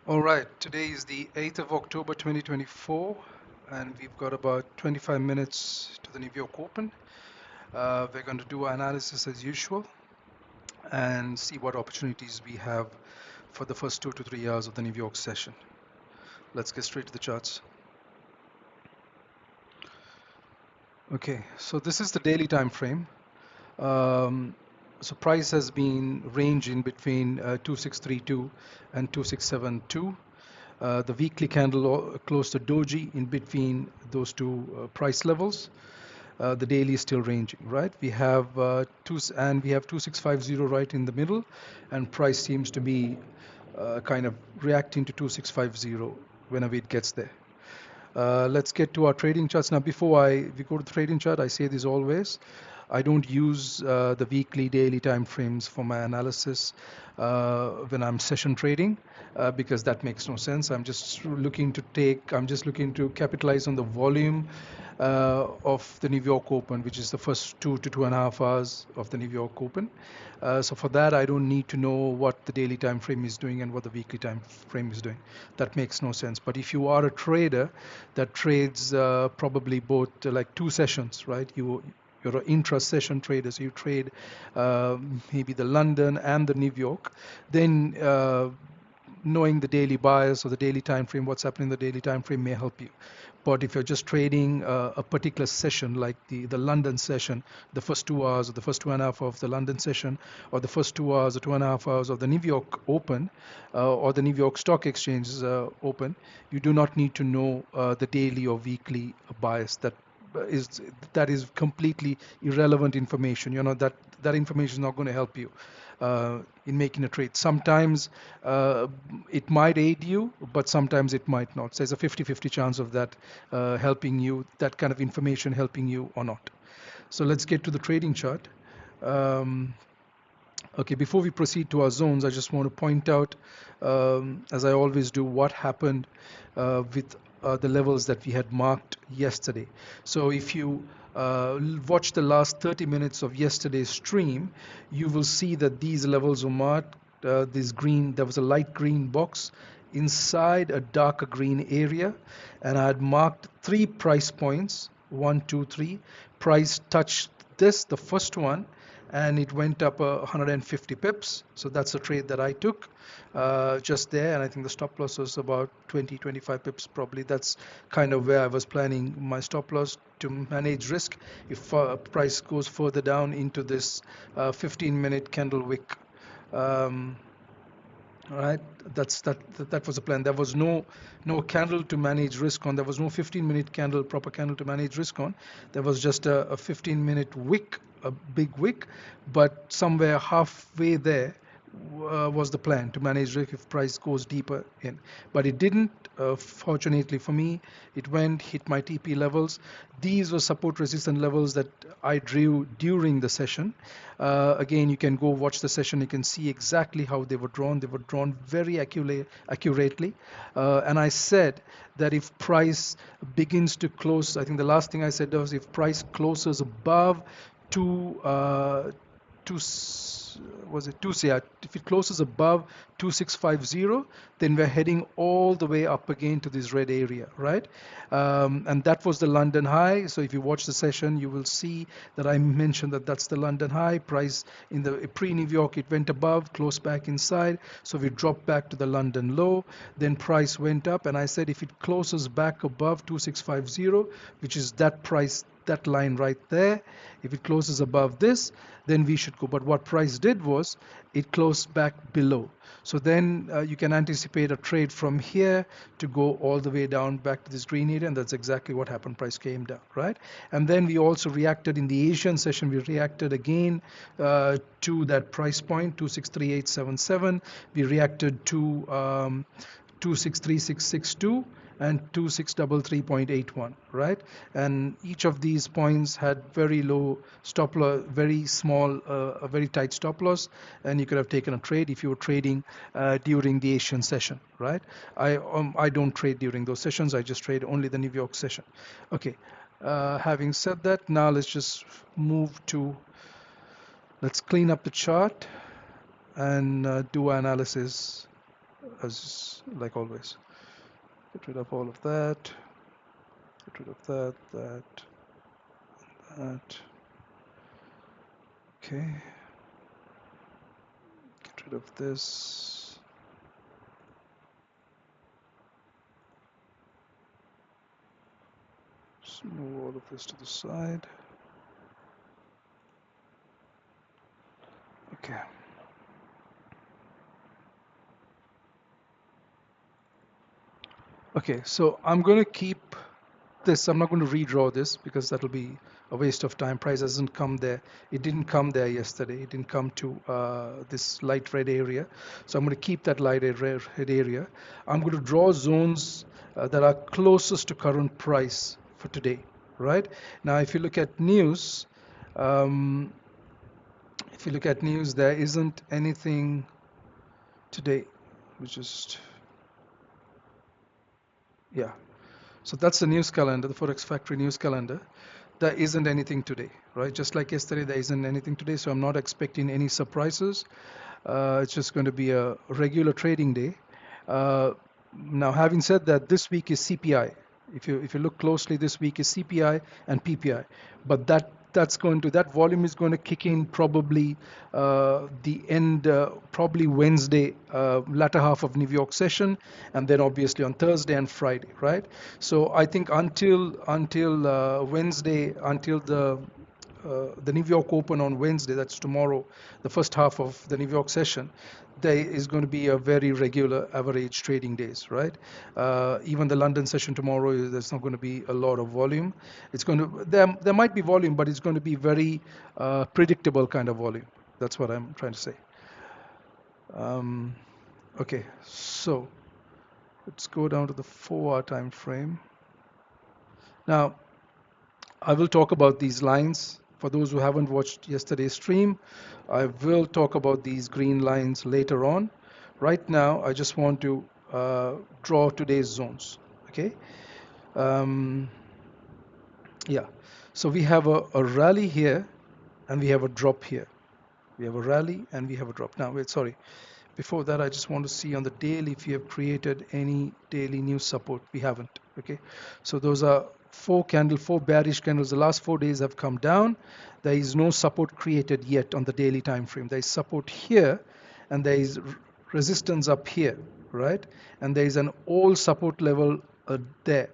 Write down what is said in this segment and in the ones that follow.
All right, today is the 8th of October 2024, and we've got about 25 minutes to the New York Open. We're going to do our analysis as usual and see what opportunities we have for the first 2 to 3 hours of the New York session. Let's get straight to the charts. Okay, so this is the daily time frame. So price has been ranging between 2632 and 2672. The weekly candle closed a doji in between those two price levels. The daily is still ranging, right? We have we have 2650 right in the middle, and price seems to be kind of reacting to 2650 whenever it gets there. Let's get to our trading charts. Now, before we go to the trading chart, I say this always. I don't use the weekly, daily time frames for my analysis when I'm session trading because that makes no sense. I'm just looking to capitalize on the volume of the New York Open, which is the first 2 to 2.5 hours of the New York Open. So for that, I don't need to know what the daily time frame is doing and what the weekly time frame is doing. That makes no sense. But if you are a trader that trades probably both like two sessions, right? You're an intra-session trader, so you trade maybe the London and the New York, then knowing the daily bias or the daily time frame, what's happening in the daily time frame may help you. But if you're just trading a particular session, like the London session, the first 2 hours or the first 2.5 hours of the London session, or the first 2 hours or 2.5 hours of the New York Open, or the New York Stock Exchange Open, you do not need to know the daily or weekly bias. Is that is completely irrelevant information. You know that information is not going to help you in making a trade. Sometimes it might aid you, but sometimes it might not. So there's a 50-50 chance of that helping you, that kind of information helping you or not. So let's get to the trading chart. Okay, before we proceed to our zones, I just want to point out, as I always do, what happened with the levels that we had marked yesterday. So if you watch the last 30 minutes of yesterday's stream, you will see that these levels were marked. There was a light green box inside a darker green area, and I had marked 3 price points, 1, 2, 3. Price touched this, the first one, and it went up 150 pips. So that's a trade that I took just there, and I think the stop loss was about 20-25 pips probably. That's kind of where I was planning my stop loss to manage risk if price goes further down into this 15-minute candle wick. All right, that was the plan. There was no candle to manage risk on. There was no 15-minute proper candle to manage risk on. There was just a 15-minute wick, a big wick, but somewhere halfway there was the plan to manage risk if price goes deeper in. But it didn't. Fortunately for me, it hit my TP levels. These were support resistance levels that I drew during the session. Again, you can go watch the session. You can see exactly how they were drawn. They were drawn very accurately. And I said that if price begins to close, I think the last thing I said was if price closes above two, if it closes above 2650, then we're heading all the way up again to this red area, right? And that was the London high. So if you watch the session, you will see that I mentioned that that's the London high. Price in the pre-New York, it went above, closed back inside, so we dropped back to the London low. Then price went up, and I said if it closes back above 2650, which is that price, that line right there, if it closes above this, then we should go. But what price did was it closed back below. So then you can anticipate a trade from here to go all the way down back to this green area, and that's exactly what happened. Price came down, right? And then we also reacted in the Asian session. We reacted again to that price point, 263877. We reacted to 263662 and 2633.81, right? And each of these points had very low stop loss, very small, a very tight stop loss, and you could have taken a trade if you were trading during the Asian session, right? I don't trade during those sessions. I just trade only the New York session. Okay. Having said that, now let's just let's clean up the chart and do analysis as like always. Get rid of all of that. Get rid of that, that. Okay. Get rid of this. Just move all of this to the side. Okay. Okay, so I'm going to keep this. I'm not going to redraw this because that'll be a waste of time. Price hasn't come there. It didn't come there yesterday. It didn't come to this light red area. So I'm going to keep that light red area. I'm going to draw zones that are closest to current price for today, right? Now, if you look at news, um, there isn't anything today. We just, yeah. So that's the news calendar, the Forex Factory news calendar. There isn't anything today, right? Just like yesterday, there isn't anything today, so I'm not expecting any surprises. It's just going to be a regular trading day. Now, having said that, this week is CPI. If you look closely, this week is CPI and PPI, but that volume is going to kick in probably the end, probably Wednesday, latter half of New York session, and then obviously on Thursday and Friday, right? So I think until Wednesday, until the New York Open on Wednesday, that's tomorrow, the first half of the New York session, there is going to be a very regular average trading days, right? Even the London session tomorrow, there's not going to be a lot of volume. It's going to there might be volume, but it's going to be very predictable kind of volume. That's what I'm trying to say. Okay, so let's go down to the 4-hour time frame. Now, I will talk about these lines. For those who haven't watched yesterday's stream, I will talk about these green lines later on. Right now, I just want to draw today's zones. Okay. Yeah. So we have a rally here, and we have a drop here. We have a rally and we have a drop. Now, wait, sorry. Before that, I just want to see on the daily if we have created any daily new support. We haven't. Okay. So those are four bearish candles. The last 4 days have come down. There is no support created yet on the daily time frame. There is support here, and there is resistance up here, right? And there is an old support level there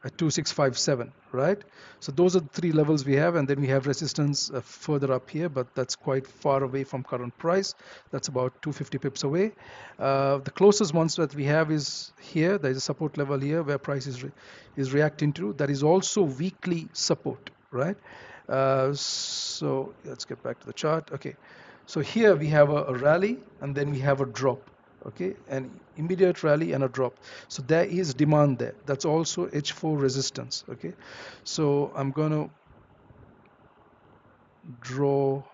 at 2657, right? So those are the three levels we have, and then we have resistance further up here, but that's quite far away from current price. That's about 250 pips away. The closest ones that we have is here. There is a support level here where price is reacting to. That is also weekly support, right? So let's get back to the chart. Okay, so here we have a rally, and then we have a drop. Okay, an immediate rally and a drop. So there is demand there. That's also H4 resistance. Okay, so I'm going to draw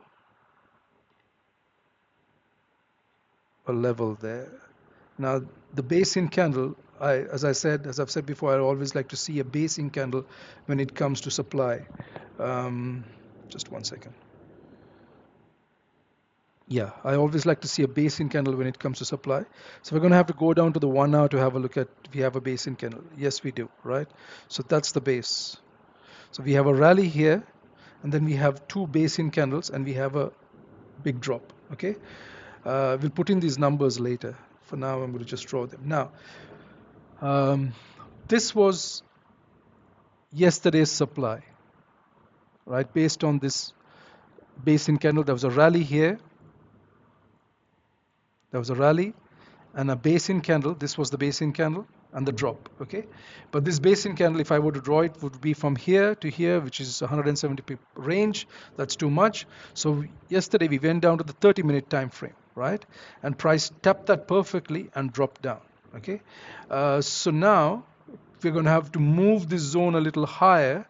a level there. Now the base in candle, as I've said before, I always like to see a base in candle when it comes to supply. Just 1 second. Yeah, I always like to see a base in candle when it comes to supply. So we're going to have to go down to the 1 hour to have a look at if we have a base in candle. Yes, we do, right? So that's the base. So we have a rally here, and then we have two base in candles, and we have a big drop. Okay, we'll put in these numbers later. For now, I'm going to just draw them. Now, this was yesterday's supply, right? Based on this base in candle, there was a rally here. There was a rally and a base in candle. This was the base in candle and the drop. Okay, but this base in candle, if I were to draw it, would be from here to here, which is 170 pip range. That's too much. So yesterday we went down to the 30-minute time frame, right? And price tapped that perfectly and dropped down. Okay, so now we're going to have to move this zone a little higher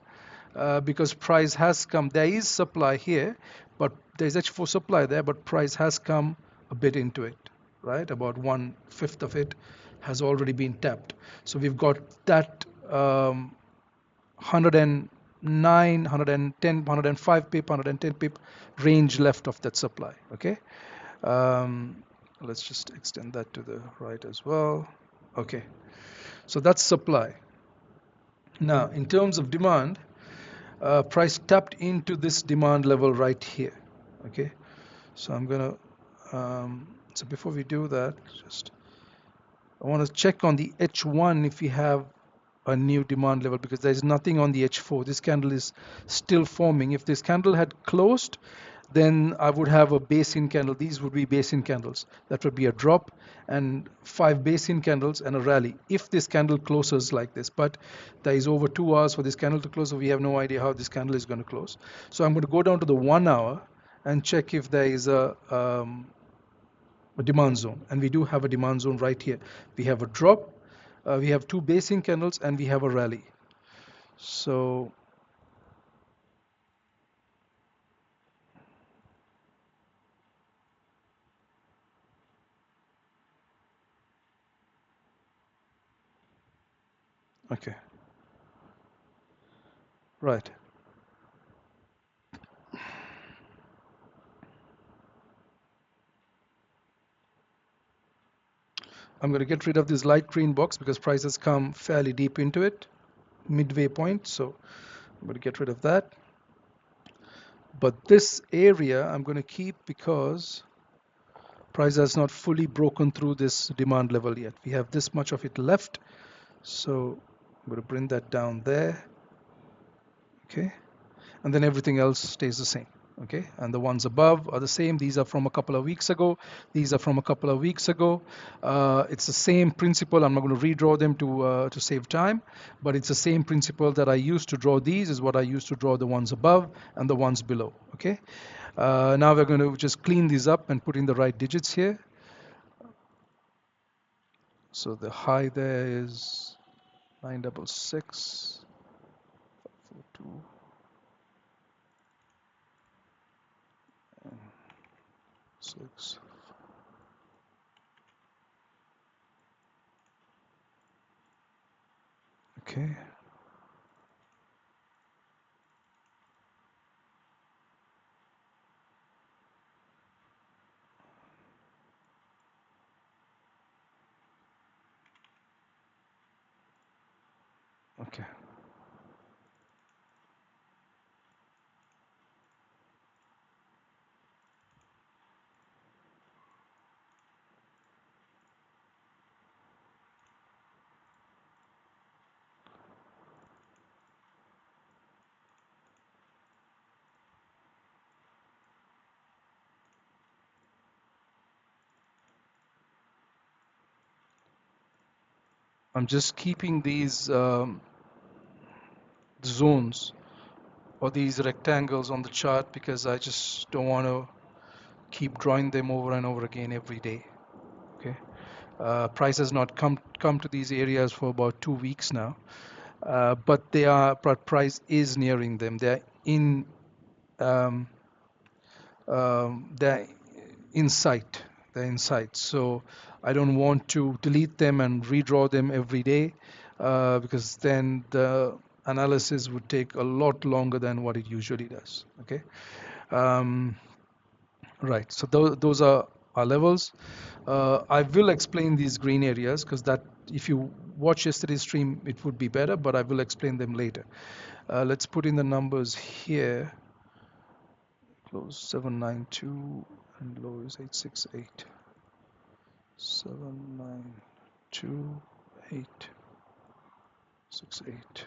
because price has come. There is supply here, but there's H4 supply there, but price has come a bit into it, right? About 1/5 of it has already been tapped. So we've got that 109, 110, 105 pip, 110 pip range left of that supply. Okay. Let's just extend that to the right as well. Okay, so that's supply. Now, in terms of demand, price tapped into this demand level right here. Okay, so I'm gonna. So before we do that, I want to check on the H1 if we have a new demand level, because there's nothing on the H4. This candle is still forming. If this candle had closed, then I would have a base-in candle. These would be base-in candles. That would be a drop and 5 base-in candles and a rally if this candle closes like this. But there is over 2 hours for this candle to close, so we have no idea how this candle is going to close. So I'm going to go down to the 1 hour and check if there is a demand zone, and we do have a demand zone right here. We have a drop, we have 2 base-in candles, and we have a rally. So okay, right. I'm going to get rid of this light green box because prices come fairly deep into it, midway point. So I'm going to get rid of that. But this area I'm going to keep because price has not fully broken through this demand level yet. We have this much of it left. So I'm going to bring that down there. Okay. And then everything else stays the same. Okay, and the ones above are the same. These are from a couple of weeks ago. These are from a couple of weeks ago. It's the same principle. I'm not going to redraw them to save time, but it's the same principle that I used to draw these is what I used to draw the ones above and the ones below. Okay, now we're going to just clean these up and put in the right digits here. So the high there is 966, 542, and 6. Okay. Okay. I'm just keeping these zones or these rectangles on the chart because I just don't want to keep drawing them over and over again every day. Okay, price has not come to these areas for about 2 weeks now, but price is nearing them. Um, they're in sight. They're in sight. So I don't want to delete them and redraw them every day because then the analysis would take a lot longer than what it usually does. Okay. Um, right. So those are our levels. I will explain these green areas because that if you watch yesterday's stream, it would be better, but I will explain them later. Let's put in the numbers here. Close 792 and low is 868. 792,868.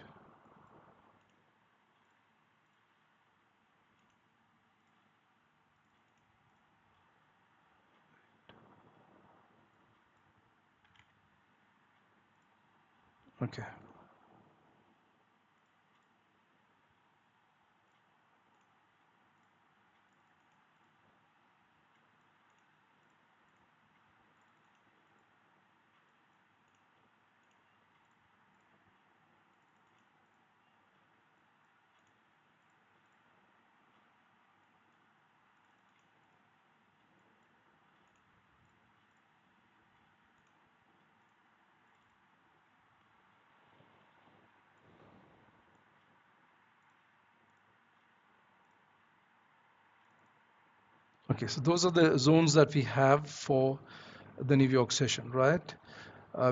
Okay. Okay, so those are the zones that we have for the New York session, right?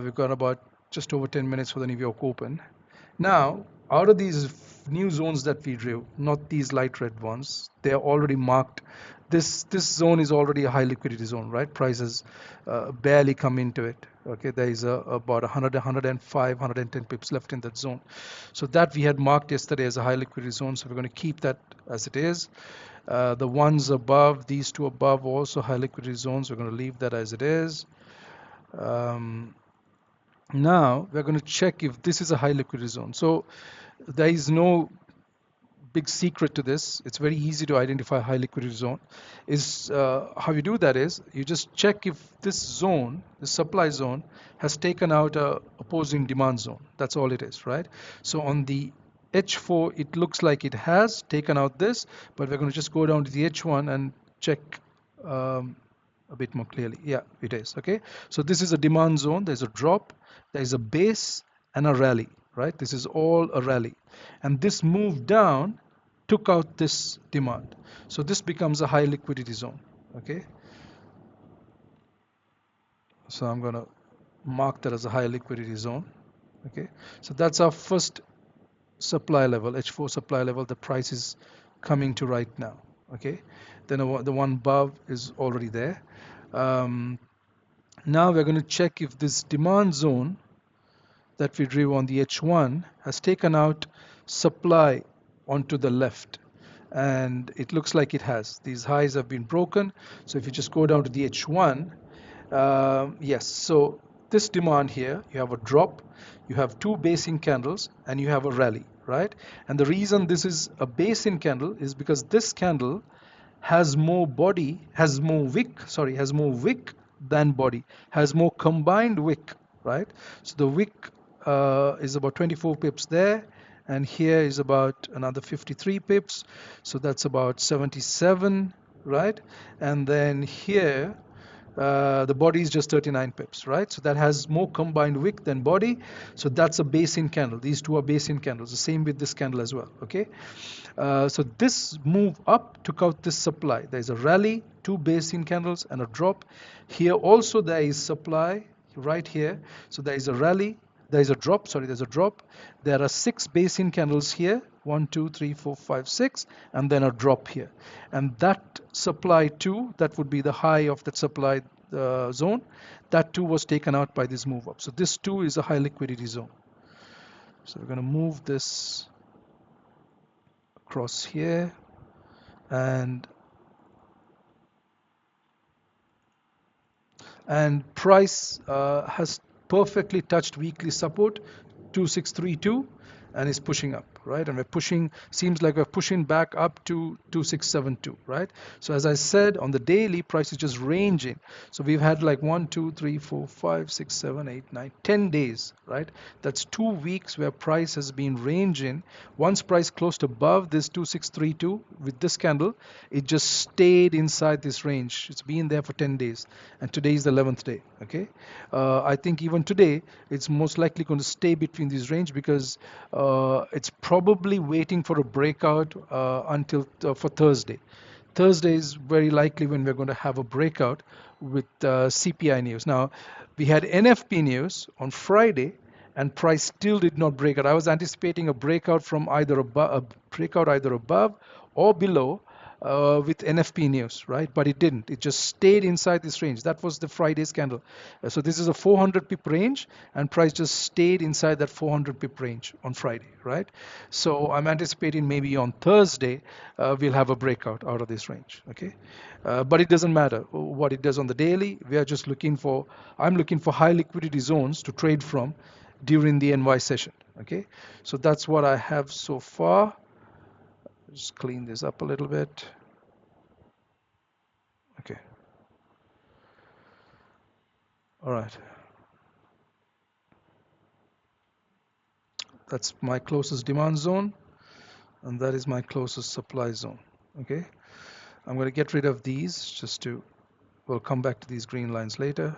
We've got about just over 10 minutes for the New York Open. Now, out of these new zones that we drew, not these light red ones, they are already marked. This zone is already a high liquidity zone, right? Prices barely come into it. Okay, there is about 100, 105, 110 pips left in that zone. So that we had marked yesterday as a high liquidity zone. So we're going to keep that as it is. The ones above, these two above, also high liquidity zones. We're going to leave that as it is. Um, Now we're going to check if this is a high liquidity zone. So there is no big secret to this. It's very easy to identify a high liquidity zone. Is how you do that is you just check if this zone, the supply zone, has taken out a opposing demand zone. That's all it is, right? So on the H4, it looks like it has taken out this, but we're going to just go down to the H1 and check um, a bit more clearly. Yeah, it is. Okay. So this is a demand zone. There's a drop, there is a base and a rally, right? This is all a rally. And this move down took out this demand. So this becomes a high liquidity zone. Okay. So I'm going to mark that as a high liquidity zone. Okay. So that's our first supply level, H4 supply level, the price is coming to right now. Okay. Then the one above is already there. Now we're going to check if this demand zone that we drew on the H1 has taken out supply onto the left. And it looks like it has. These highs have been broken. So if you just go down to the H1, yes, so this demand here, you have a drop, you have two basing candles, and you have a rally, right? And the reason this is a basing candle is because this candle has more body, has more wick than body, has more combined wick, right? So the wick is about 24 pips there, and here is about another 53 pips, so that's about 77, right? And then here the body is just 39 pips, right? So that has more combined wick than body. So that's a basin candle. These two are basin candles. The same with this candle as well, okay? So this move up took out this supply. There is a rally, two basin candles, and a drop. Here also there is supply right here. So there is a rally, there is a drop, sorry, there's a drop. There are six basin candles here, 1, 2, 3, 4, 5, 6, and then a drop here. And that supply too, that would be the high of that supply zone, that too was taken out by this move up. So this too is a high liquidity zone. So we're going to move this across here, and price has perfectly touched weekly support 2632 and is pushing up, right? And we're pushing, seems like we're pushing back up to 2672, right? So as I said, on the daily, price is just ranging. So we've had like 1, 2, 3, 4, 5, 6, 7, 8, 9, 10 days, right? That's 2 weeks where price has been ranging. Once price closed above this 2632 with this candle, it just stayed inside this range. It's been there for 10 days, and today is the 11th day. Okay, I think even today it's most likely going to stay between this range because it's probably waiting for a breakout until for Thursday. Thursday is very likely when we're going to have a breakout with CPI news. Now, we had NFP news on Friday, and price still did not break out. I was anticipating a breakout from either above or below with NFP news, right? But it didn't. It just stayed inside this range. That was the Friday's candle. So this is a 400 pip range, and price just stayed inside that 400 pip range on Friday, right? So I'm anticipating maybe on Thursday we'll have a breakout out of this range, okay? But it doesn't matter what it does on the daily. We are just looking for, I'm looking for high liquidity zones to trade from during the NY session, okay? So that's what I have so far. Just clean this up a little bit. Okay. All right. That's my closest demand zone, and that is my closest supply zone. Okay. I'm going to get rid of these just to, we'll come back to these green lines later.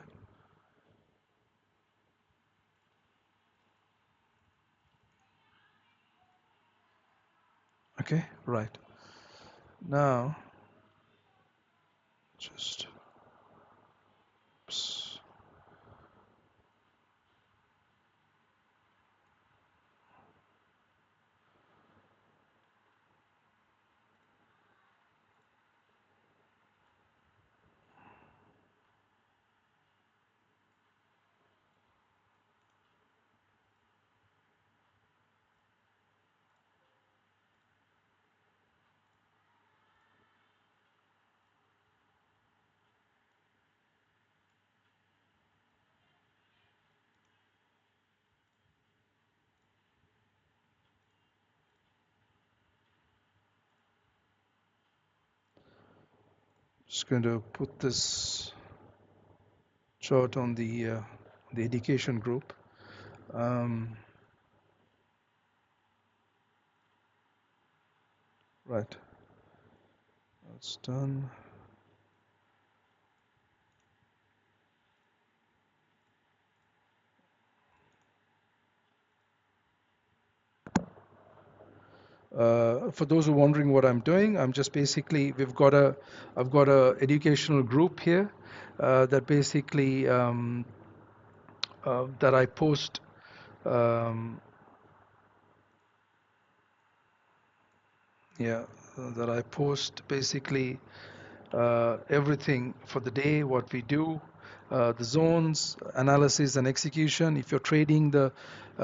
Okay, right. Now, just, oops. Just going to put this chart on the education group. Right, that's done. For those who are wondering what I'm doing, I'm just basically, I've got a educational group here that basically that I post um, yeah, that I post basically everything for the day, what we do, the zones, analysis and execution. If you're trading the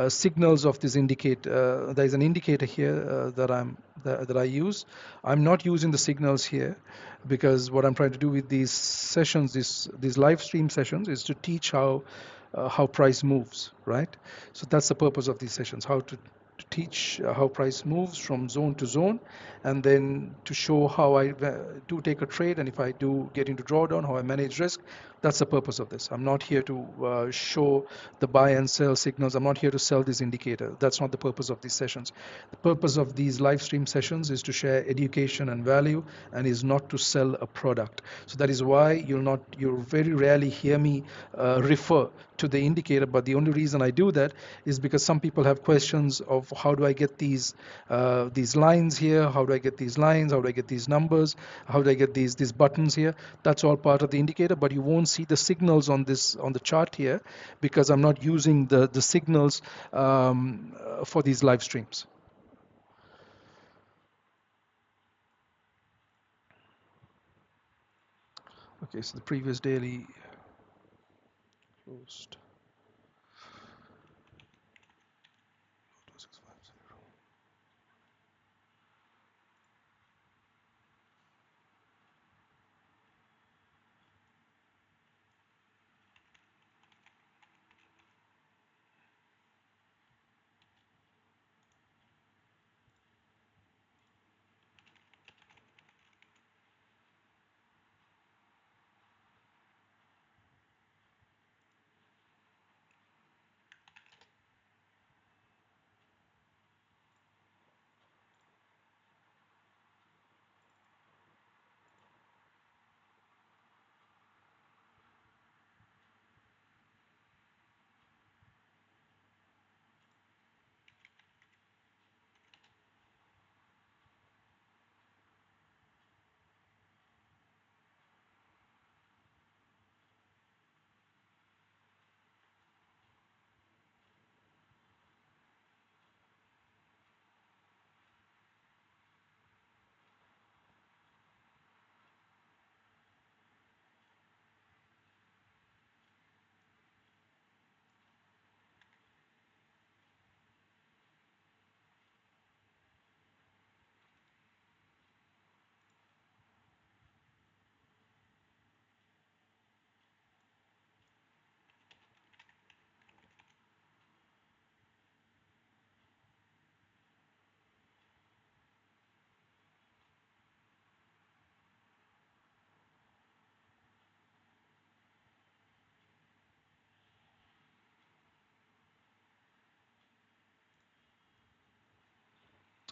signals of this indicator, there is an indicator here that I use. I'm not using the signals here because what I'm trying to do with these sessions, these live stream sessions, is to teach how price moves, right? So that's the purpose of these sessions, how to teach how price moves from zone to zone, and then to show how I do take a trade, and if I do get into drawdown, how I manage risk. That's the purpose of this. I'm not here to show the buy and sell signals. I'm not here to sell this indicator. That's not the purpose of these sessions. The purpose of these live stream sessions is to share education and value, and is not to sell a product. So that is why you'll very rarely hear me refer to the indicator, but the only reason I do that is because some people have questions of how do I get these lines here, how do I get these lines, how do I get these numbers, how do I get these buttons here. That's all part of the indicator, but you won't see the signals on the chart here because I'm not using the signals for these live streams. Okay, so the previous daily closed.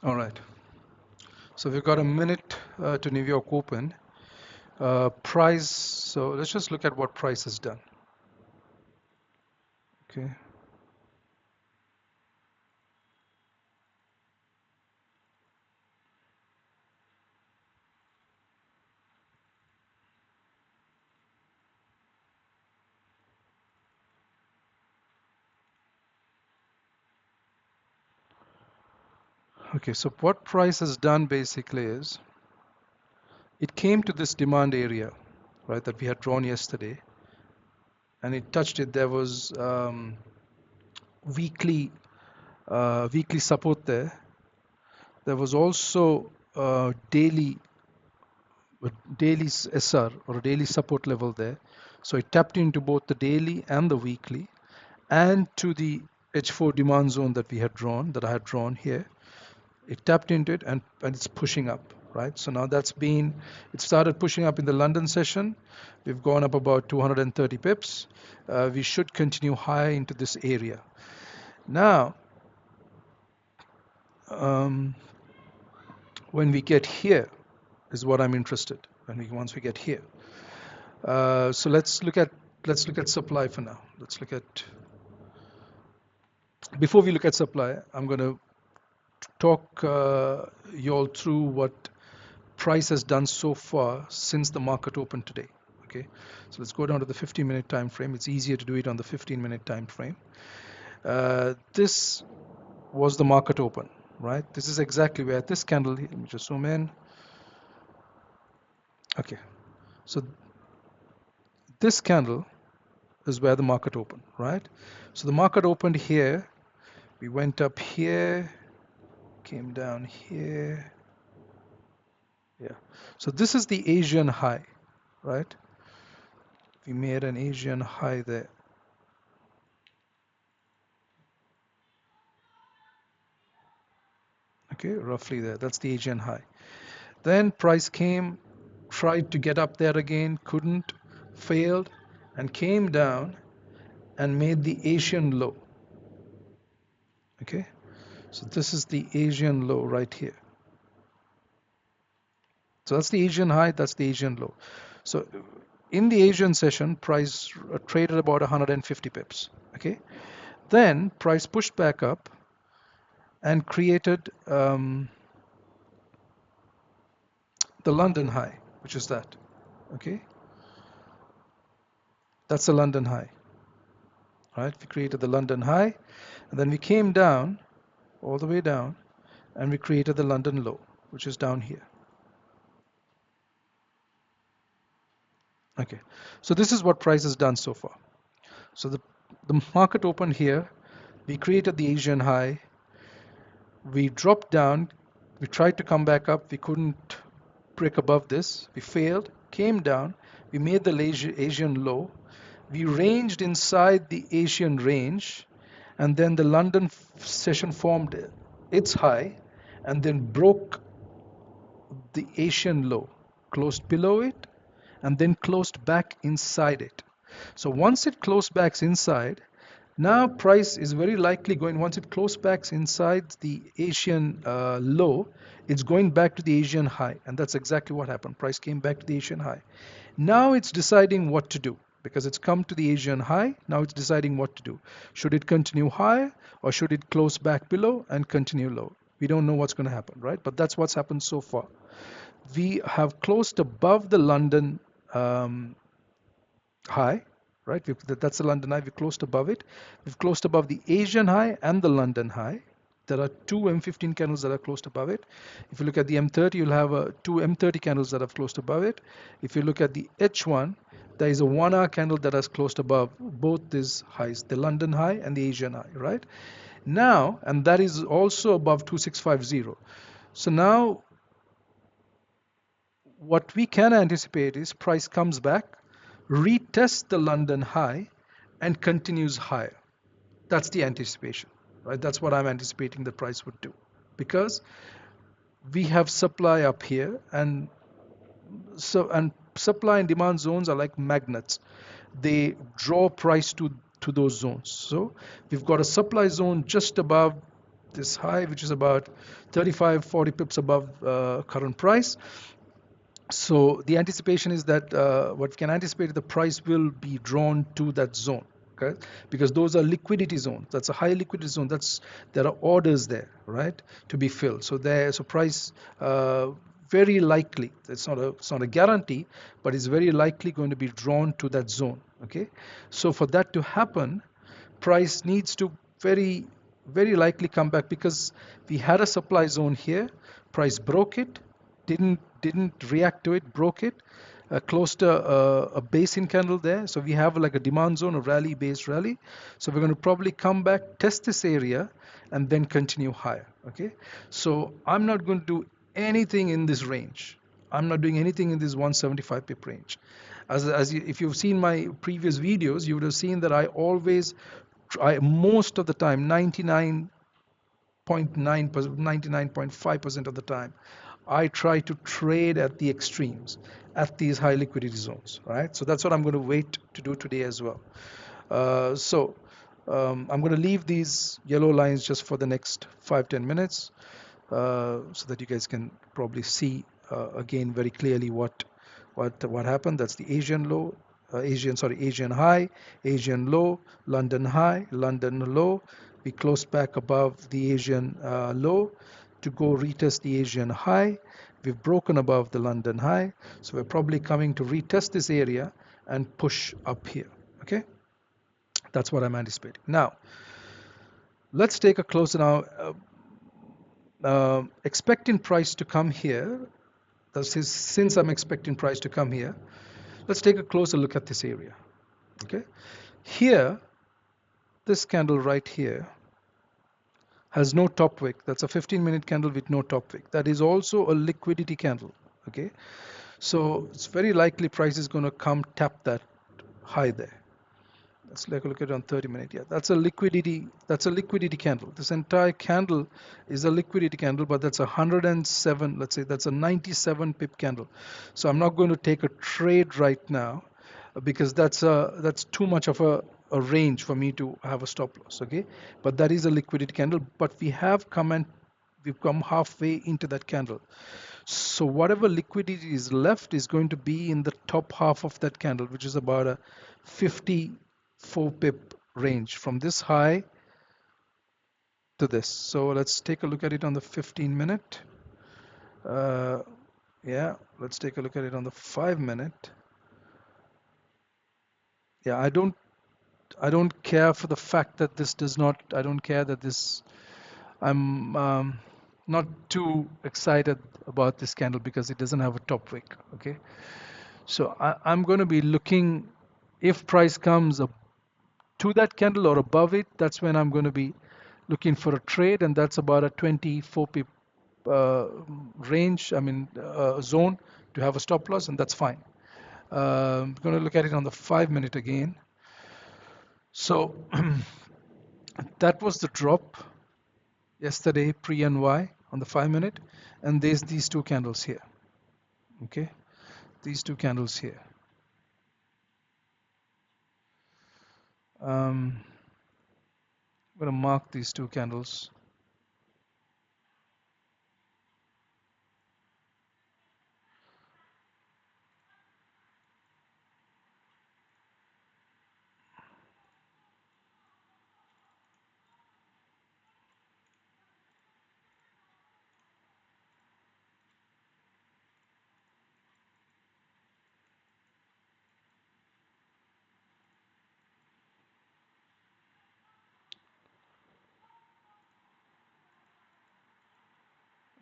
All right. So we've got a minute to New York Open. Price, so let's just look at what price has done. Okay. Okay, so what price has done basically is it came to this demand area, right, that we had drawn yesterday, and it touched it. There was weekly weekly support there. There was also daily SR or a daily support level there. So it tapped into both the daily and the weekly, and to the H4 demand zone that we had drawn, that I had drawn here. It tapped into it, and it's pushing up. right? So now it started pushing up in the London session. We've gone up about 230 pips. We should continue higher into this area. Now, when we get here is what I'm interested. Once we get here, so let's look at supply for now. Before we look at supply, I'm going to talk you all through what price has done so far since the market opened today. Okay, so let's go down to the 15-minute time frame. It's easier to do it on the 15-minute time frame. This was the market open, right? This is exactly where this candle, let me just zoom in. Okay, so this candle is where the market opened, right? So the market opened here, we went up here, came down here. Yeah, so this is the Asian high, right? We made an Asian high there. Okay, roughly there. That's the Asian high. Then price came, tried to get up there again, couldn't, failed, and came down and made the Asian low. Okay, so this is the Asian low right here. So that's the Asian high, that's the Asian low. So in the Asian session, price traded about 150 pips. Okay, then price pushed back up and created the London high, which is that. Okay, that's the London high. Right, we created the London high, and then we came down, all the way down, and we created the London low, which is down here. Okay, so this is what price has done so far. So the market opened here, we created the Asian high, we dropped down, we tried to come back up, we couldn't break above this, we failed, came down, we made the Asian low, we ranged inside the Asian range, and then the London session formed its high and then broke the Asian low, closed below it, and then closed back inside it. So once it closed back inside, now price is very likely going, once it closed back inside the Asian low, it's going back to the Asian high, and that's exactly what happened. Price came back to the Asian high. Now it's deciding what to do, because it's come to the Asian high. Now it's deciding what to do. Should it continue higher, or should it close back below and continue low? We don't know what's going to happen, right? But that's what's happened so far. We have closed above the London high, right? That's the London high. We closed above it. We've closed above the Asian high and the London high. There are two M15 candles that are closed above it. If you look at the M30, you'll have two M30 candles that have closed above it. If you look at the H1, there is a 1 hour candle that has closed above both these highs, the London high and the Asian high, right? Now, and that is also above 2650. So now, what we can anticipate is price comes back, retests the London high, and continues higher. That's the anticipation, right? That's what I'm anticipating the price would do, because we have supply up here, and supply and demand zones are like magnets. They draw price to those zones. So we've got a supply zone just above this high, which is about 35-40 pips above current price. So the anticipation is that what we can anticipate, the price will be drawn to that zone, okay? Because those are liquidity zones. That's a high liquidity zone. There are orders there, right, to be filled. So price very likely, it's not a guarantee, but it's very likely going to be drawn to that zone. Okay, so for that to happen, price needs to very likely come back, because we had a supply zone here, price broke it, didn't react to it, broke it, closed a basin candle there. So we have like a demand zone, a rally, base rally. So we're going to probably come back, test this area, and then continue higher. Okay, so I'm not going to do anything in this range. I'm not doing anything in this 175 pip range. If you've seen my previous videos, you would have seen that I always try, most of the time, 99.5% of the time, I try to trade at the extremes, at these high liquidity zones, right? So that's what I'm going to wait to do today as well. I'm going to leave these yellow lines just for the next 5-10 minutes, so that you guys can probably see again very clearly what happened. That's the Asian low, Asian high, Asian low, London high, London low. We closed back above the Asian low to go retest the Asian high. We've broken above the London high, so we're probably coming to retest this area and push up here. Okay, that's what I'm anticipating. Now, let's take a closer now. Expecting price to come here. Since I'm expecting price to come here, let's take a closer look at this area. Okay, here, this candle right here has no top wick. That's a 15-minute candle with no top wick. That is also a liquidity candle. Okay, so it's very likely price is going to come tap that high there. Let's take a look at it on 30-minute. Yeah, that's a liquidity. That's a liquidity candle. This entire candle is a liquidity candle, but that's a 107. Let's say that's a 97 pip candle. So I'm not going to take a trade right now because that's too much of a range for me to have a stop loss. Okay, but that is a liquidity candle. But we've come halfway into that candle. So whatever liquidity is left is going to be in the top half of that candle, which is about a 54 pip range from this high to this. So let's take a look at it on the 15-minute. Yeah, let's take a look at it on the 5-minute. Yeah, I don't care for the fact that this does not. I don't care that this. I'm not too excited about this candle because it doesn't have a top wick. Okay, so I'm going to be looking, if price comes up to that candle or above it, that's when I'm going to be looking for a trade, and that's about a 24 pip range, zone to have a stop loss, and that's fine. I'm going to look at it on the 5-minute again. So that was the drop yesterday pre-NY on the 5-minute, and there's these two candles here. Okay, these two candles here. I'm going to mark these two candles.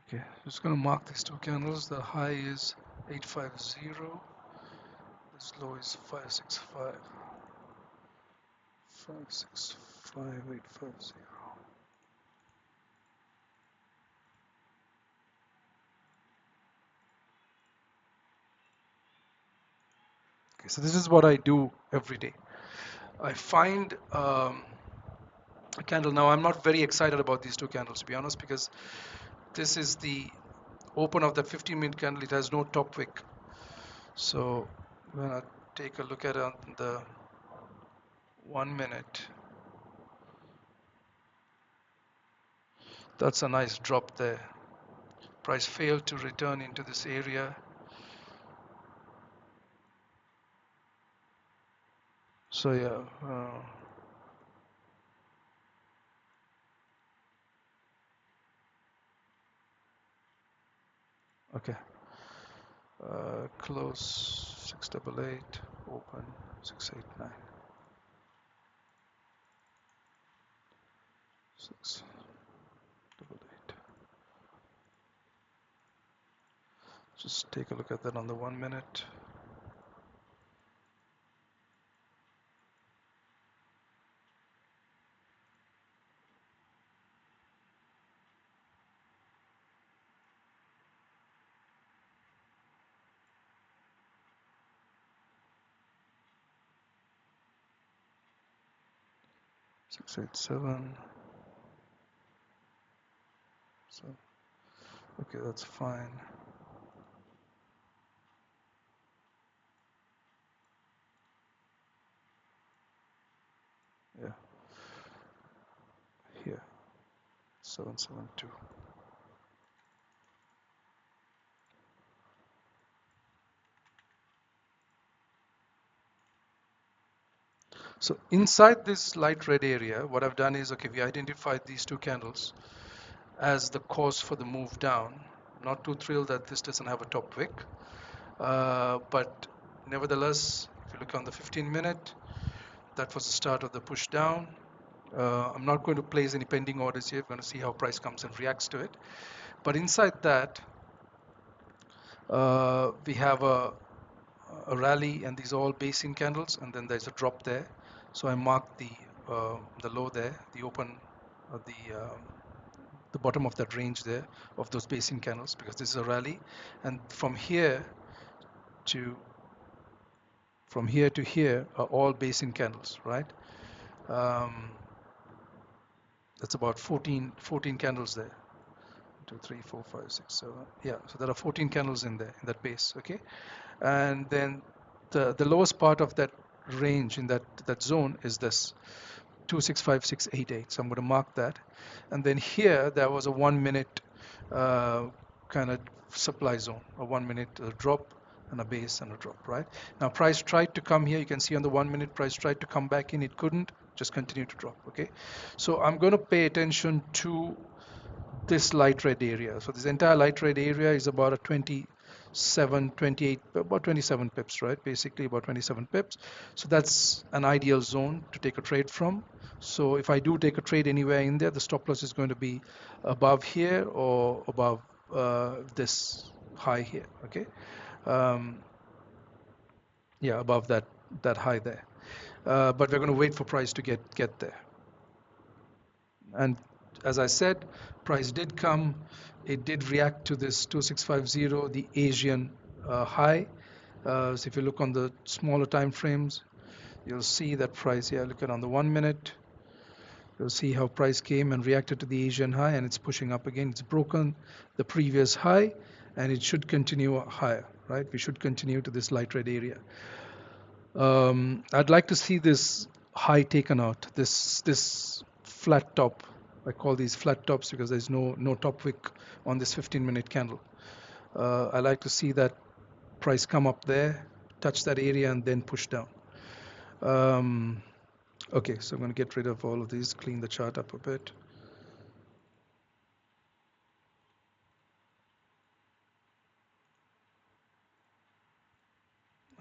Okay, just going to mark these two candles. The high is 850. This low is 565. 565850. Okay, so this is what I do every day. I find a candle. Now I'm not very excited about these two candles, to be honest, because this is the open of the 15-minute candle. It has no top wick. So when I take a look at it on the 1-minute, that's a nice drop there. Price failed to return into this area. So yeah, okay. Close 688, open 689. 688. Just take a look at that on the 1-minute. Six, 687. So okay, that's fine. 26772. So inside this light red area, what I've done is, okay, we identified these two candles as the cause for the move down. Not too thrilled that this doesn't have a top wick, but nevertheless, if you look on the 15-minute, that was the start of the push down. I'm not going to place any pending orders here. I'm going to see how price comes and reacts to it. But inside that, we have a rally, and these are all basin candles, and then there's a drop there. So I marked the low there, the open, the bottom of that range there of those basin candles, because this is a rally, and from here to here are all basin candles, right? Um, that's about 14 candles there. 2, 3, 4, 5, 6, 7. Yeah, so there are 14 candles in there in that base. Okay, and then the lowest part of that range in that zone is this 265688. So I'm going to mark that, and then here there was a 1 minute kind of supply zone, a 1 minute drop and a base and a drop. Right now, price tried to come here. You can see on the 1 minute, price tried to come back in. It couldn't. Just continued to drop. Okay, so I'm going to pay attention to this light red area. So this entire light red area is about a 27, 28, about 27 pips, right? Basically about 27 pips. So that's an ideal zone to take a trade from. So if I do take a trade anywhere in there, the stop loss is going to be above here or above this high here. Okay, um, yeah, above that high there. But we're going to wait for price to get there. And as I said, price did come. It did react to this 2650, the Asian high. So if you look on the smaller time frames, you'll see that price. Yeah, look at on the 1 minute. You'll see how price came and reacted to the Asian high, and it's pushing up again. It's broken the previous high, and it should continue higher, right? We should continue to this light red area. I'd like to see this high taken out, this flat top. I call these flat tops because there's no top wick on this 15-minute candle. I like to see that price come up there, touch that area, and then push down. Okay, so I'm going to get rid of all of these, clean the chart up a bit.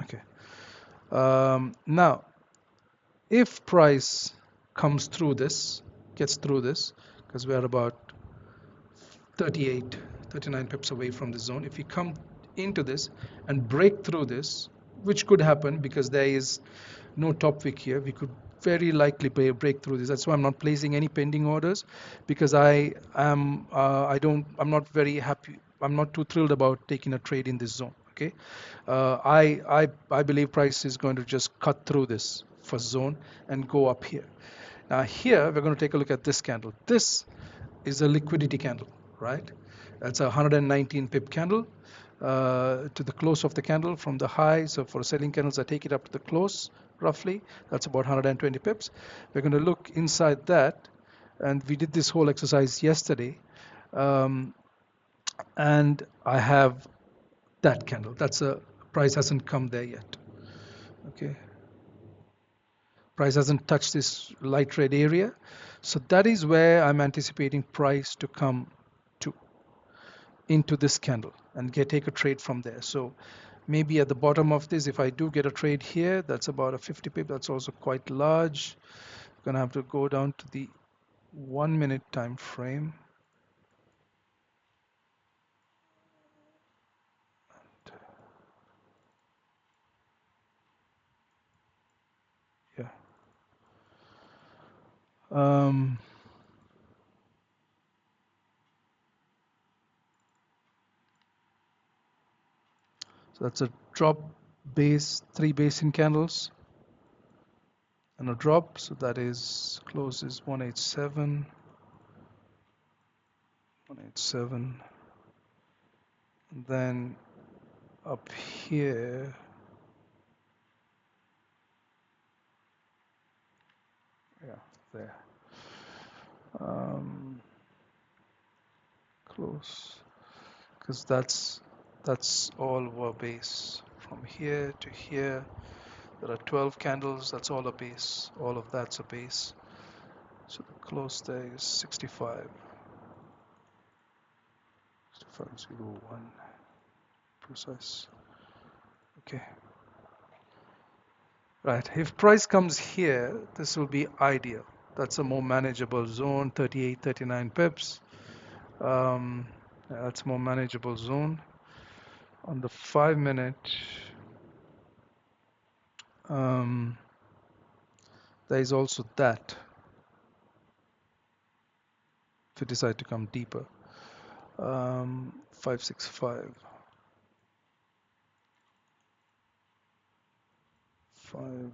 Okay. Now, if price comes through this, gets through this, because we're about 38, 39 pips away from the zone. If we come into this and break through this, which could happen because there is no top wick here, we could very likely break through this. That's why I'm not placing any pending orders, because I'm not very happy. I'm not too thrilled about taking a trade in this zone. Okay, I believe price is going to just cut through this first zone and go up here. Now here we're going to take a look at this candle. This is a liquidity candle, right? That's a 119 pip candle to the close of the candle from the high. So for selling candles, I take it up to the close roughly. That's about 120 pips. We're going to look inside that, and we did this whole exercise yesterday. And I have that candle. That's a price hasn't come there yet. Okay. Price hasn't touched this light red area. So that is where I'm anticipating price to come to into this candle and take a trade from there. So maybe at the bottom of this, if I do get a trade here, that's about a 50 pip. That's also quite large. I'm gonna have to go down to the 1 minute time frame. Yeah. So that's a drop base, 3 basin candles and a drop. So that is close is 187, 187. And then up here, yeah, there. close, because that's all our base. From here to here, there are 12 candles. That's all a base. All of that's a base. So the close there is 65. 65.01 precise. Okay. Right. If price comes here, this will be ideal. That's a more manageable zone. 38, 39 pips. That's more manageable zone. On the 5-minute, there is also that. If you decide to come deeper, 565, 5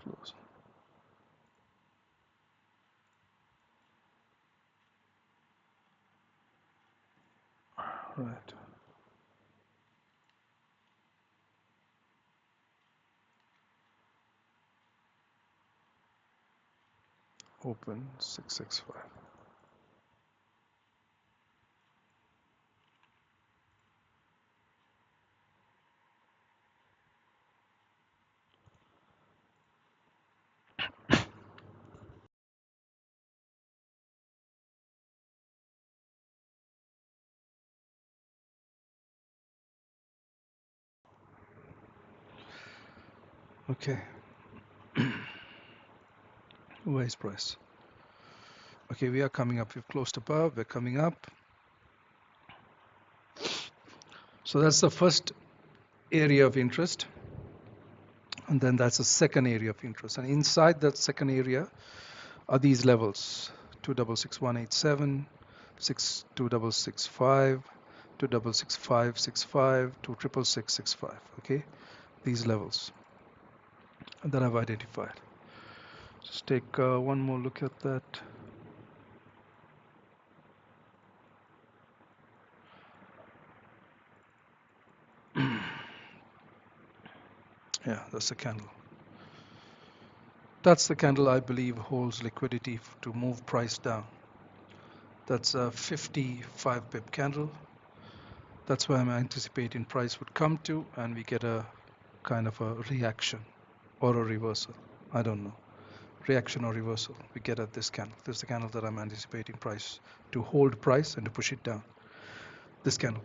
close. Right. Open 665. Okay. Where is price? Okay, we are coming up. We've closed above. We're coming up. So that's the first area of interest. And then that's the second area of interest. And inside that second area are these levels: 266,187, 266,5, 266,565, 266,665. Okay, these levels that I've identified. Just take one more look at that. Yeah, that's the candle. That's the candle I believe holds liquidity to move price down. That's a 55 pip candle. That's where I'm anticipating price would come to, and we get a kind of a reaction or a reversal. I don't know. Reaction or reversal we get at this candle. This is the candle that I'm anticipating price to hold price and to push it down. This candle.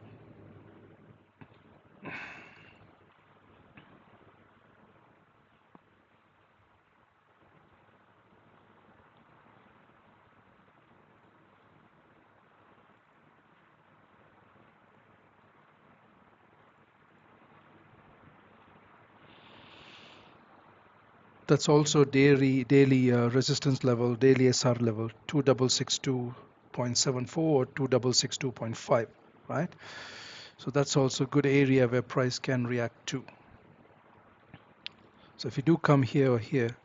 That's also daily resistance level, daily SR level, 2662.74 or 2662.5, right? So that's also a good area where price can react to. So if you do come here or here,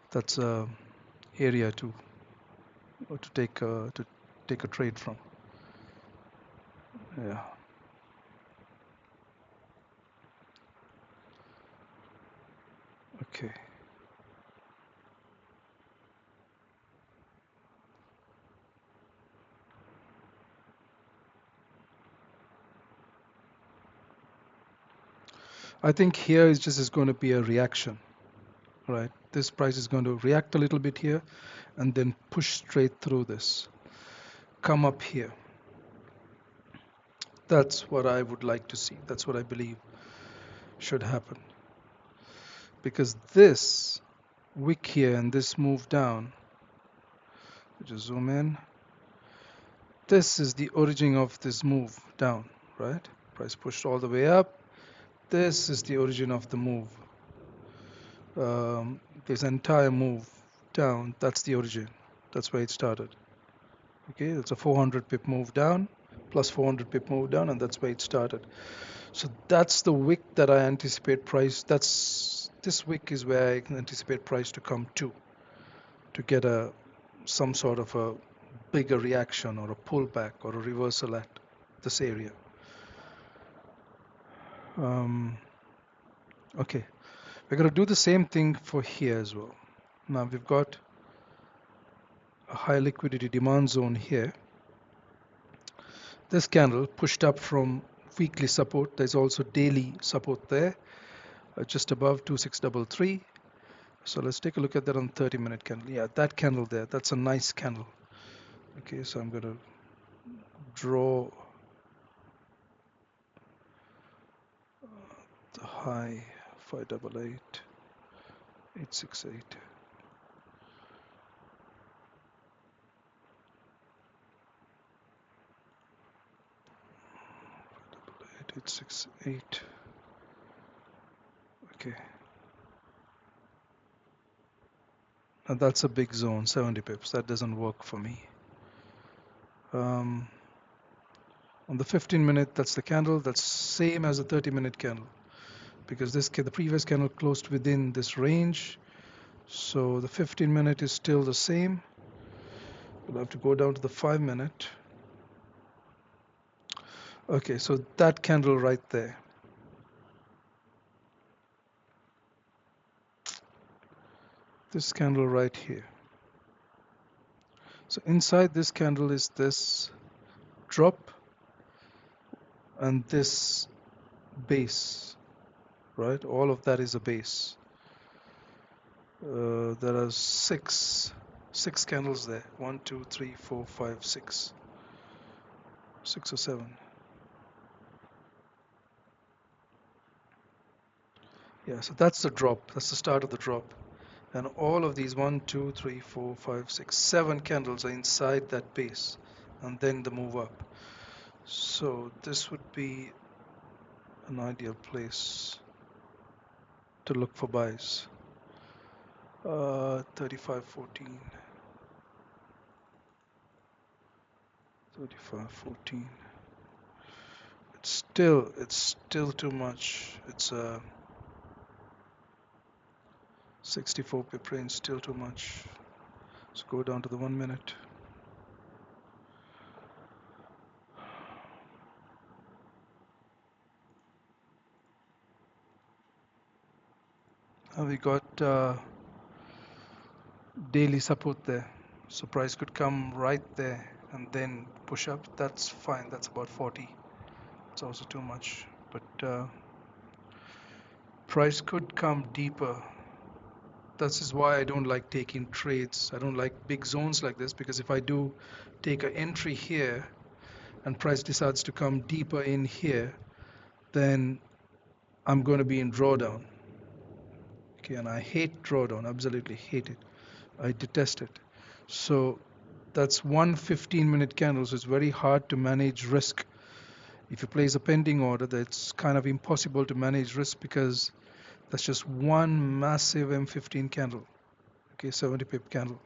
that's a area to take a trade from. Yeah. Okay. I think here is going to be a reaction, right? This price is going to react a little bit here and then push straight through this, come up here. That's what I would like to see. That's what I believe should happen. Because this wick here and this move down, just zoom in, this is the origin of this move down, right? Price pushed all the way up. This is the origin of the move. This entire move down, that's the origin. That's where it started. Okay, it's a 400 pip move down, plus 400 pip move down, and that's where it started. So that's the wick that I anticipate price. This wick is where I can anticipate price to come to get some sort of a bigger reaction or a pullback or a reversal at this area. Okay, we're going to do the same thing for here as well. Now we've got a high liquidity demand zone here. This candle pushed up from weekly support. There's also daily support there, just above 2633. So let's take a look at that on 30-minute candle. Yeah, that candle there, that's a nice candle. Okay, so I'm going to draw the high 588, 868. 868. Okay. Now that's a big zone, 70 pips. That doesn't work for me. On the 15-minute, that's the candle. That's same as the 30-minute candle, because the previous candle closed within this range. So the 15-minute is still the same. We'll have to go down to the 5-minute. Okay, so that candle right there. This candle right here. So inside this candle is this drop and this base, right? All of that is a base. There are six candles there. 1, 2, 3, 4, 5, 6. 6 or 7. Yeah, so that's the drop. That's the start of the drop. And all of these 1, 2, 3, 4, 5, 6, 7 candles are inside that base, and then the move up. So this would be an ideal place to look for buys. 35.14. 35.14. It's still too much. It's a 64 pip range, still too much. Let's go down to the 1 minute. We got daily support there, so price could come right there and then push up. That's fine. That's about 40. It's also too much, but price could come deeper. This is why I don't like taking trades. I don't like big zones like this, because if I do take an entry here and price decides to come deeper in here, then I'm going to be in drawdown. Okay, and I hate drawdown, absolutely hate it. I detest it. So that's one 15-minute candle, so it's very hard to manage risk. If you place a pending order, that's kind of impossible to manage risk, because that's just one massive M15 candle, okay, 70 pip candle.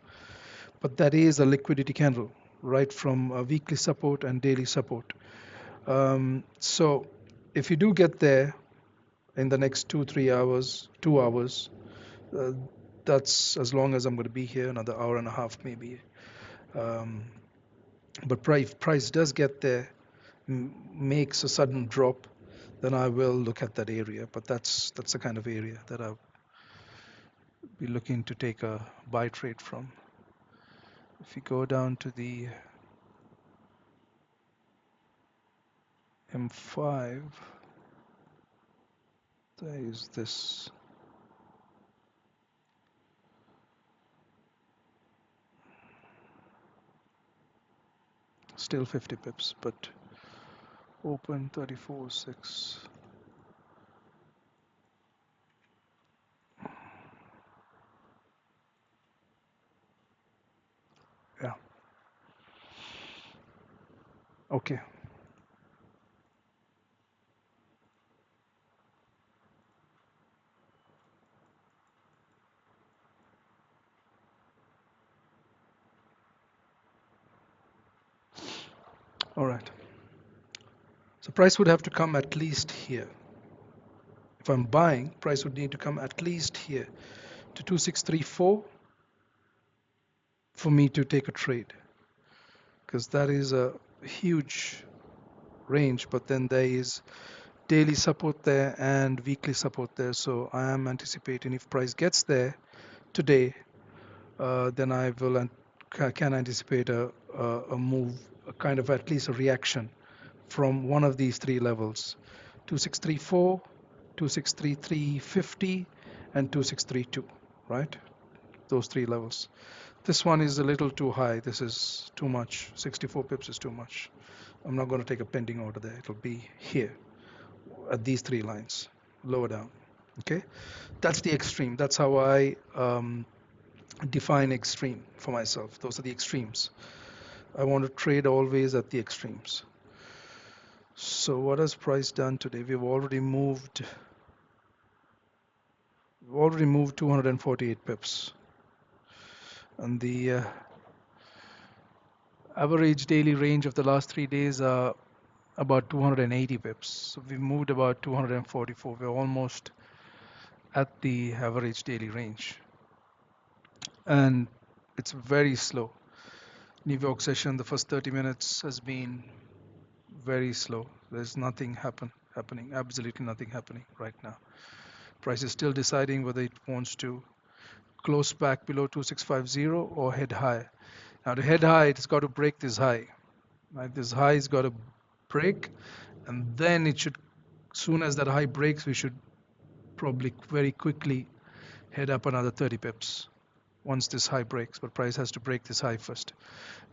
But that is a liquidity candle, right from a weekly support and daily support. So if you do get there in the next 2 hours, that's as long as I'm going to be here, another hour and a half maybe. But if price does get there, makes a sudden drop, then I will look at that area. But that's the kind of area that I'll be looking to take a buy trade from. If you go down to the M5, there is this. Still 50 pips, but open 34.6. Yeah. Okay. All right. So price would have to come at least here. If I'm buying, price would need to come at least here to 2634 for me to take a trade, because that is a huge range. But then there is daily support there and weekly support there. So I am anticipating if price gets there today, then I will can anticipate a move, a kind of at least a reaction from one of these three levels: 2634, 2633.50, and 2632, right? Those three levels. This one is a little too high. This is too much. 64 pips is too much. I'm not going to take a pending order there. It'll be here at these three lines, lower down. Okay, that's the extreme. That's how I define extreme for myself. Those are the extremes. I want to trade always at the extremes. So what has price done today? We've already moved 248 pips, and the average daily range of the last 3 days are about 280 pips. So we moved about 244. We're almost at the average daily range, and it's very slow. New York session, the first 30 minutes has been very slow. There's nothing happening, absolutely nothing happening right now. Price is still deciding whether it wants to close back below 2650 or head high. Now to head high, it's got to break this high. Right? This high has got to break, and then it should, soon as that high breaks, we should probably very quickly head up another 30 pips once this high breaks. But price has to break this high first.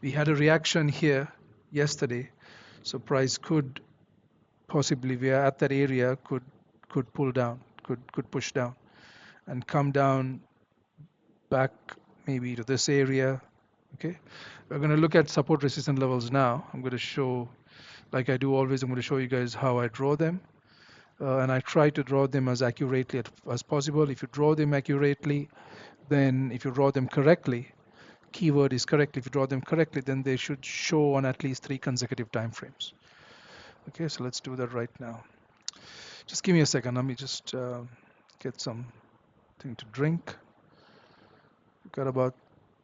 We had a reaction here yesterday, so price could possibly, we are at that area, could pull down, could push down and come down back maybe to this area. Okay, we're going to look at support resistance levels now. I'm going to show, like I do always, I'm going to show you guys how I draw them, and I try to draw them as accurately as possible. If you draw them accurately, then if you draw them correctly, keyword is correctly, if you draw them correctly, then they should show on at least 3 consecutive time frames. Okay, so let's do that right now. Just give me a second. Let me just get something to drink. We've got about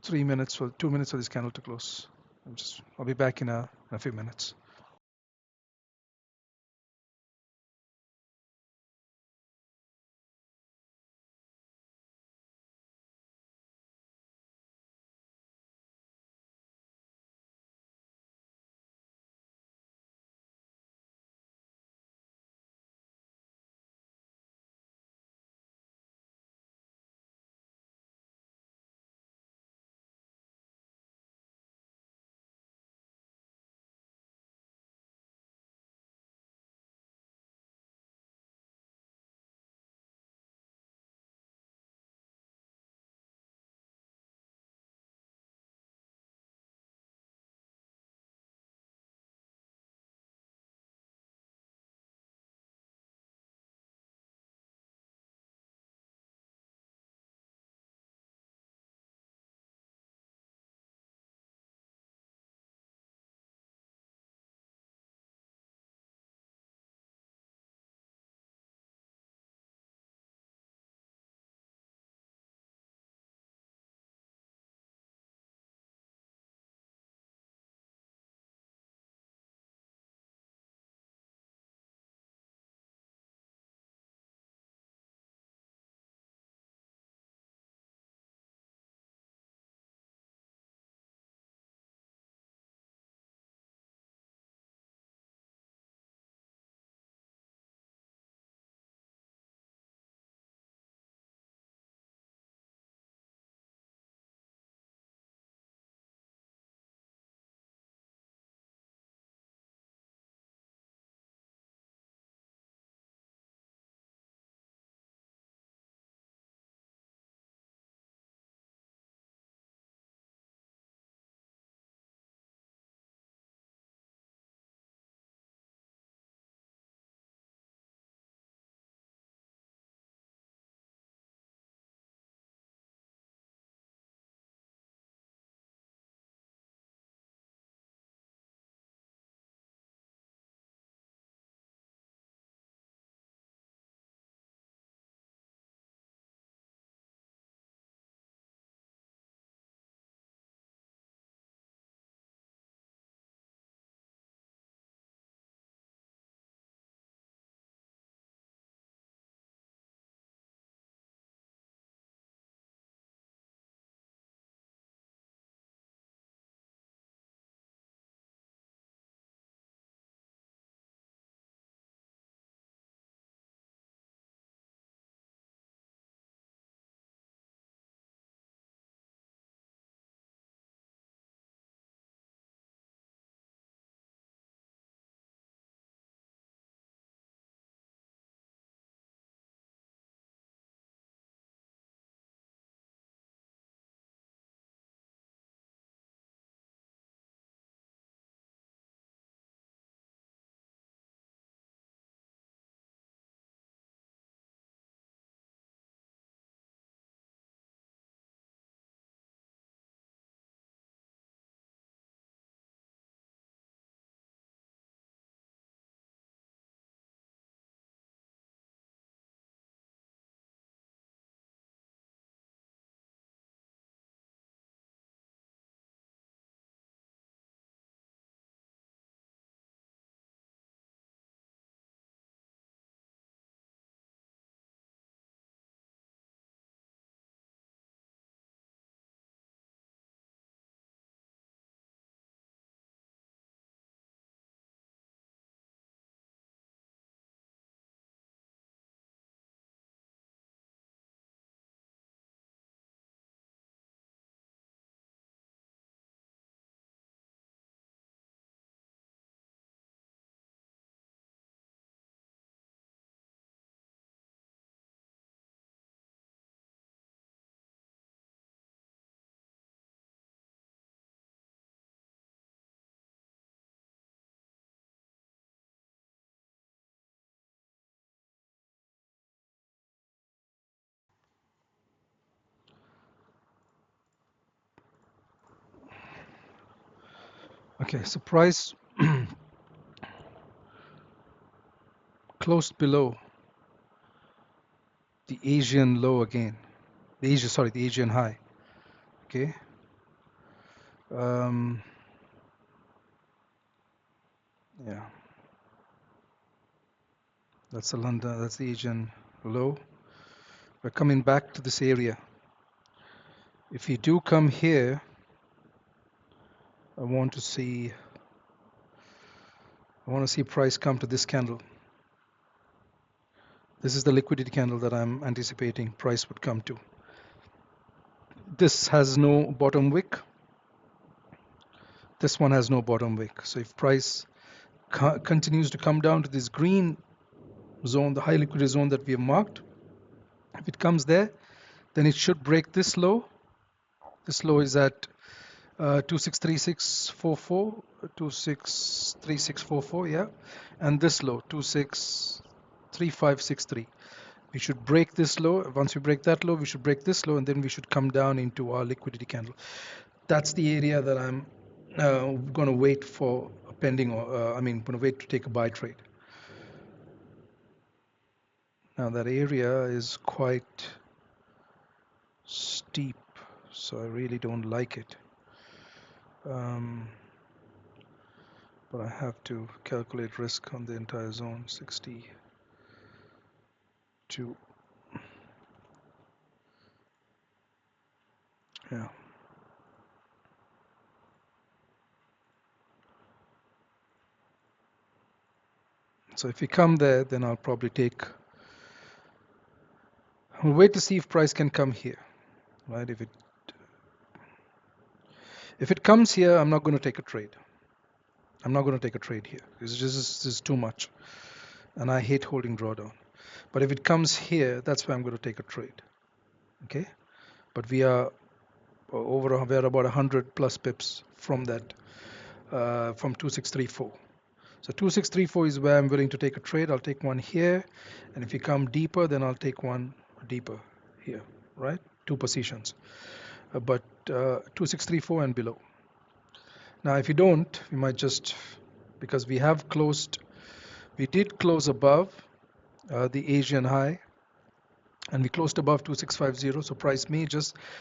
2 minutes for this candle to close. I'll be back in a few minutes. Okay, so price closed below the Asian low again. The Asian high. Okay. Um, yeah, that's the London. That's the Asian low. We're coming back to this area. If you do come here, I want to see. I want to see price come to this candle. This is the liquidity candle that I'm anticipating price would come to. This has no bottom wick. This one has no bottom wick. So if price continues to come down to this green zone, the high liquidity zone that we have marked, if it comes there, then it should break this low. This low is at 263644, 263644, yeah, and this low 263563. We should break this low. Once we break that low, we should break this low, and then we should come down into our liquidity candle. That's the area that I'm going to wait for a pending, going to wait to take a buy trade. Now that area is quite steep, so I really don't like it. But I have to calculate risk on the entire zone, 62. Yeah. So if we come there, then I'll probably I'll wait to see if price can come here, right? If it comes here, I'm not going to take a trade. I'm not going to take a trade here. It's just too much, and I hate holding drawdown. But if it comes here, that's where I'm going to take a trade. Okay, but we're about 100 plus pips from that, from 2634. So 2634 is where I'm willing to take a trade. I'll take one here, and if you come deeper, then I'll take one deeper here, right? Two positions, but 2634 and below. Now, if you don't, we might just, because we did close above the Asian high, and we closed above 2650. So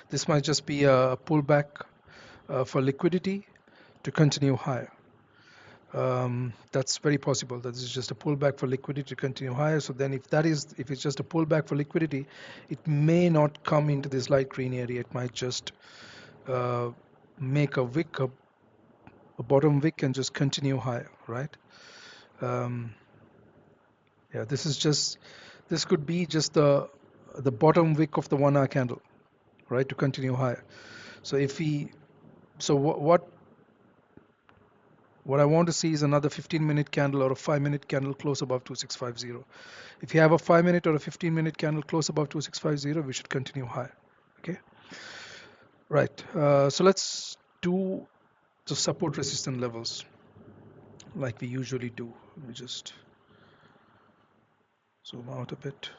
this might just be a pullback for liquidity to continue higher. That's very possible that this is just a pullback for liquidity to continue higher. So then if it's just a pullback for liquidity, it may not come into this light green area. It might just make a wick, a bottom wick, and just continue higher, right? Yeah, this could be just the bottom wick of the 1 hour candle, right, to continue higher. So what I want to see is another 15-minute candle or a 5-minute candle close above 2650. If you have a 5-minute or a 15-minute candle close above 2650, we should continue higher. Okay, right. So let's do the support resistance levels like we usually do. Let me just zoom out a bit.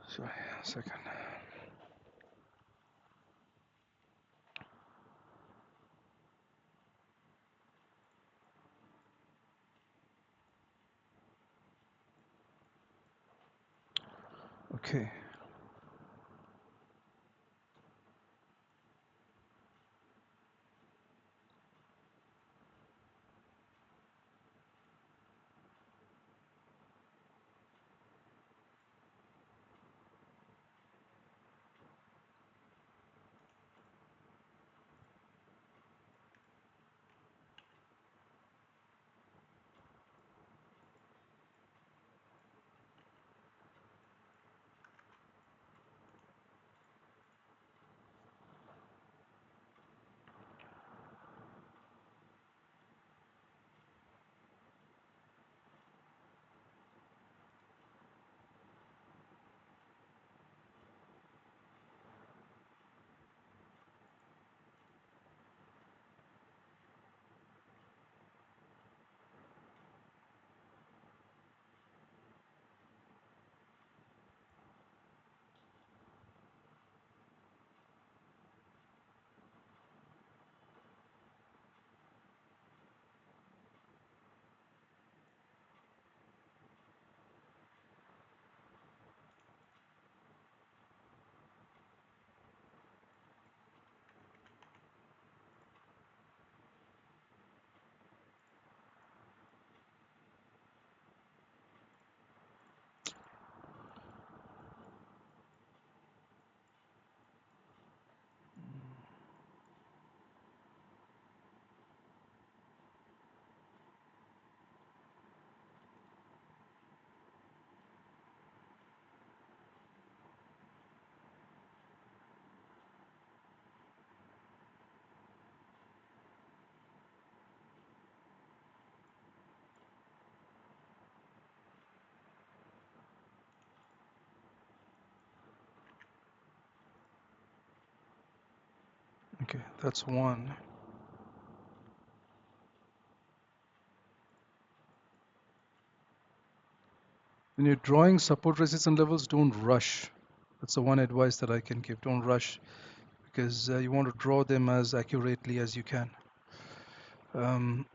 Sorry, a second. Okay. Okay, that's one. When you're drawing support resistance levels, don't rush. That's the one advice that I can give. Don't rush, because you want to draw them as accurately as you can. Um,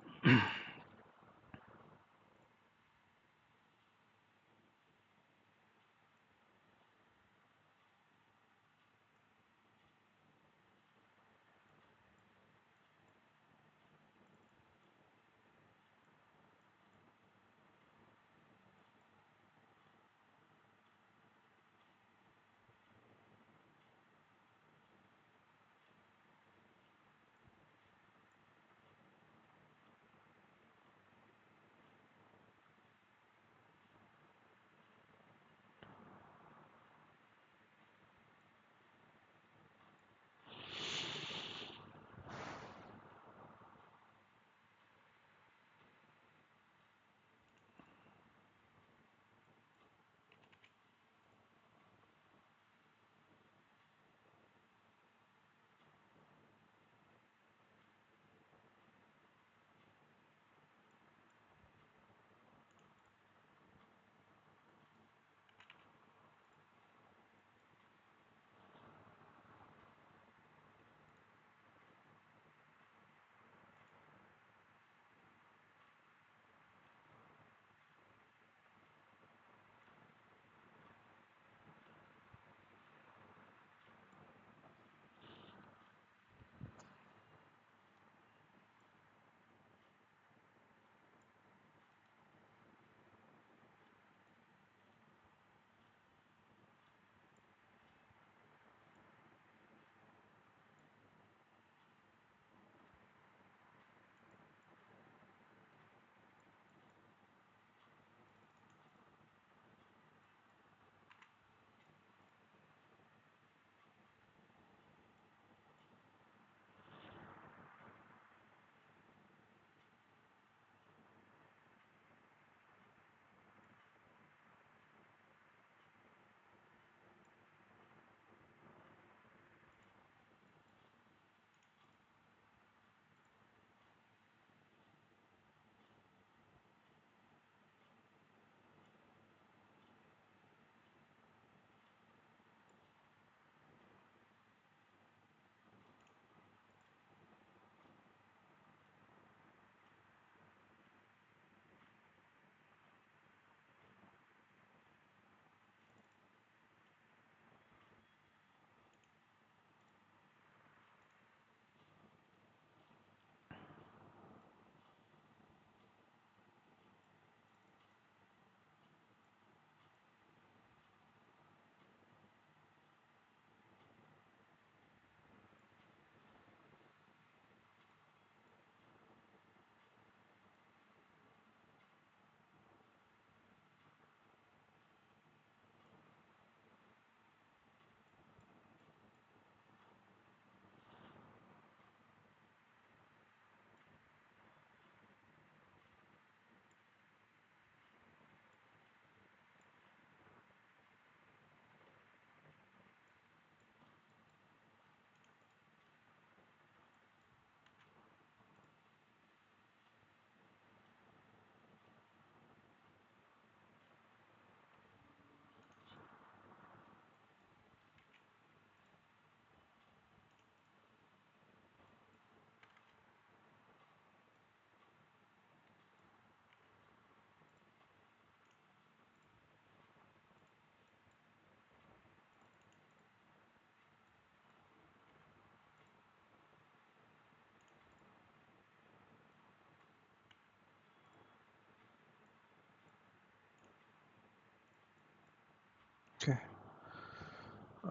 okay.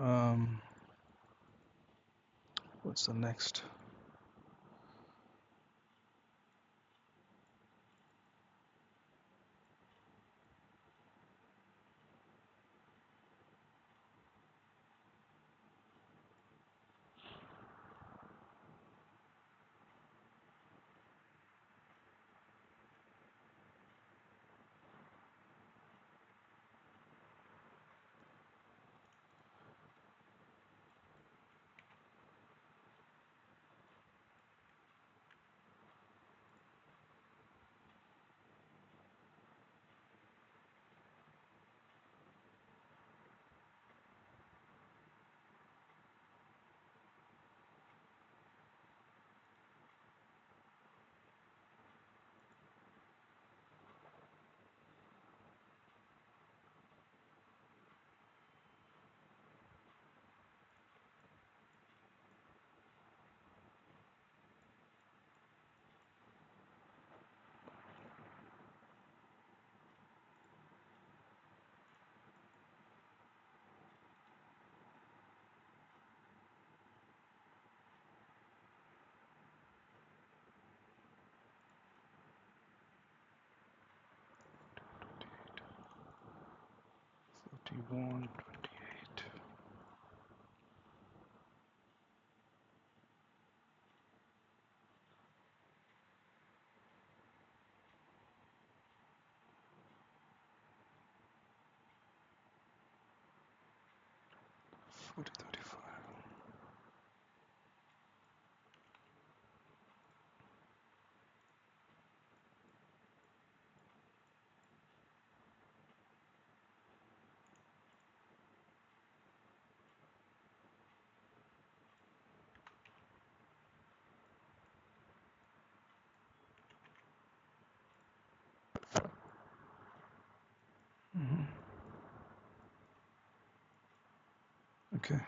Um, what's the next? 128. Okay.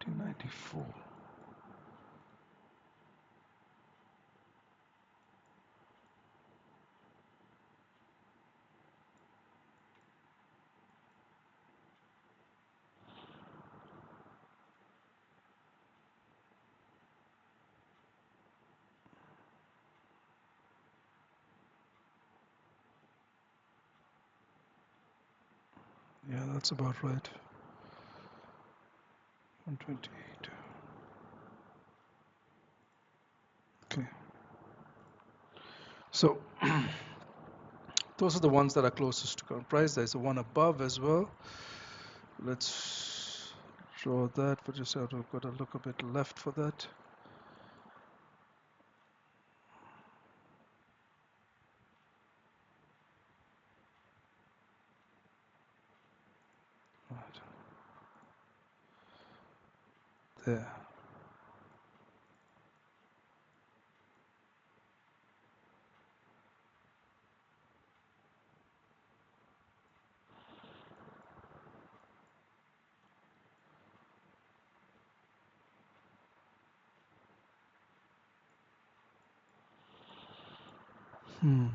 $14.94. Yeah, that's about right. 128. Okay. So those are the ones that are closest to current price. There's a one above as well. Let's draw that, but just have to got to look a bit left for that. Right. There. Hmm.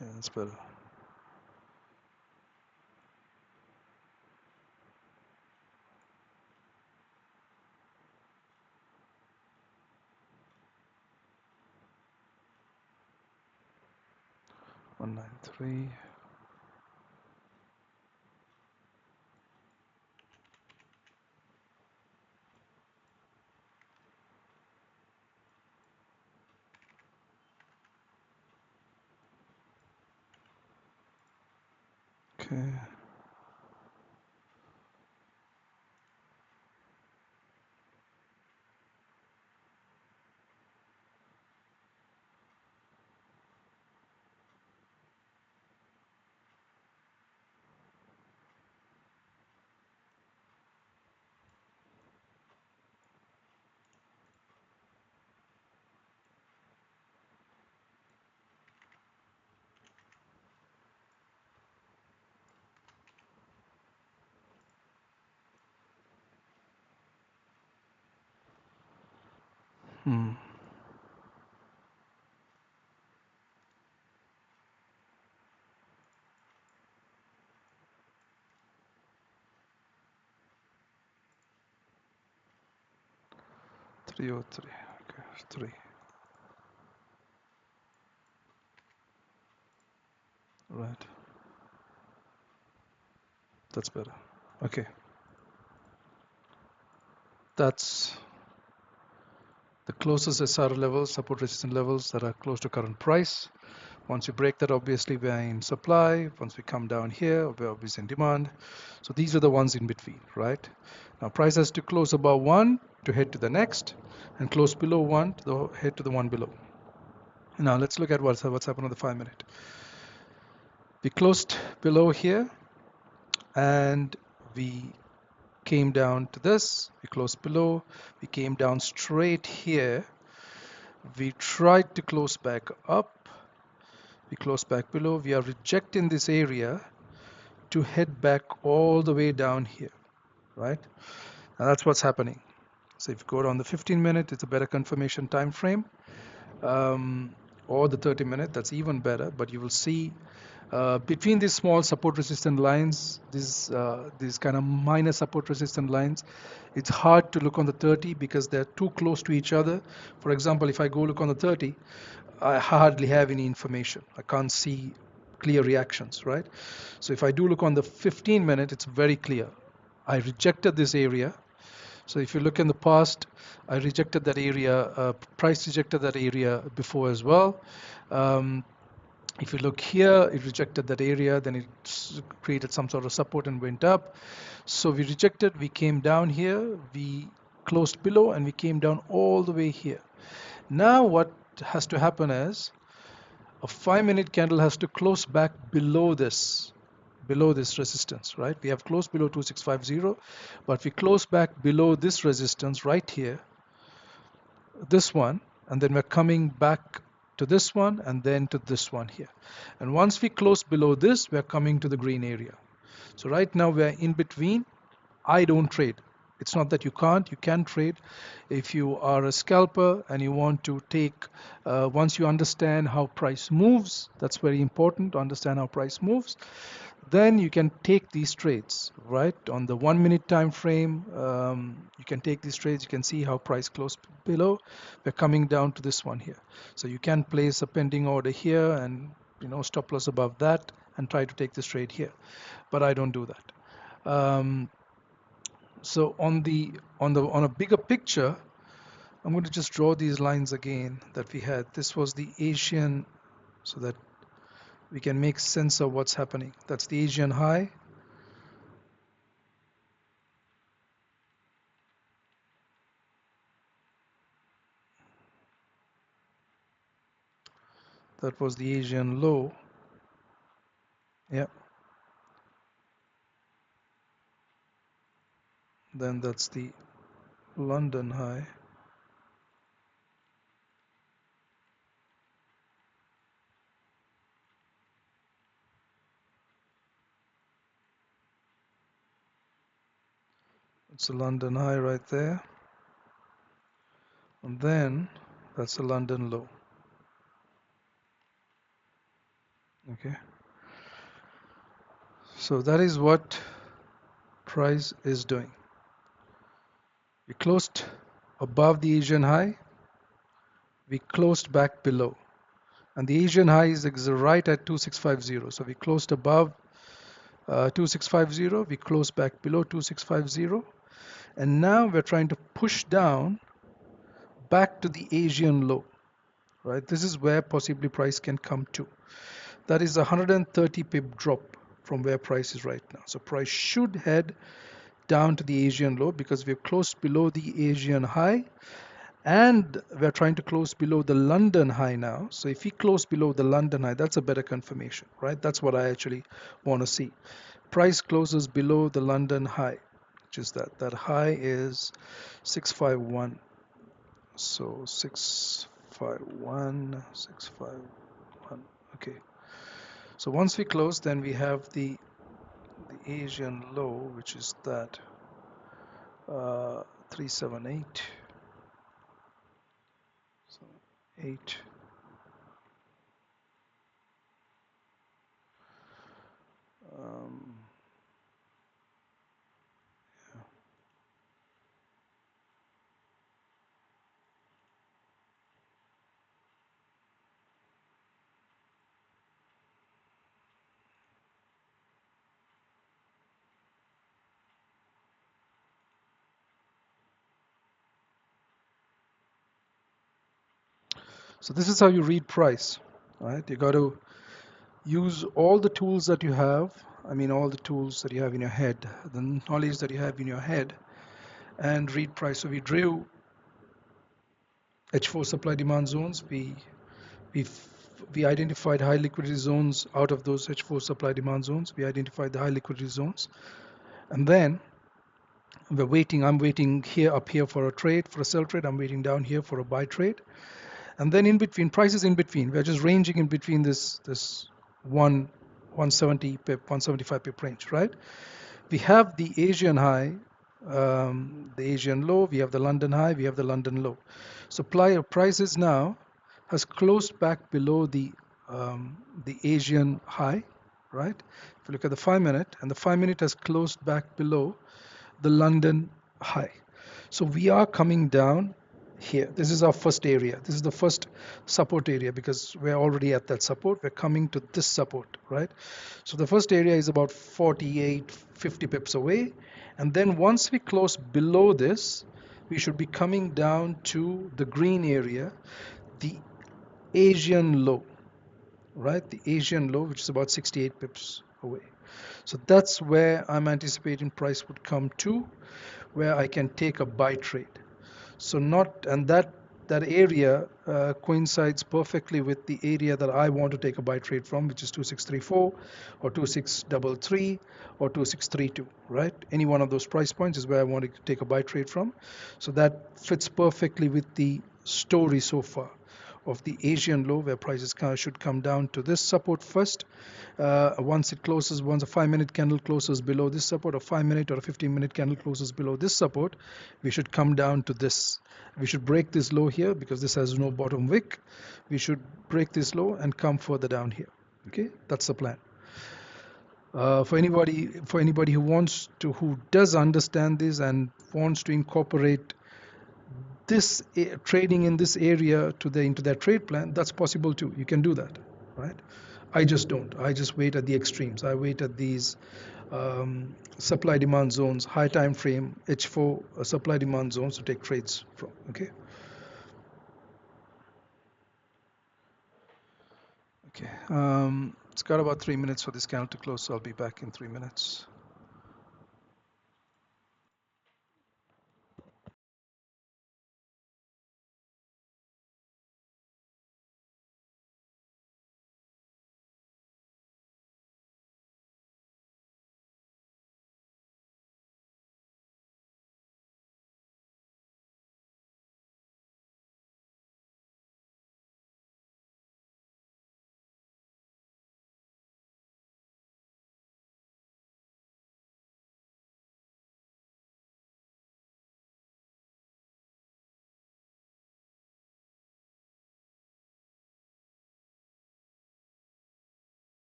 Yeah, that's better. One nine three. Okay. Hmm. 303. Okay, 3. Right. That's better. Okay. That's the closest SR levels, support resistance levels that are close to current price. Once we break that, obviously we're in supply. Once we come down here, we're obviously in demand. So these are the ones in between, right? Now price has to close above one to head to the next, and close below one to head to the one below. Now let's look at what's happened on the 5-minute. We closed below here, and we came down to this. We closed below. We came down straight here. We tried to close back up. We closed back below. We are rejecting this area to head back all the way down here. right? Now that's what's happening. So if you go on the 15-minute, it's a better confirmation time frame, or the 30-minute, that's even better. But you will see between these small support resistant lines, these kind of minor support resistant lines, it's hard to look on the 30 because they're too close to each other. For example, if I go look on the 30, I hardly have any information. I can't see clear reactions, right? So if I do look on the 15-minute, it's very clear. I rejected this area. So if you look in the past, I rejected that area, price rejected that area before as well. If you look here, it rejected that area, then it created some sort of support and went up. So we rejected, we came down here, we closed below, and we came down all the way here. Now what has to happen is a 5-minute candle has to close back below this resistance, right? We have closed below 2650, but we close back below this resistance right here, this one, and then we're coming back to this one and then to this one here. And once we close below this, we're coming to the green area. So right now we're in between. I don't trade. It's not that you can't, you can trade. If you are a scalper and you want to take, once you understand how price moves, that's very important to understand how price moves, then you can take these trades, right? On the 1-minute time frame, you can take these trades. You can see how price closed below. We're coming down to this one here. So you can place a pending order here and stop loss above that and try to take this trade here. But I don't do that. So on a bigger picture, I'm going to just draw these lines again that we had. This was the Asian, so that we can make sense of what's happening. That's the Asian high. That was the Asian low. Yeah. Then that's the London high. It's a London high right there. And then that's a London low. Okay. So that is what price is doing. We closed above the Asian high. We closed back below. And the Asian high is right at 2650. So we closed above 2650. We closed back below 2650. And now we're trying to push down back to the Asian low. Right? This is where possibly price can come to. That is a 130 pip drop from where price is right now. So price should head down to the Asian low because we've closed below the Asian high and we're trying to close below the London high now. So if we close below the London high, that's a better confirmation, right? That's what I actually want to see. Price closes below the London high, which is that high is 651. So 651, 651. Okay. So once we close, then we have the Asian low, which is that 378. So 8. Yeah. So this is how you read price, right? You got to use all the tools that you have. I mean, all the tools that you have in your head, the knowledge that you have in your head, and read price. So we drew H4 supply demand zones. We identified high liquidity zones out of those H4 supply demand zones. We identified the high liquidity zones, and then we're waiting. I'm waiting here up here for a trade, for a sell trade. I'm waiting down here for a buy trade. And then in between, prices in between, we're just ranging in between this 170 pip, 175 pip range, right? We have the Asian high the Asian low, we have the London high, we have the London low. So prices now has closed back below the Asian high, right? If you look at the 5 minute, and the 5 minute has closed back below the London high. So we are coming down here. This is our first area. This is the first support area because we're already at that support. We're coming to this support, right? So the first area is about 48, 50 pips away. And then once we close below this, we should be coming down to the green area, the Asian low, right? The Asian low, which is about 68 pips away. So that's where I'm anticipating price would come to, where I can take a buy trade. So not, and that area coincides perfectly with the area that I want to take a buy trade from, which is 2634 or 2633 or 2632, right? Any one of those price points is where I want to take a buy trade from. So that fits perfectly with the story so far of the Asian low, where prices should come down to this support first. Once it closes, once a 5 minute candle closes below this support, a 5 minute or a 15 minute candle closes below this support, we should come down to this. We should break this low here because this has no bottom wick. We should break this low and come further down here. Okay, that's the plan. For anybody who does understand this and wants to incorporate this trading in this area into their trade plan, that's possible too. You can do that, right? I just don't. I just wait at the extremes. I wait at these supply demand zones, high time frame H4 supply demand zones to take trades from. Okay. Okay. It's got about 3 minutes for this candle to close, so I'll be back in 3 minutes.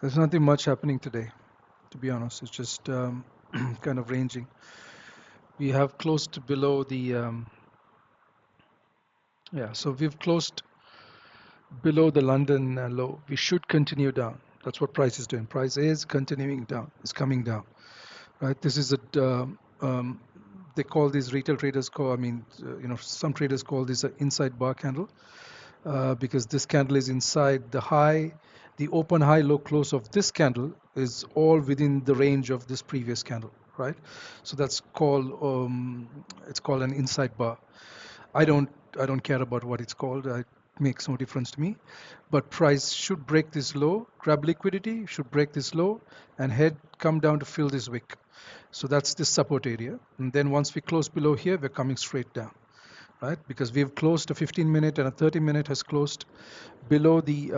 There's nothing much happening today, to be honest. It's just kind of ranging. We have closed below the yeah, so we've closed below the London low. We should continue down. That's what price is doing. Price is continuing down. It's coming down, right? This is a they call these retail traders call. I mean, some traders call this an inside bar candle because this candle is inside the high. The open high low close of this candle is all within the range of this previous candle, right? So that's called it's called an inside bar. I don't I don't care about what it's called. It makes no difference to me. But price should break this low, grab liquidity, should break this low, and head come down to fill this wick. So that's the support area. And then once we close below here, we're coming straight down, right? Because we've closed a 15-minute and a 30-minute has closed below the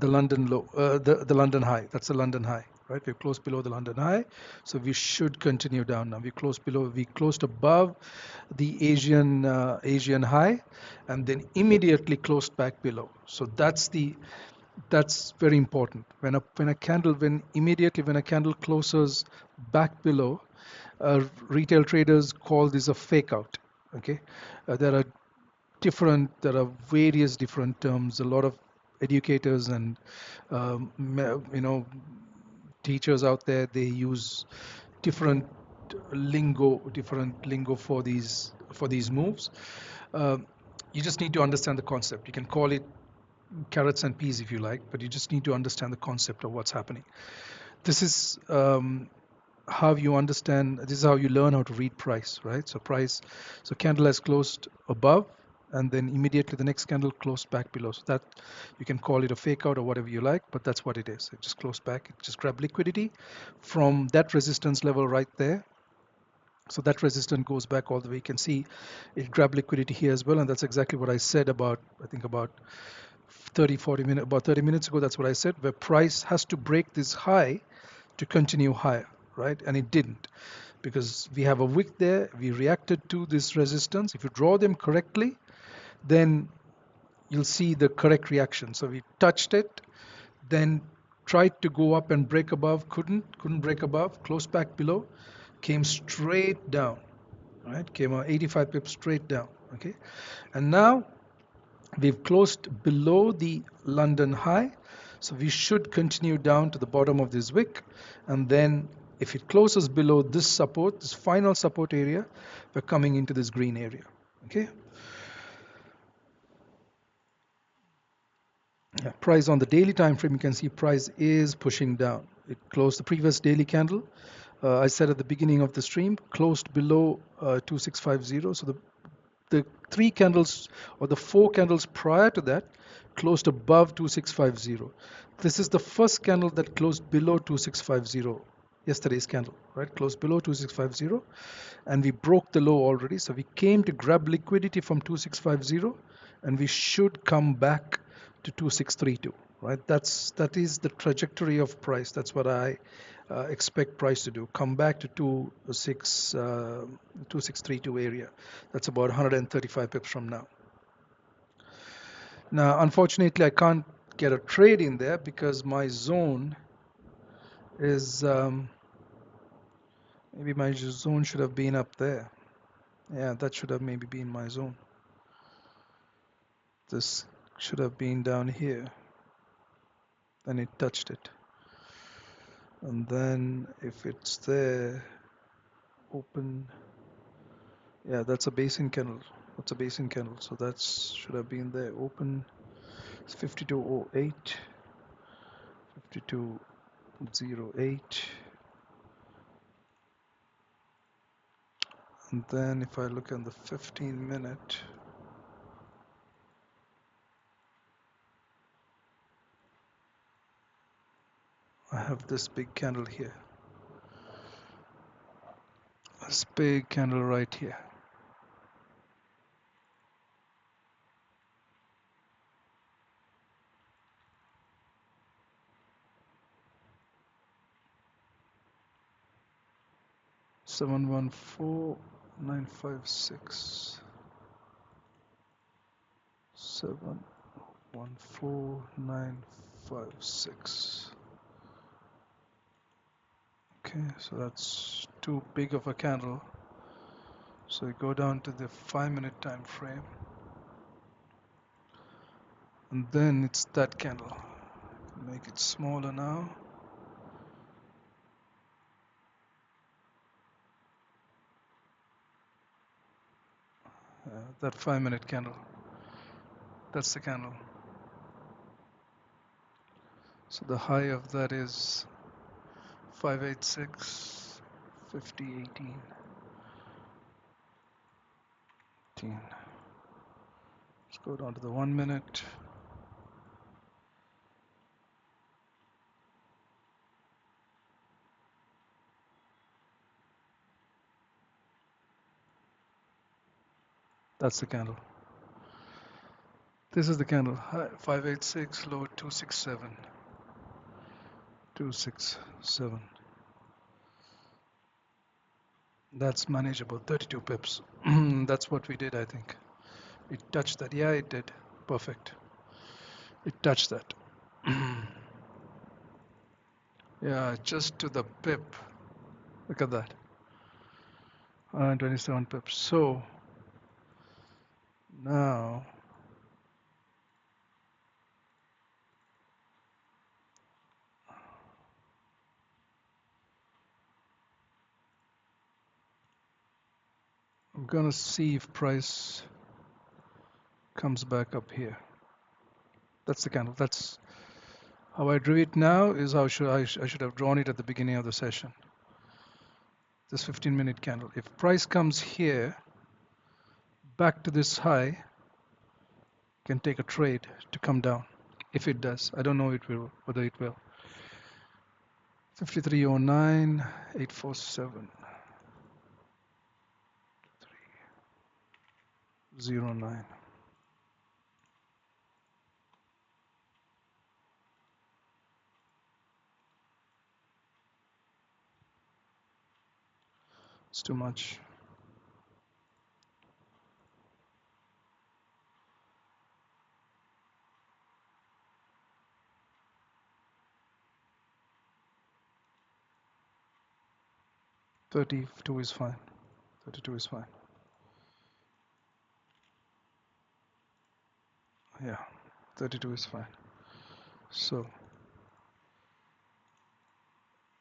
London low, the London high. That's the London high, right? We've closed below the London high, so we should continue down now. We closed above the Asian high, and then immediately closed back below. So that's very important. When a candle closes back below, retail traders call this a fake out. Okay, there are various different terms. A lot of educators and um, you know teachers out there, they use different different lingo for these moves. Um, you just need to understand the concept. You can call it carrots and peas if you like, but you just need to understand the concept of what's happening. This is how you understand. This is how you learn how to read price, right? So candle has closed above, and then immediately the next candle closed back below. So that you can call it a fake out or whatever you like, but that's what it is. It just closed back. It just grabbed liquidity from that resistance level right there. So that resistance goes back all the way. You can see it grabbed liquidity here as well, and that's exactly what I said about, I think about 30 minutes, about 30 minutes ago. That's what I said, where price has to break this high to continue higher, right? And it didn't, because we have a wick there. We reacted to this resistance. If you draw them correctly, then you'll see the correct reaction. So we touched it, then tried to go up and break above, couldn't break above, closed back below, came straight down, right? Came 85 pips straight down, okay? And now we've closed below the London high, so we should continue down to the bottom of this wick, and then if it closes below this support, this final support area, we're coming into this green area, okay? Yeah, price on the daily time frame, you can see price is pushing down. It closed the previous daily candle. I said at the beginning of the stream, closed below 2650. So the three candles or the four candles prior to that closed above 2650. This is the first candle that closed below 2650. Yesterday's candle, right? Closed below 2650, and we broke the low already. So we came to grab liquidity from 2650, and we should come back to 2632, right? That is the trajectory of price. That's what I expect price to do. Come back to 2632 area. That's about 135 pips from now. Now, unfortunately, I can't get a trade in there because my zone is maybe my zone should have been up there. Yeah, that should have maybe been my zone. This should have been down here, and it touched it. And then if it's there, open. Yeah, that's a basin candle. That's a basin candle. So that should have been there. Open. It's 5208, 5208. And then if I look at the 15-minute, I have this big candle here. This big candle right here. $714,956. 714,956. 256. Okay, so that's too big of a candle. So we go down to the 5-minute time frame, and then it's that candle. Make it smaller now. That 5-minute candle. That's the candle. So the high of that is 586, 50, 18. Let's go down to the 1 minute. That's the candle. This is the candle. High 586, low 267. 267. That's manageable. 32 pips. That's what we did, I think. It touched that. Yeah, it did. Perfect. It touched that. Yeah, just to the pip. Look at that. 127 pips. So now I'm gonna see if price comes back up here. That's the candle. That's how I drew it now. Is how I should have drawn it at the beginning of the session. This 15-minute candle. If price comes here back to this high, can take a trade to come down. If it does, I don't know whether it will. 5309, 847, 309. It's too much. $32 is fine. 32 is fine. Yeah, 32 is fine. So,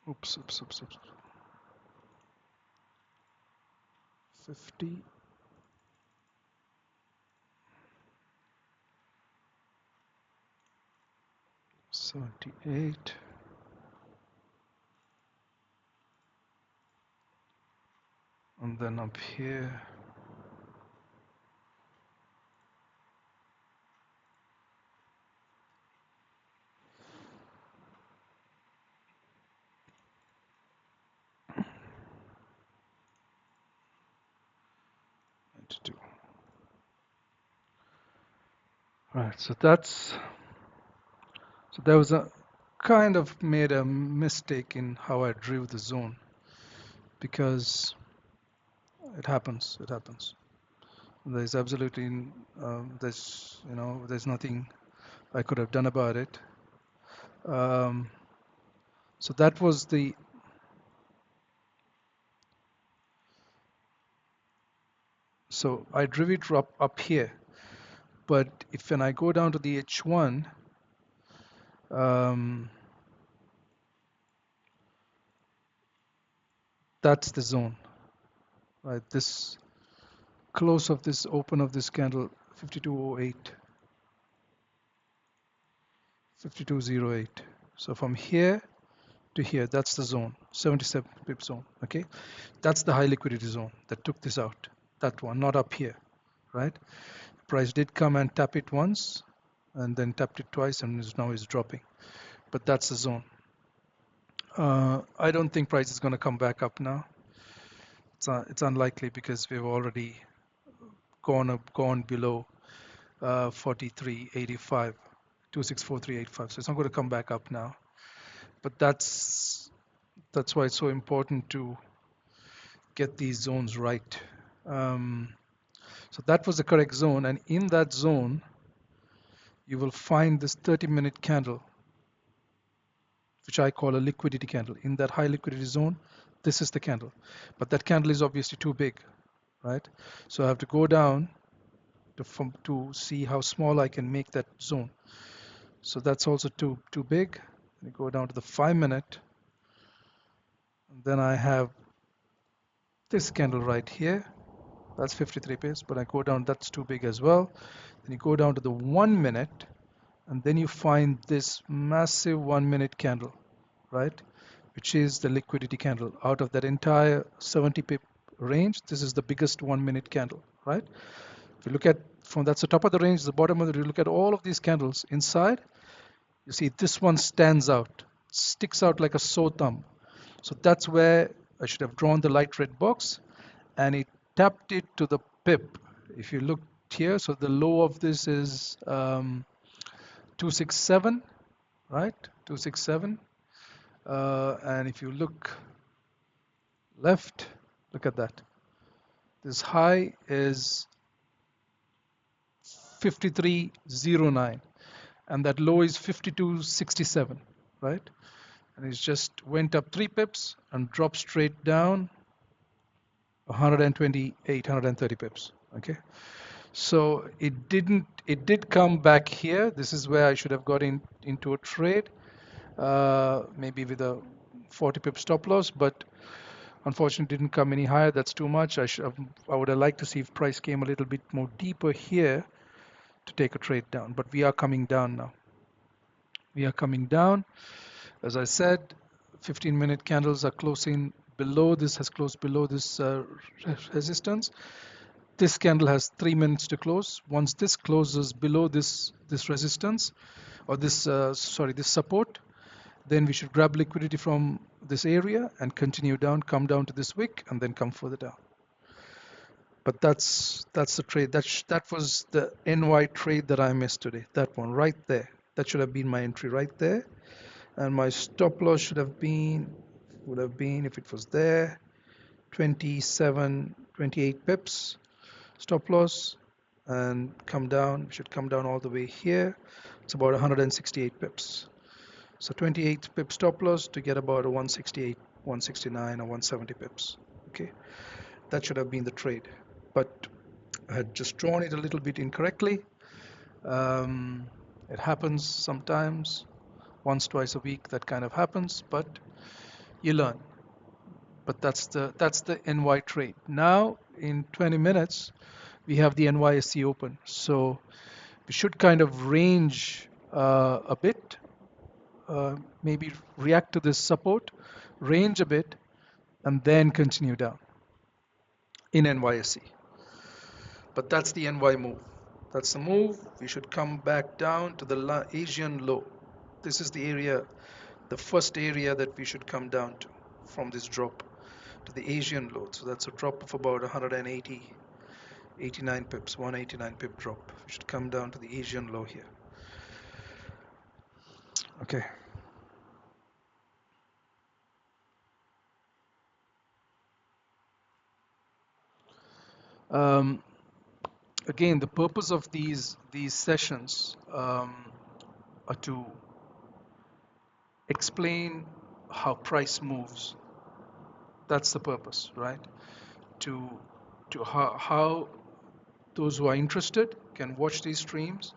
oops. 50. 78. And then up here. Right, so there was a kind of made a mistake in how I drew the zone, because it happens. There's absolutely there's nothing I could have done about it. So that was the so I drew it up here, but when I go down to the H1, that's the zone, right? This close of this open of this candle, 5208, 5208. So from here to here, that's the zone, 77 pip zone. Okay, that's the high liquidity zone that took this out. That one, not up here, right? Price did come and tap it once, and then tapped it twice, and now is dropping. But that's the zone. I don't think price is going to come back up now. It's unlikely, because we've already gone below 43.85, 2643.85. So it's not going to come back up now. But that's why it's so important to get these zones right. So that was the correct zone, and in that zone, you will find this 30-minute candle which I call a liquidity candle. In that high liquidity zone, this is the candle. But that candle is obviously too big, right? So I have to go down to see how small I can make that zone. So that's also too big. I go down to the 5-minute. Then I have this candle right here. That's 53 pips, but I go down, that's too big as well. Then you go down to the 1-minute, and then you find this massive 1-minute candle, right? Which is the liquidity candle. Out of that entire 70 pip range, this is the biggest 1-minute candle, right? If you look at that's the top of the range, the bottom of it, you look at all of these candles inside, you see this one stands out, sticks out like a sore thumb. So that's where I should have drawn the light red box, and it tapped it to the pip. If you look here, so the low of this is 267, right? 267. And if you look left, look at that. This high is 53.09, and that low is 52.67, right? And it just went up 3 pips and dropped straight down 128, 130 pips. Okay, so it did come back here. This is where I should have got into a trade, maybe with a 40 pip stop loss, but unfortunately didn't come any higher. That's too much. I would have liked to see if price came a little bit more deeper here to take a trade down, but we are coming down now. We are coming down. As I said, 15-minute candles are closing below this, has closed below this resistance. This candle has 3 minutes to close. Once this closes below this resistance, or this this support, then we should grab liquidity from this area and continue down, come down to this wick, and then come further down. But that's the trade. That was the NY trade that I missed today. That one right there. That should have been my entry right there, and my stop loss would have been, if it was there, 27, 28 pips stop loss, and come down. We should come down all the way here. It's about 168 pips. So 28 pip stop loss to get about a 168, 169, or 170 pips. Okay, that should have been the trade, but I had just drawn it a little bit incorrectly. It happens sometimes, once, twice a week, that kind of happens, but you learn. But that's the NY trade. Now in 20 minutes, we have the NYSE open. So we should kind of range a bit, maybe react to this support, range a bit, and then continue down in NYSE. But that's the NY move. That's the move. We should come back down to the Asian low. This is the area, the first area that we should come down to from this drop to the Asian low. So that's a drop of about 180, 89 pips, 189 pip drop. We should come down to the Asian low here. Okay. Again, the purpose of these sessions are to explain how price moves. That's the purpose, right? To how those who are interested can watch these streams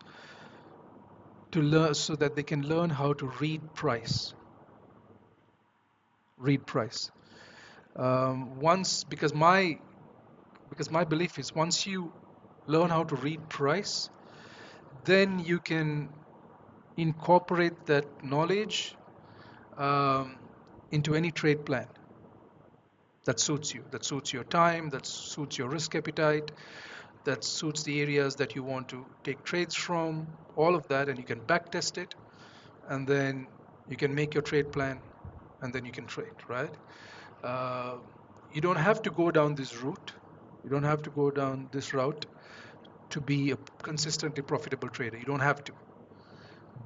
to learn, so that they can learn how to read price. Read price. Because my belief is, once you learn how to read price, then you can incorporate that knowledge into any trade plan that suits you, that suits your time, that suits your risk appetite, that suits the areas that you want to take trades from, all of that, and you can back test it, and then you can make your trade plan, and then you can trade, right? You don't have to go down this route. You don't have to go down this route to be a consistently profitable trader. You don't have to.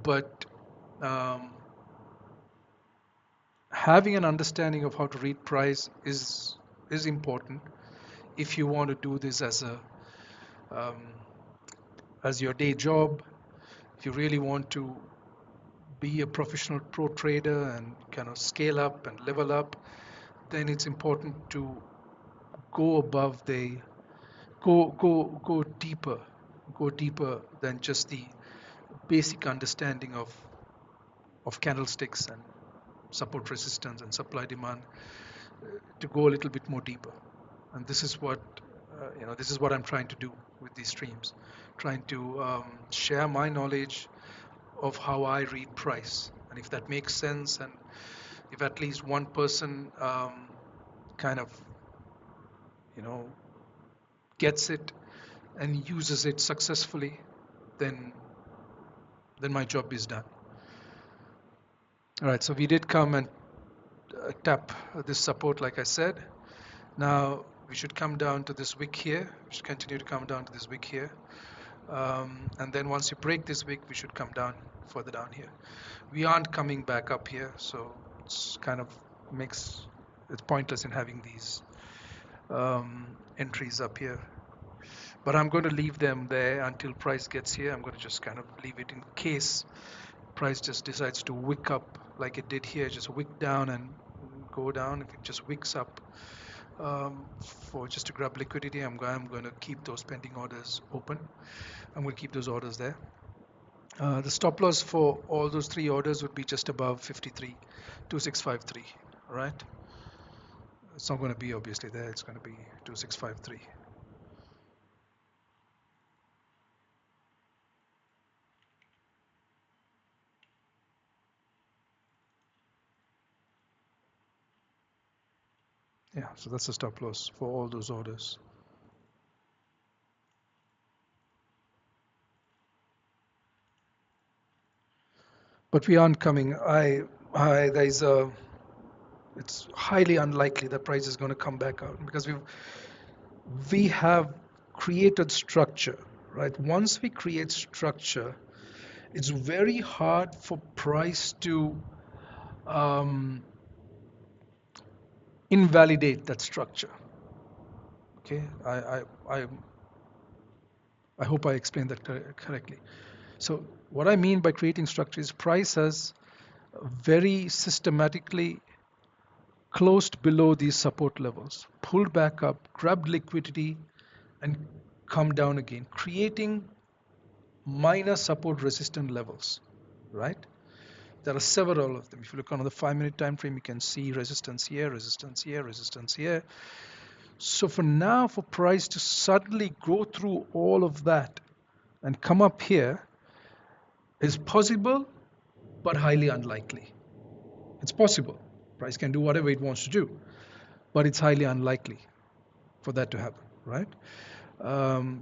But having an understanding of how to read price is important if you want to do this as your day job. If you really want to be a professional pro trader and kind of scale up and level up, then it's important to go above the go deeper than just the basic understanding of candlesticks and support resistance and supply demand, to go a little bit more deeper. And this is what this is what I'm trying to do with these streams, trying to share my knowledge of how I read price. And if that makes sense, and if at least one person kind of gets it and uses it successfully, then my job is done. All right, so we did come and tap this support, like I said. Now we should come down to this wick here. We should continue to come down to this wick here. And then once you break this wick, we should come down further down here. We aren't coming back up here, so it's kind of it's pointless in having these entries up here. But I'm going to leave them there until price gets here. I'm going to just kind of leave it in case price just decides to wick up like it did here, just wick down and go down. If it just wicks up for just to grab liquidity, I'm going to keep those pending orders open. I'm going to keep those orders there. The stop loss for all those three orders would be just above 53.2653. All right. It's not going to be obviously there. It's going to be 2653. Yeah, so that's the stop loss for all those orders. But we aren't coming. It's highly unlikely that price is going to come back out, because we have created structure, right? Once we create structure, it's very hard for price to invalidate that structure. Okay, I hope I explained that correctly. So what I mean by creating structure is price has very systematically closed below these support levels, pulled back up, grabbed liquidity, and come down again, creating minor support resistant levels, right? There are several of them. If you look on the 5-minute time frame, you can see resistance here, resistance here, resistance here. So for now, for price to suddenly go through all of that and come up here is possible, but highly unlikely. It's possible. Price can do whatever it wants to do, but it's highly unlikely for that to happen, right?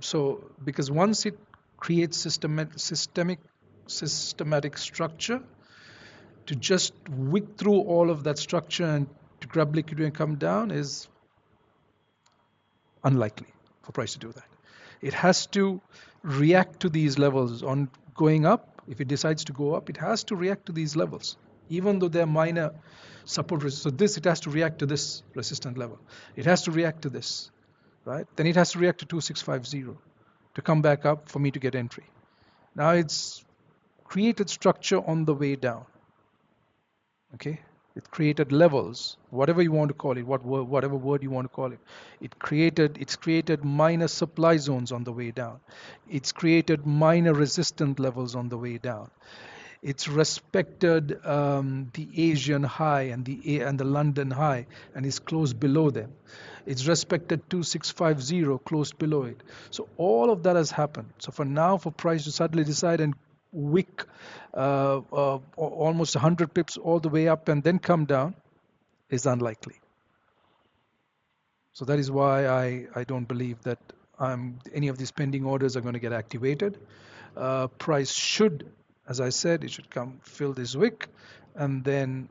So because once it creates systematic structure, to just wick through all of that structure and to grab liquidity and come down is unlikely for price to do that. It has to react to these levels on going up. If it decides to go up, it has to react to these levels, even though they're minor support resistance. So it has to react to this resistant level. It has to react to this, right? Then it has to react to 2650 to come back up for me to get entry. Now it's created structure on the way down. Okay, it created levels, whatever you want to call it, whatever word you want to call it. It's created minor supply zones on the way down. It's created minor resistant levels on the way down. It's respected the Asian high and the London high, and is closed below them. It's respected 2650, closed below it. So all of that has happened. So for now, for price to suddenly decide and wick almost 100 pips all the way up and then come down is unlikely. So that is why I don't believe that any of these pending orders are going to get activated. Price should, as I said, it should come fill this wick and then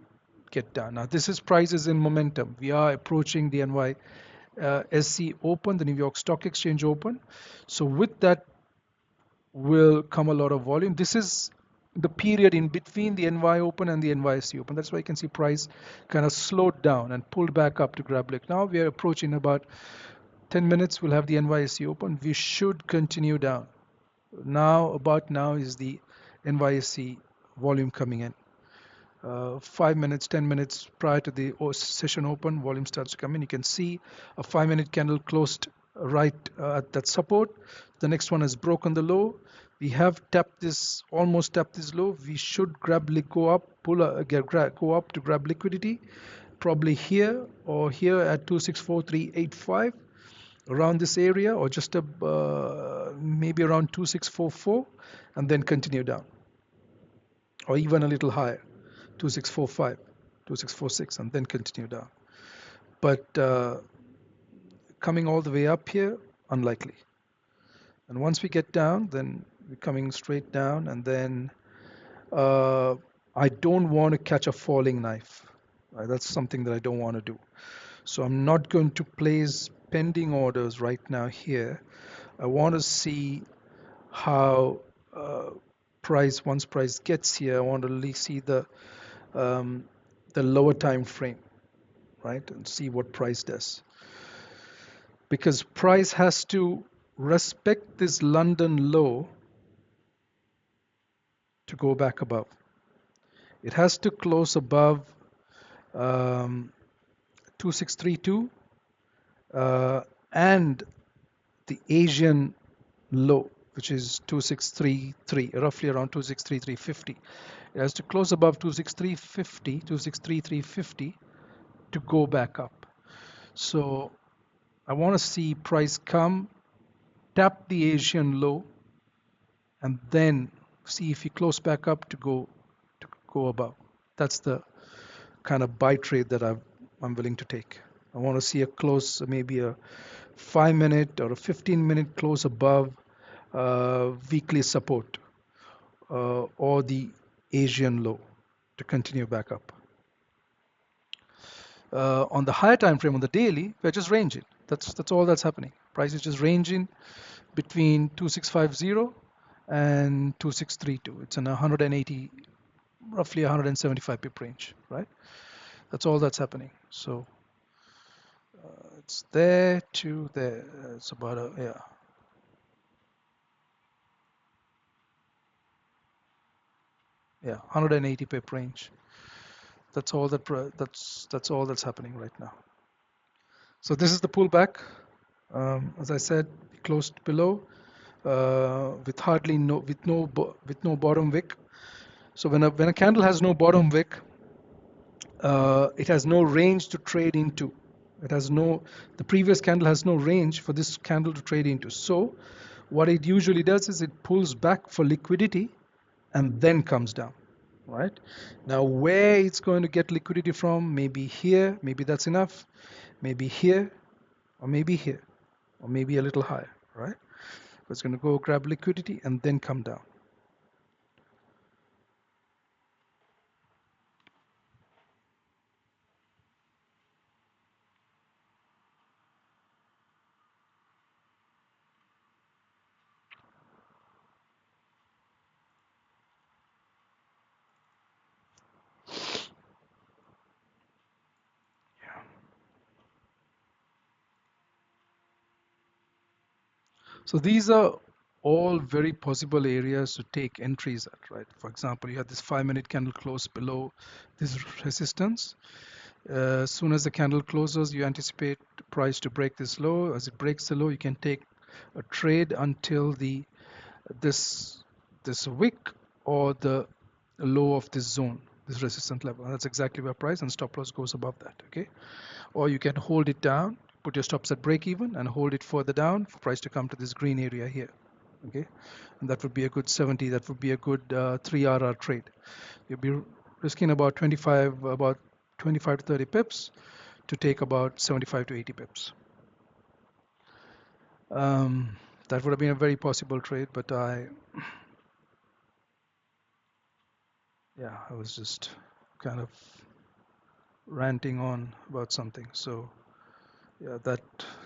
get down. Now this is prices in momentum. We are approaching the NYSE open, the New York Stock Exchange open. So with that will come a lot of volume. This is the period in between the NY open and the NYSE open. That's why you can see price kind of slowed down and pulled back up to grab lick. Now we are approaching about 10 minutes. We'll have the NYSE open. We should continue down. About now is the NYSE volume coming in. 5 minutes, 10 minutes prior to the session open, volume starts to come in. You can see a 5-minute candle closed right at that support. The next one has broken the low. We have tapped this, almost tapped this low. We should go up, go up to grab liquidity, probably here or here at 264385, around this area, or just maybe around 2644, and then continue down, or even a little higher. 2645, 2646, and then continue down. But coming all the way up here, unlikely. And once we get down, then we're coming straight down, and then I don't want to catch a falling knife. Right? That's something that I don't want to do. So I'm not going to place pending orders right now here. I want to see how once price gets here, I want to at least see the lower time frame, right, and see what price does, because price has to respect this London low to go back above. It has to close above 2632 and the Asian low, which is 2633, roughly around 263350. It has to close above 263350, 263350 to go back up. So I want to see price come, tap the Asian low, and then see if he close back up to go above. That's the kind of buy trade that I'm willing to take. I want to see a close, maybe a 5-minute or a 15-minute close above weekly support or the Asian low to continue back up. On the higher time frame, on the daily, we're just ranging. That's all that's happening. Price is just ranging between 2650 and 2632. It's in 180, roughly 175 pip range, right? That's all that's happening. So it's there to there. It's about a, yeah. Yeah, 180 pip range. That's all that's all that's happening right now. So this is the pullback. As I said, we closed below with no bottom wick. So when a candle has no bottom wick, it has no range to trade into. The previous candle has no range for this candle to trade into. So what it usually does is it pulls back for liquidity and then comes down, right? Now where it's going to get liquidity from, maybe here, maybe that's enough, maybe here, or maybe here, or maybe a little higher, right? It's going to go grab liquidity and then come down. So these are all very possible areas to take entries at, right? For example, you have this 5-minute candle close below this resistance. As soon as the candle closes, you anticipate the price to break this low. As it breaks the low, you can take a trade until this wick or the low of this zone, this resistance level. And that's exactly where price and stop loss goes above that, okay? Or you can hold it down, put your stops at break even and hold it further down for price to come to this green area here, okay? And that would be a good 70, that would be a good 3 RR trade. You'll be risking about 25 to 30 pips to take about 75 to 80 pips. That would have been a very possible trade, but I was just kind of ranting on about something. So yeah, that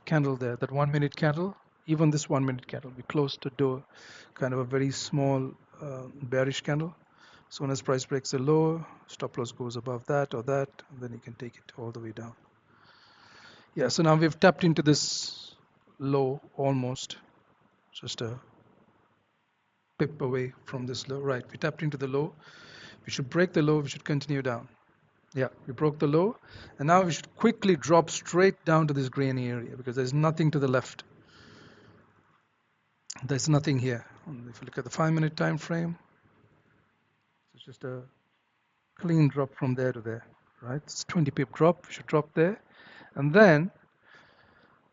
candle there, that 1-minute candle, even this 1-minute candle, we closed the door, kind of a very small bearish candle. As soon as price breaks the low, stop loss goes above that or that, and then you can take it all the way down. Yeah, so now we've tapped into this low almost, just a pip away from this low. Right, we tapped into the low. We should break the low, we should continue down. Yeah, we broke the low, and now we should quickly drop straight down to this green area because there's nothing to the left. There's nothing here. If you look at the 5-minute time frame, it's just a clean drop from there to there, right? It's 20 pip drop. We should drop there, and then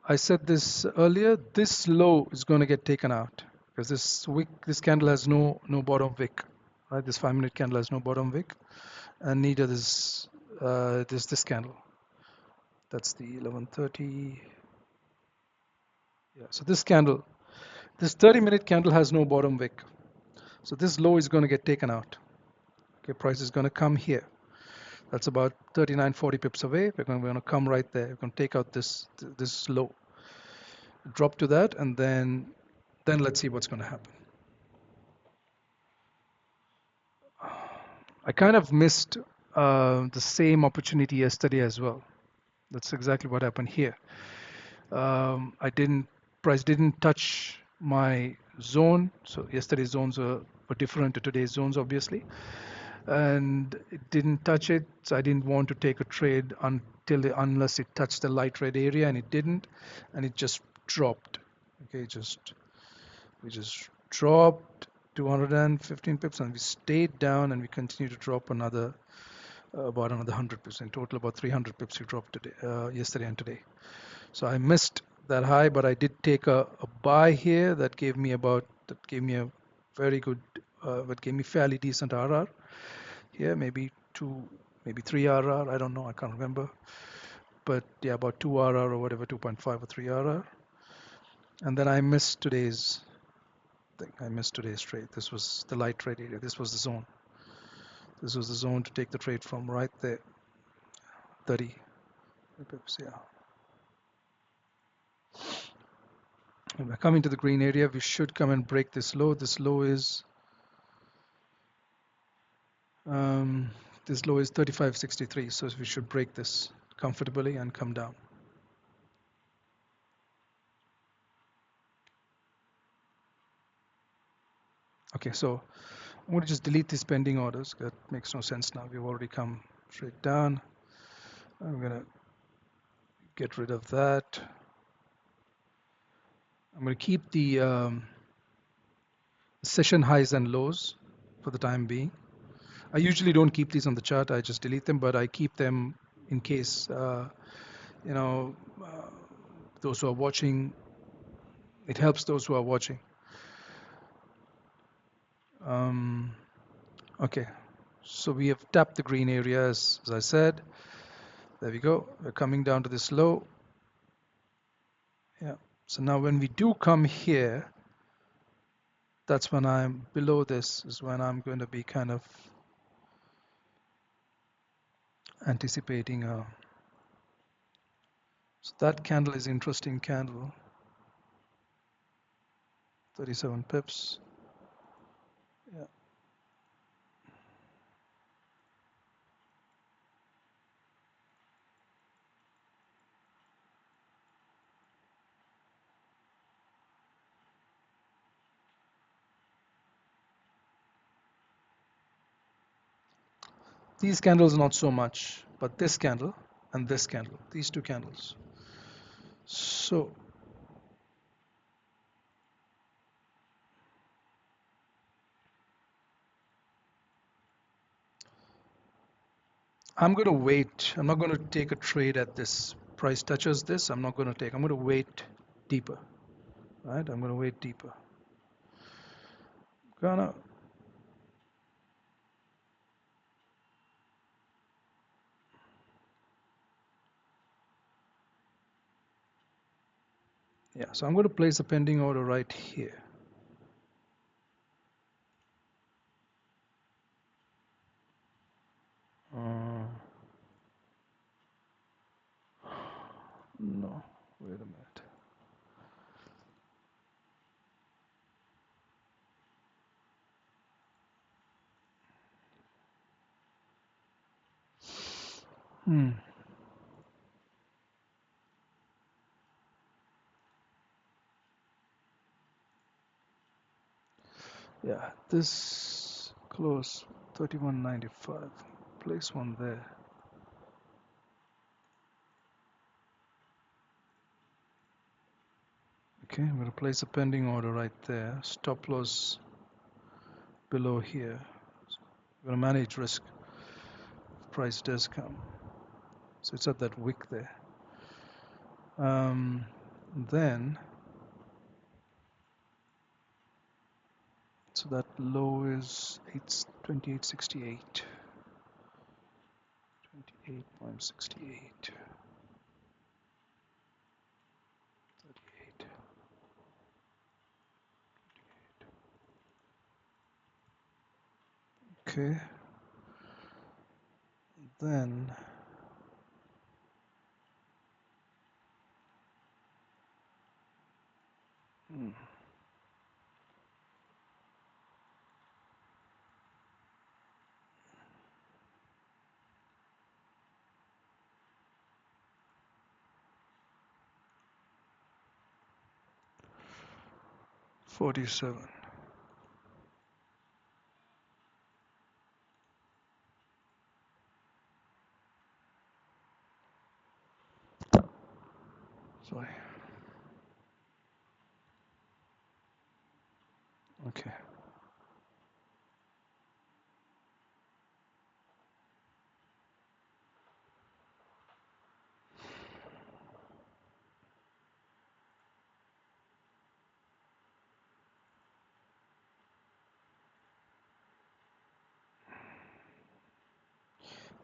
I said this earlier. This low is going to get taken out because this candle has no bottom wick, right? This 5-minute candle has no bottom wick, and neither this candle. That's the 11:30. Yeah. So this candle, this 30-minute candle has no bottom wick. So this low is going to get taken out. Okay, price is going to come here. That's about 39, 40 pips away. We're going to come right there. We're going to take out this low, drop to that, and then let's see what's going to happen. I kind of missed the same opportunity yesterday as well. That's exactly what happened here. Price didn't touch my zone. So yesterday's zones were different to today's zones, obviously. And it didn't touch it, so I didn't want to take a trade unless it touched the light red area, and it didn't, and it just dropped. Okay, we just dropped 215 pips, and we stayed down, and we continued to drop another about another 100%. Total about 300 pips we dropped today, yesterday and today. So I missed that high, but I did take a buy here that gave me a very good, that gave me fairly decent RR. Here, maybe 3 RR, I don't know, I can't remember. But yeah, about 2 RR or whatever, 2.5 or 3 RR. And then I missed today's thing. I missed today's trade. This was the light trade area. This was the zone. This was the zone to take the trade from right there. 30 pips, yeah. When we're coming to the green area, we should come and break this low. This low is 35.63, so we should break this comfortably and come down. Okay, so I'm going to just delete these pending orders. That makes no sense now. We've already come straight down. I'm going to get rid of that. I'm going to keep the session highs and lows for the time being. I usually don't keep these on the chart. I just delete them, but I keep them in case, those who are watching, it helps those who are watching. Okay, so we have tapped the green area as I said. There we go. We're coming down to this low. Yeah. So now when we do come here, that's when I'm below this is when I'm going to be kind of anticipating. So that candle is interesting candle. 37 pips. Yeah. These candles not so much, but this candle and this candle, these two candles. So I'm going to wait. I'm not going to take a trade at this price touches this. I'm not going to take. I'm going to wait deeper. Right? I'm going to wait deeper. Gonna. Yeah. So I'm going to place a pending order right here. No. Wait a minute. Yeah, this close 31.95. Place one there. Okay, I'm going to place a pending order right there. Stop loss below here. I'm going to manage risk. Price does come. So it's at that wick there. Then, so that low is 28.68. 28.68. 38. Okay. Then 47. Sorry. Okay.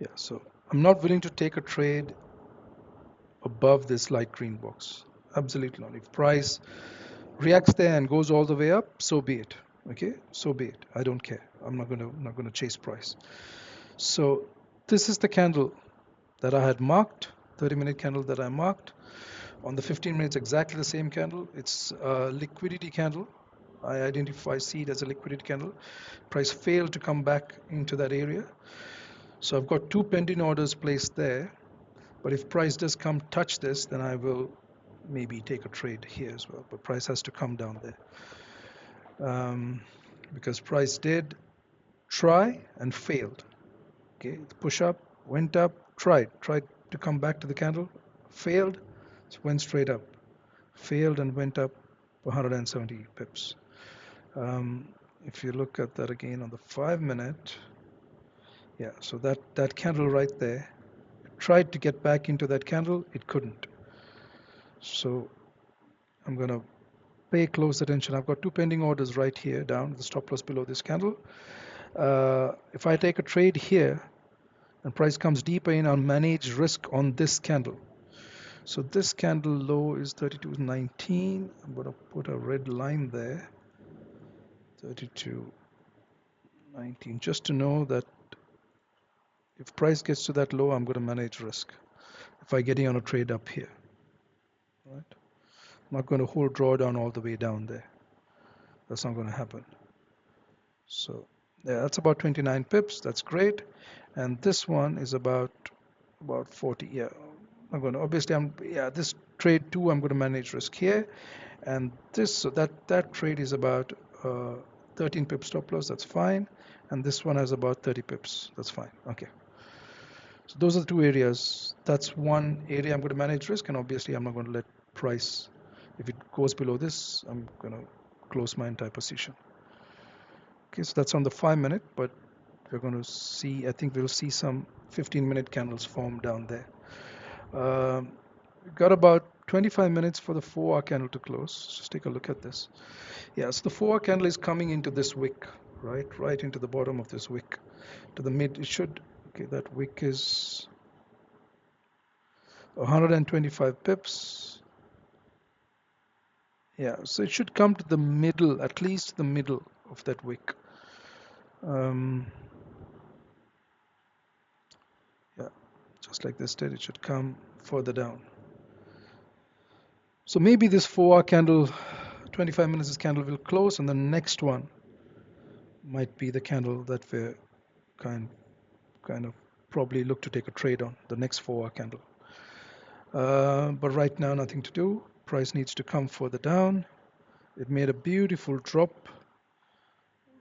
Yeah, so I'm not willing to take a trade above this light green box. Absolutely not. If price reacts there and goes all the way up, so be it. Okay, so be it. I don't care. I'm not gonna chase price. So this is the candle that I had marked, 30-minute candle that I marked. On the 15 minutes, exactly the same candle. It's a liquidity candle. I see it as a liquidity candle. Price failed to come back into that area. So I've got two pending orders placed there. But if price does come touch this, then I will maybe take a trade here as well. But price has to come down there. Because price did try and failed. Okay, push up, went up, tried to come back to the candle, failed, went straight up, failed and went up 170 pips. If you look at that again on the 5-minute, yeah, so that candle right there, tried to get back into that candle, it couldn't. So I'm gonna pay close attention. I've got two pending orders right here down, the stop loss below this candle. If I take a trade here and price comes deeper in, I'll manage risk on this candle. So this candle low is 32.19. I'm going to put a red line there, 32.19, just to know that if price gets to that low, I'm going to manage risk. If I get in on a trade up here, right? I'm not going to hold drawdown all the way down there. That's not going to happen. So yeah, that's about 29 pips. That's great. And this one is about 40. Yeah, I'm going to obviously this trade too. I'm going to manage risk here, and this so that trade is about 13 pips stop loss. That's fine, and this one has about 30 pips. That's fine. Okay. So those are the two areas. That's one area I'm going to manage risk, and obviously I'm not going to let price. If it goes below this, I'm going to close my entire position. Okay, so that's on the 5-minute, but we're going to see, I think we'll see some 15-minute candles form down there. We've got about 25 minutes for the 4-hour candle to close. Just take a look at this. Yeah, so the 4-hour candle is coming into this wick, right into the bottom of this wick. To the mid, it should, okay, that wick is 125 pips. Yeah, so it should come to the middle, at least the middle of that wick. Yeah, just like this did, it should come further down. So maybe this 4-hour candle, 25 minutes, this candle will close, and the next one might be the candle that we're kind of probably look to take a trade on, the next 4-hour candle. But right now, nothing to do. Price needs to come further down. It made a beautiful drop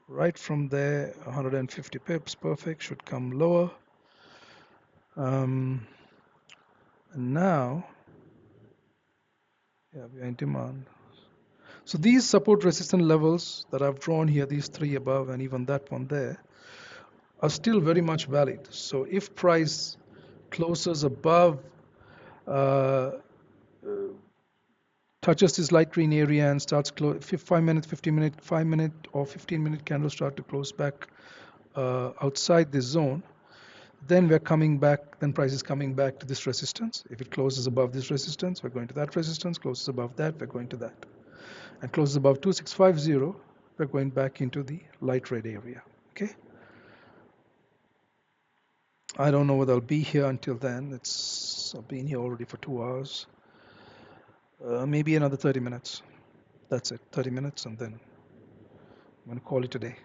right from there, 150 pips, perfect, should come lower. And now, yeah, we are in demand. So these support resistance levels that I've drawn here, these three above and even that one there, are still very much valid. So if price closes above, uh, touches this light green area and starts 5 minute, 50-minute, 5-minute or 15-minute candles start to close back outside this zone, then we're coming back, then price is coming back to this resistance. If it closes above this resistance, we're going to that resistance, closes above that, we're going to that. And closes above 2650, we're going back into the light red area, okay? I don't know whether I'll be here until then. I've been here already for 2 hours. Maybe another 30 minutes. That's it, 30 minutes, and then I'm going to call it a day.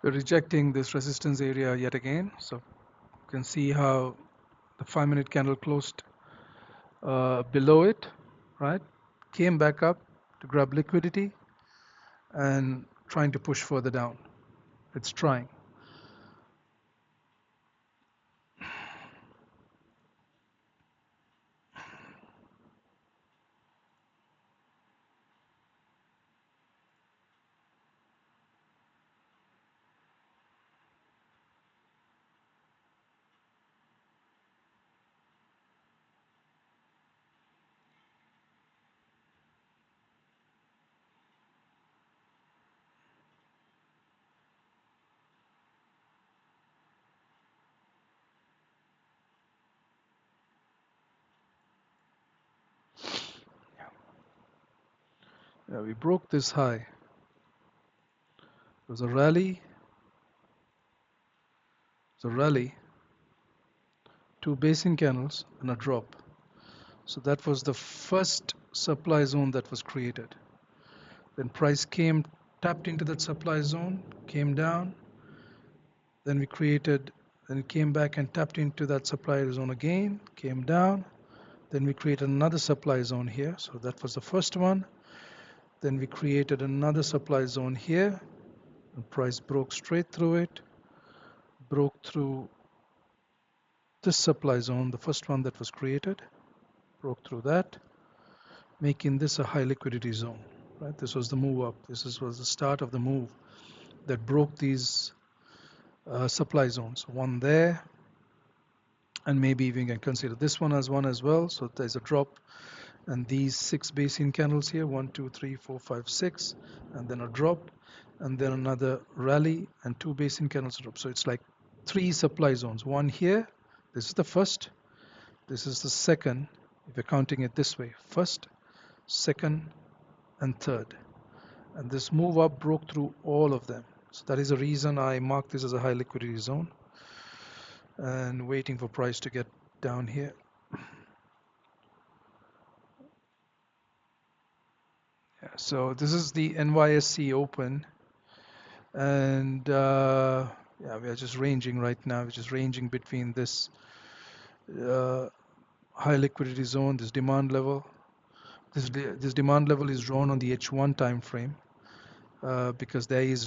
We're rejecting this resistance area yet again. So you can see how the 5-minute candle closed below it, right? Came back up to grab liquidity and trying to push further down. It's trying. Yeah, we broke this high. It was a rally. It's a rally, 2 basing candles and a drop. So that was the first supply zone that was created. Then price came, tapped into that supply zone, came down. Then it came back and tapped into that supply zone again, came down. Then we created another supply zone here. So that was the first one. Then we created another supply zone here. And price broke straight through it, broke through this supply zone, the first one that was created, broke through that, making this a high liquidity zone. Right? This was the move up. Was the start of the move that broke these supply zones. One there, and maybe we can consider this one as one as well. So there's a drop, and these 6 basing candles here, 1, 2, 3, 4, 5, 6, and then a drop, and then another rally, and 2 basing candles drop. So it's like 3 supply zones. One here, this is the first, this is the second, if you're counting it this way, first, second, and third. And this move up broke through all of them. So that is the reason I mark this as a high liquidity zone and waiting for price to get down here. Yeah, so this is the NYSE open, and yeah, we are just ranging right now. We're just ranging between this high liquidity zone, this demand level. This demand level is drawn on the H1 time frame because there's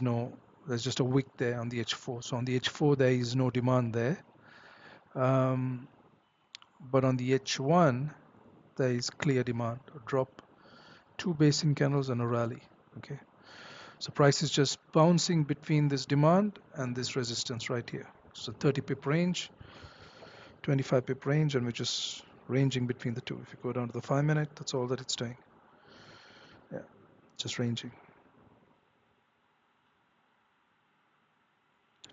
just a wick there on the H4. So on the H4 there is no demand there, but on the H1 there is clear demand. A drop, 2 basing candles and a rally. Okay. So price is just bouncing between this demand and this resistance right here. So 30 pip range, 25 pip range, and we're just ranging between the two. If you go down to the 5-minute, that's all that it's doing. Yeah, just ranging.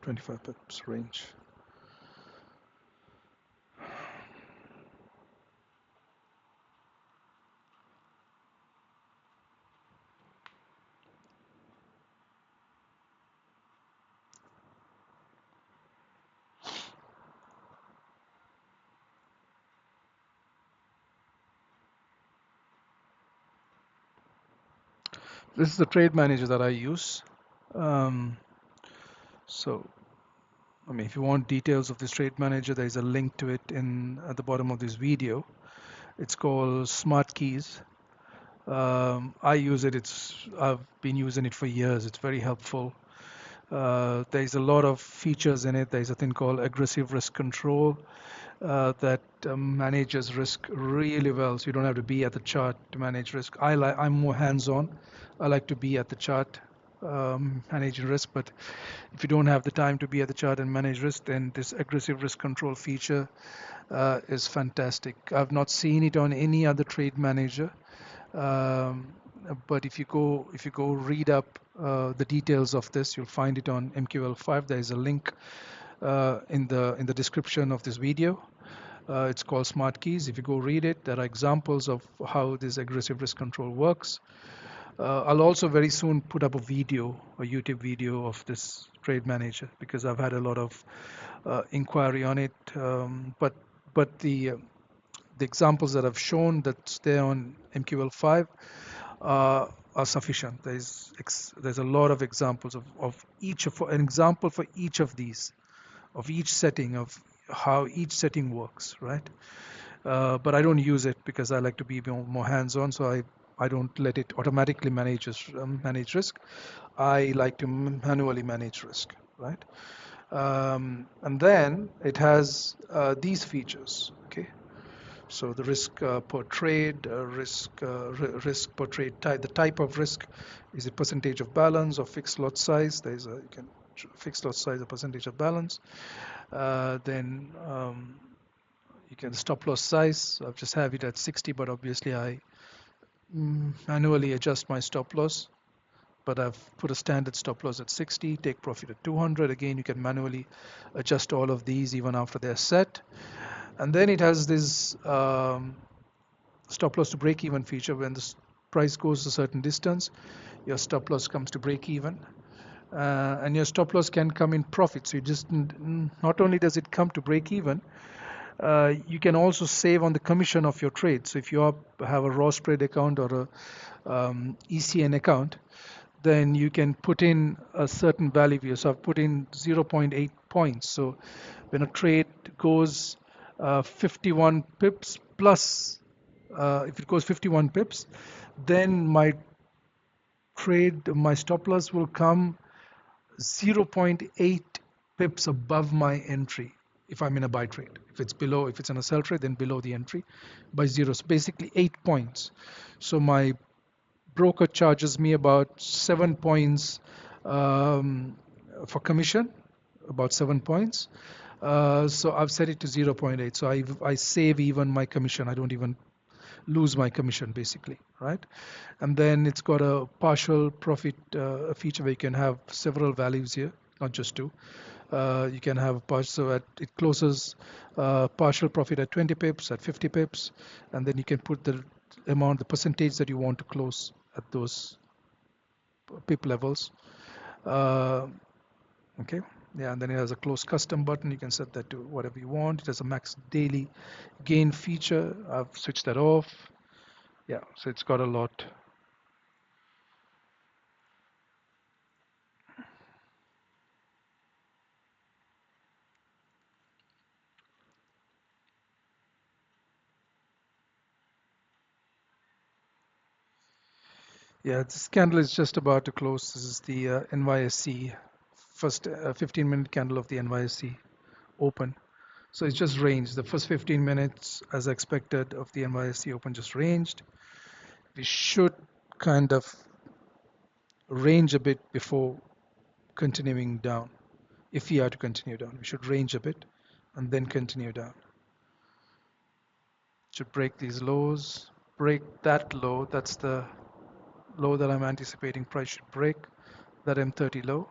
25 pips range. This is the trade manager that I use. Um, so, I mean, if you want details of this trade manager, there is a link to it at the bottom of this video. It's called Smart Keys. I use it. I've been using it for years. It's very helpful. There's a lot of features in it. There's a thing called aggressive risk control that manages risk really well. So you don't have to be at the chart to manage risk. I'm more hands-on. I like to be at the chart managing risk. But if you don't have the time to be at the chart and manage risk, then this aggressive risk control feature is fantastic. I've not seen it on any other trade manager. But if you go read up the details of this, you'll find it on MQL5. There is a link in the description of this video. It's called Smart Keys. If you go read it, there are examples of how this aggressive risk control works. I'll also very soon put up a YouTube video of this trade manager, because I've had a lot of inquiry on it. But the examples that I've shown that's there on MQL5 are sufficient. There's a lot of examples of an example for each of these, of each setting, of how each setting works, right? But I don't use it because I like to be more hands-on, so I don't let it automatically manage risk. I like to manually manage risk, right? And then it has these features, okay? So the risk per trade, risk per trade type. The type of risk is a percentage of balance or fixed lot size. You can fixed lot size, a percentage of balance. Then you can stop loss size. So I've just have it at 60, but obviously I manually adjust my stop loss. But I've put a standard stop loss at 60, take profit at 200. Again, you can manually adjust all of these even after they're set. And then it has this stop loss to break even feature. When the price goes a certain distance, your stop loss comes to break even. And your stop loss can come in profit. So you just not only does it come to break even, you can also save on the commission of your trade. So if you have a raw spread account or a ECN account, then you can put in a certain value here. So I've put in 0.8 points. So when a trade goes 51 pips plus, if it goes 51 pips, then my stop loss will come 0.8 pips above my entry if I'm in a buy trade. If it's in a sell trade, then below the entry by 0. So basically 8 points. So my broker charges me about 7 points for commission, about 7 points. So I've set it to 0.8. So I save even my commission. I don't even lose my commission, basically, right? And then it's got a partial profit feature where you can have several values here, not just two. You can have a partial, so it closes partial profit at 20 pips, at 50 pips, and then you can put the percentage that you want to close at those pip levels. Okay, yeah, and then it has a close custom button. You can set that to whatever you want. It has a max daily gain feature. I've switched that off. Yeah, so it's got a lot. Yeah, this candle is just about to close. This is the NYSE, first 15-minute candle of the NYSE open. So it's just ranged. The first 15 minutes, as expected, of the NYSE open just ranged. We should kind of range a bit before continuing down. If we are to continue down, we should range a bit and then continue down. should break these lows, break that low. That's the low that I'm anticipating price should break, that M30 low,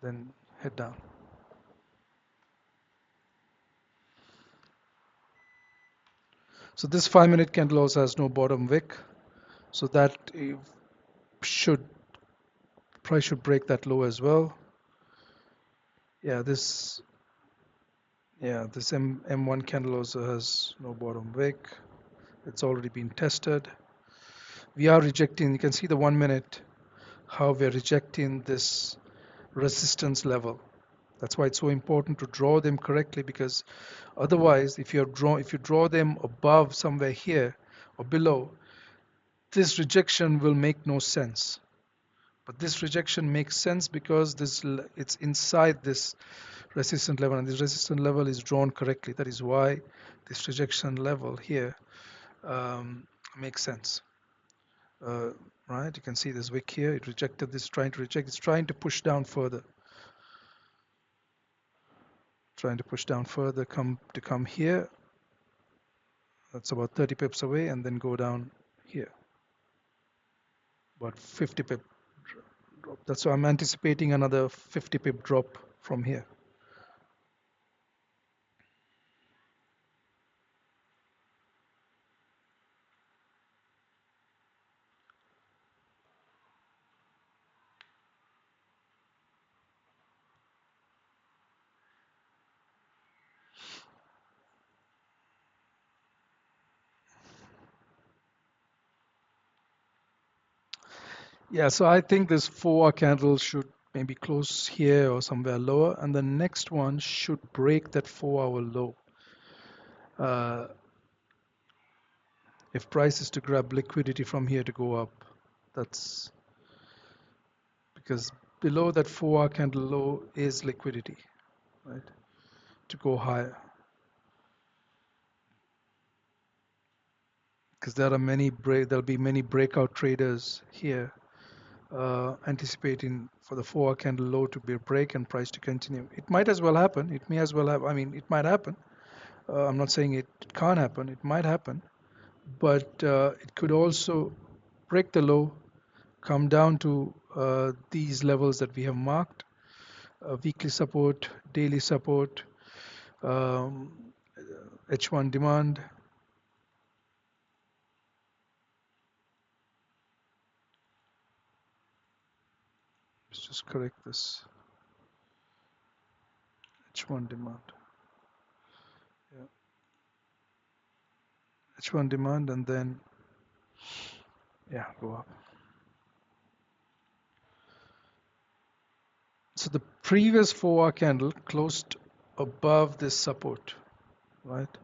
then head down. So this 5-minute candle also has no bottom wick, so that should price should break that low as well. Yeah, this M1 candle also has no bottom wick. It's already been tested. We are rejecting, you can see the 1 minute, how we're rejecting this resistance level. That's why it's so important to draw them correctly, because otherwise if you draw them above somewhere here or below, this rejection will make no sense. But this rejection makes sense because it's inside this resistance level, and this resistance level is drawn correctly. That is why this rejection level here makes sense. Right, you can see this wick here, it rejected this, trying to reject, it's trying to push down further, come here. That's about 30 pips away, and then go down here, about 50 pip drop. That's why I'm anticipating another 50 pip drop from here. Yeah, so I think this 4-hour candle should maybe close here or somewhere lower, and the next one should break that 4-hour low. If price is to grab liquidity from here to go up, that's because below that 4-hour candle low is liquidity, right, to go higher. Because there'll be many breakout traders here anticipating for the 4-hour candle low to be a break and price to continue. It might as well happen. It may as well have. I mean, it might happen. I'm not saying it can't happen. It might happen, but it could also break the low, come down to these levels that we have marked: weekly support, daily support, um, H1 demand. Let's just correct this. H1 demand. Yeah. H1 demand, and then go up. So the previous 4-hour candle closed above this support, right?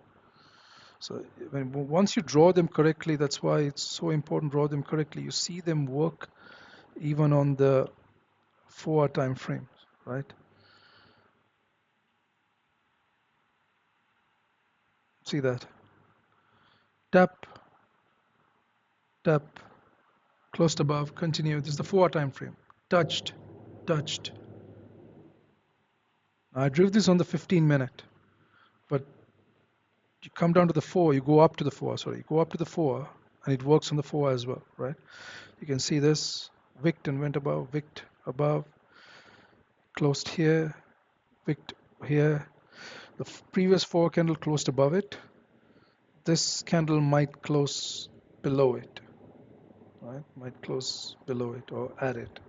So once you draw them correctly, that's why it's so important to draw them correctly. You see them work even on the 4-hour time frames, right? See that? Tap, tap, closed above, continue. This is the 4-hour time frame. Touched, touched. I drew this on the 15-minute, but you come down to the 4, you go up to the 4, sorry, you go up to the 4, and it works on the 4 as well, right? You can see this, wicked and went above, wicked above, closed here, wicked here. The previous 4 candle closed above it. This candle might close below it, right? Might close below it or at it.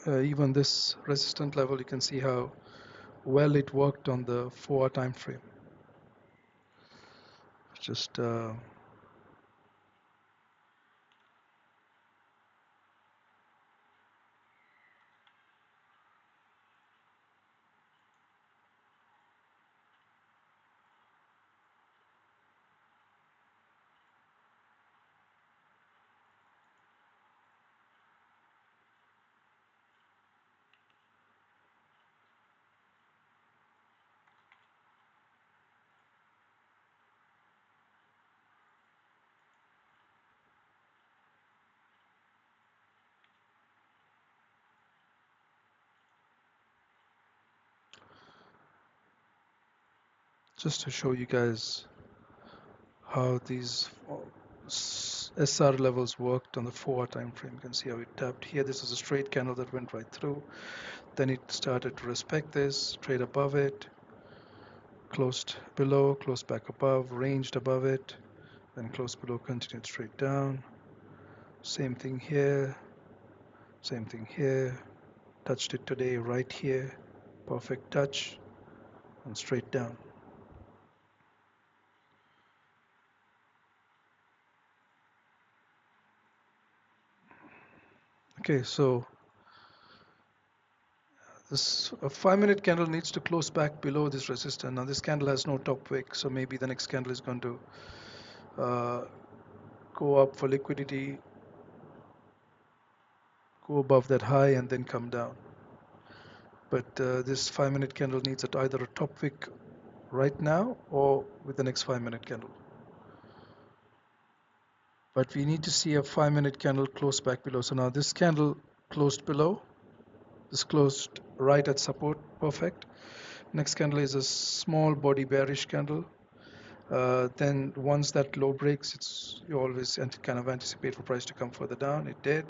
Even this resistant level, you can see how well it worked on the 4-hour time frame. Just just to show you guys how these SR levels worked on the 4-hour time frame. You can see how it tapped here. This is a straight candle that went right through. Then it started to respect this, trade above it, closed below, closed back above, ranged above it, then closed below, continued straight down. Same thing here, same thing here. Touched it today right here, perfect touch, and straight down. Okay, so this a 5-minute candle needs to close back below this resistance. Now this candle has no top wick, so maybe the next candle is going to go up for liquidity, go above that high, and then come down. But this 5-minute candle needs either a top wick right now or with the next 5-minute candle. But we need to see a 5-minute candle close back below. So now this candle closed below. This closed right at support, perfect. Next candle is a small body bearish candle. Then once that low breaks, you always kind of anticipate for price to come further down. It did.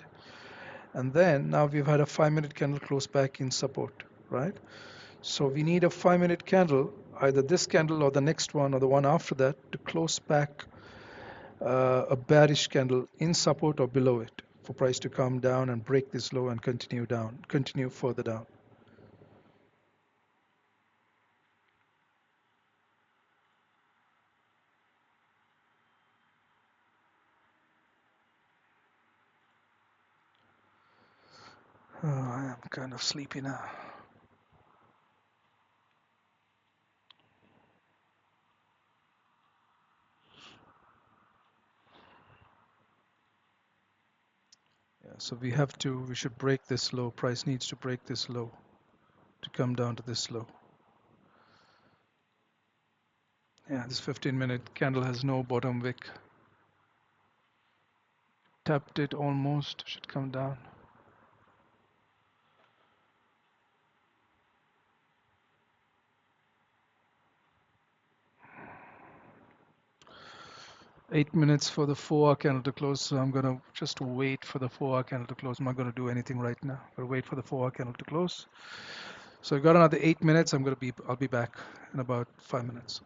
And then now we've had a 5-minute candle close back in support, right? So we need a 5-minute candle, either this candle or the next one or the one after that, to close back a bearish candle in support or below it for price to come down and break this low and continue down, continue further down. Oh, I am kind of sleepy now. Yeah, so we should break this low. Price needs to break this low to come down to this low. Yeah, this 15-minute candle has no bottom wick. Tapped it almost, should come down. 8 minutes for the 4-hour candle to close, so I'm gonna just wait for the 4-hour candle to close. I'm not gonna do anything right now. I'm gonna wait for the 4-hour candle to close. So I've got another 8 minutes. I'll be back in about 5 minutes.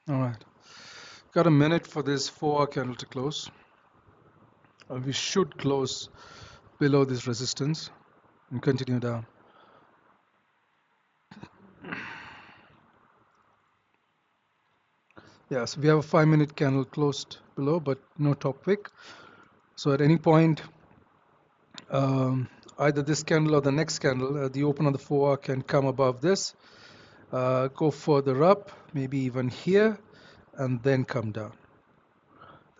All right. Got a minute for this 4-hour candle to close. We should close below this resistance and continue down. Yeah, so we have a 5-minute candle closed below, but no top wick. So at any point, either this candle or the next candle, the open of the 4-hour can come above this, go further up, maybe even here, and then come down.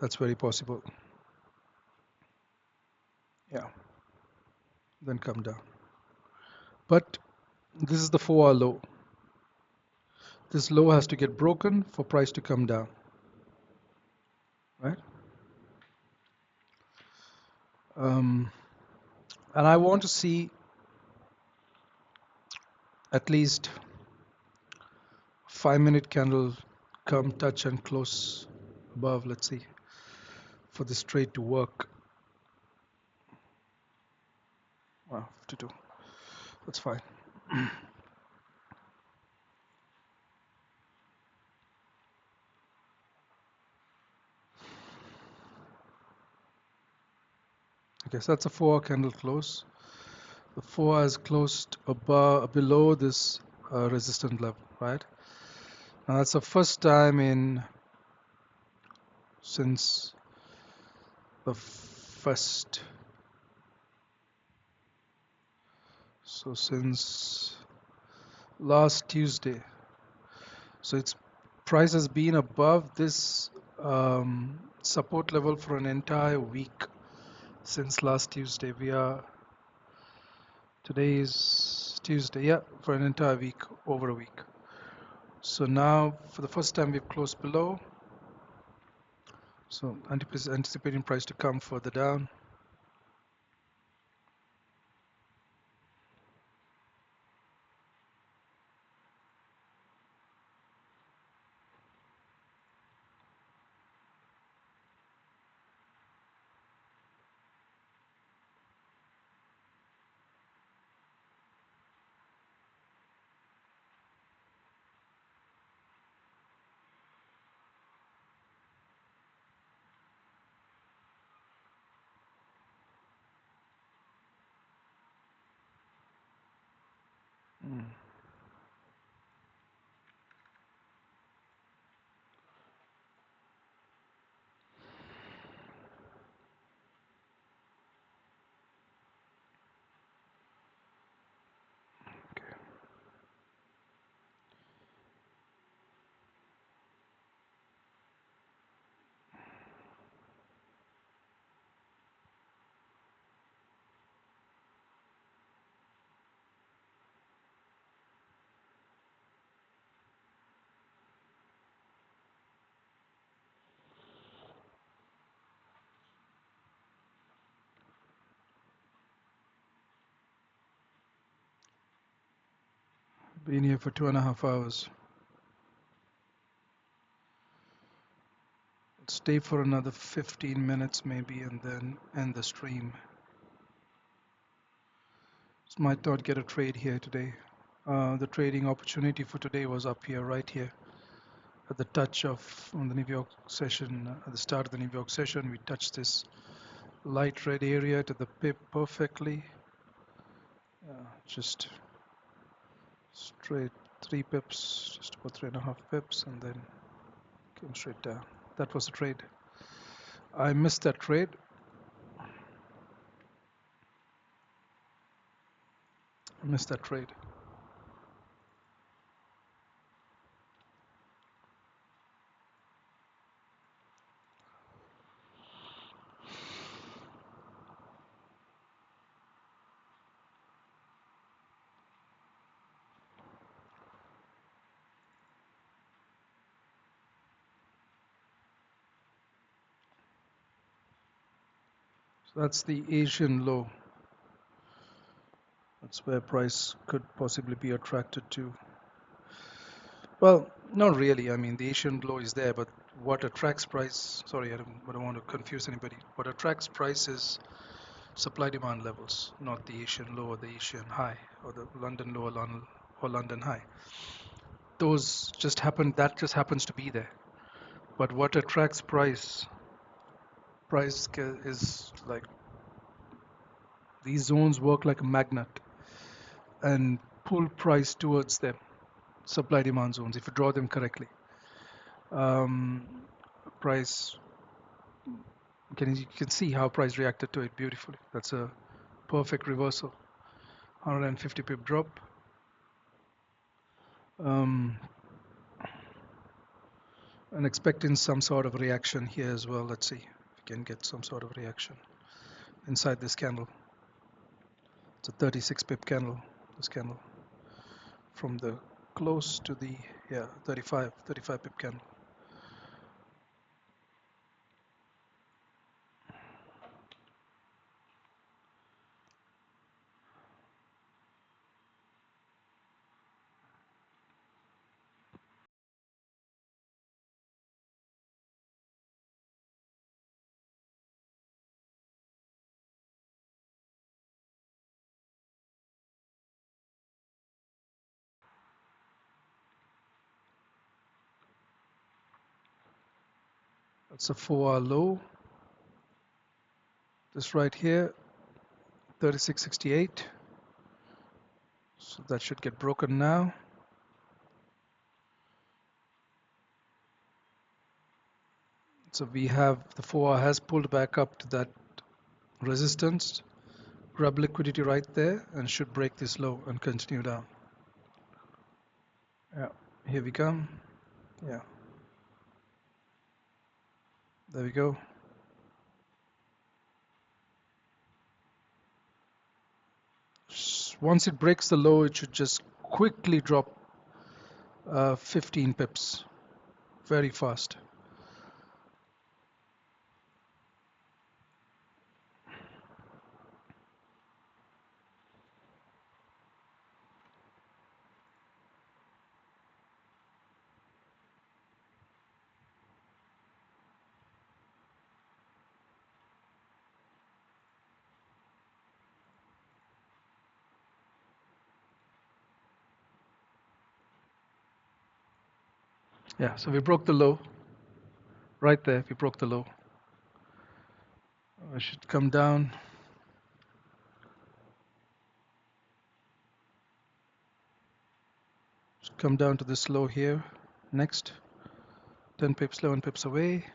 That's very possible. Yeah, then come down. But this is the 4-hour low. This low has to get broken for price to come down, right? And I want to see at least 5-minute candle come touch and close above. Let's see, for this trade to work. Wow, 52. That's fine. Okay, so that's a 4-hour candle close. The 4 is closed above, below this resistance level, right? Now that's the first time in since the first. So since last Tuesday. So its price has been above this support level for an entire week since last Tuesday. Today is Tuesday, yeah, for an entire week, over a week. So now for the first time we've closed below. So anticipating price to come further down. Mm. Okay. Been here for 2.5 hours. Stay for another 15 minutes maybe and then end the stream. Might not get a trade here today. The trading opportunity for today was up here, right here, at the touch of on the New York session. At the start of the New York session, we touched this light red area to the pip perfectly. Just straight 3 pips, just about 3.5 pips, and then came straight down. That was the trade. I missed that trade. I missed that trade. So that's the Asian low. That's where price could possibly be attracted to. Well, not really. I mean, the Asian low is there, but what attracts price, sorry, I don't want to confuse anybody. What attracts price is supply demand levels, not the Asian low or the Asian high or the London low or London high. those just happen. That just happens to be there. But what attracts price is like these zones work like a magnet and pull price towards them. Supply demand zones, if you draw them correctly. Um, price you can see how price reacted to it beautifully. That's a perfect reversal. 150 pip drop. Um, and expecting some sort of reaction here as well. Let's see if we can get some sort of reaction inside this candle. It's a 36 pip candle, this candle, from the close to the 35 pip candle. That's a 4-hour low. This right here, 36.68. So that should get broken now. So we have the 4-hour has pulled back up to that resistance, grab liquidity right there, and should break this low and continue down. Yeah, here we come. Yeah, there we go. Once it breaks the low, it should just quickly drop 15 pips very fast. Yeah, so we broke the low right there. We broke the low. I should come down. Should come down to this low here. Next, 10 pips, 11 pips away.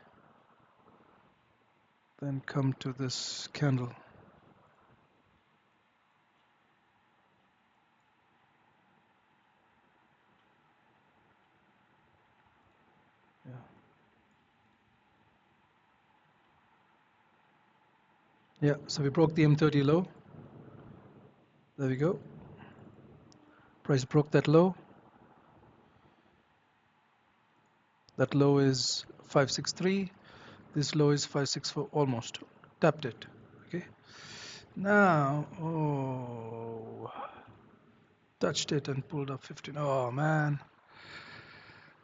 Then come to this candle. Yeah. Yeah, so we broke the M30 low. There we go. Price broke that low. That low is 563. This low is 564, almost. Tapped it. Okay. Now, touched it and pulled up 15. Oh man,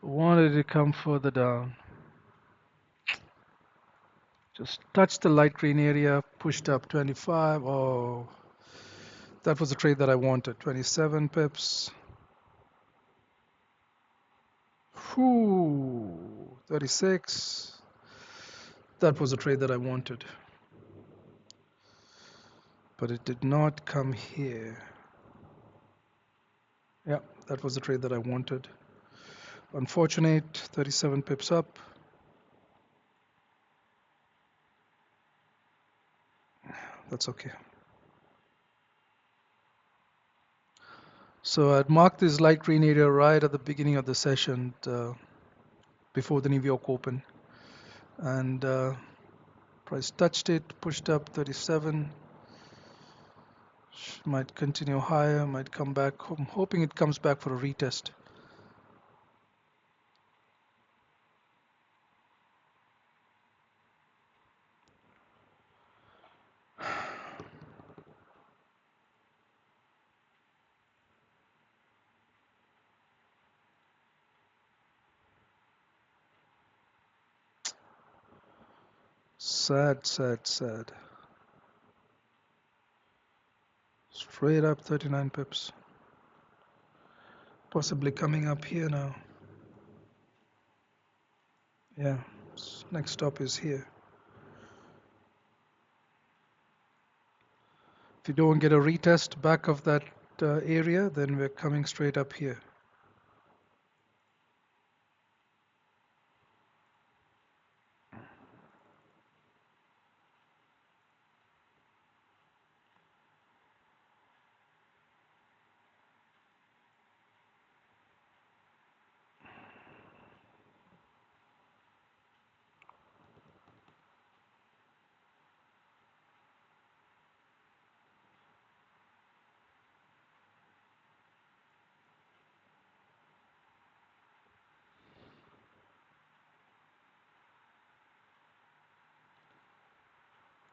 wanted to come further down. Just touched the light green area, pushed up 25. Oh, that was the trade that I wanted. 27 pips. Whew, 36. That was the trade that I wanted. But it did not come here. Yeah, that was the trade that I wanted. Unfortunate, 37 pips up. That's okay. So I'd marked this light green area right at the beginning of the session before the New York Open. And price touched it, pushed up 37. Might continue higher, might come back. I'm hoping it comes back for a retest. Sad, sad, sad. Straight up 39 pips. Possibly coming up here now. Yeah, next stop is here. If you don't get a retest back of that area, then we're coming straight up here.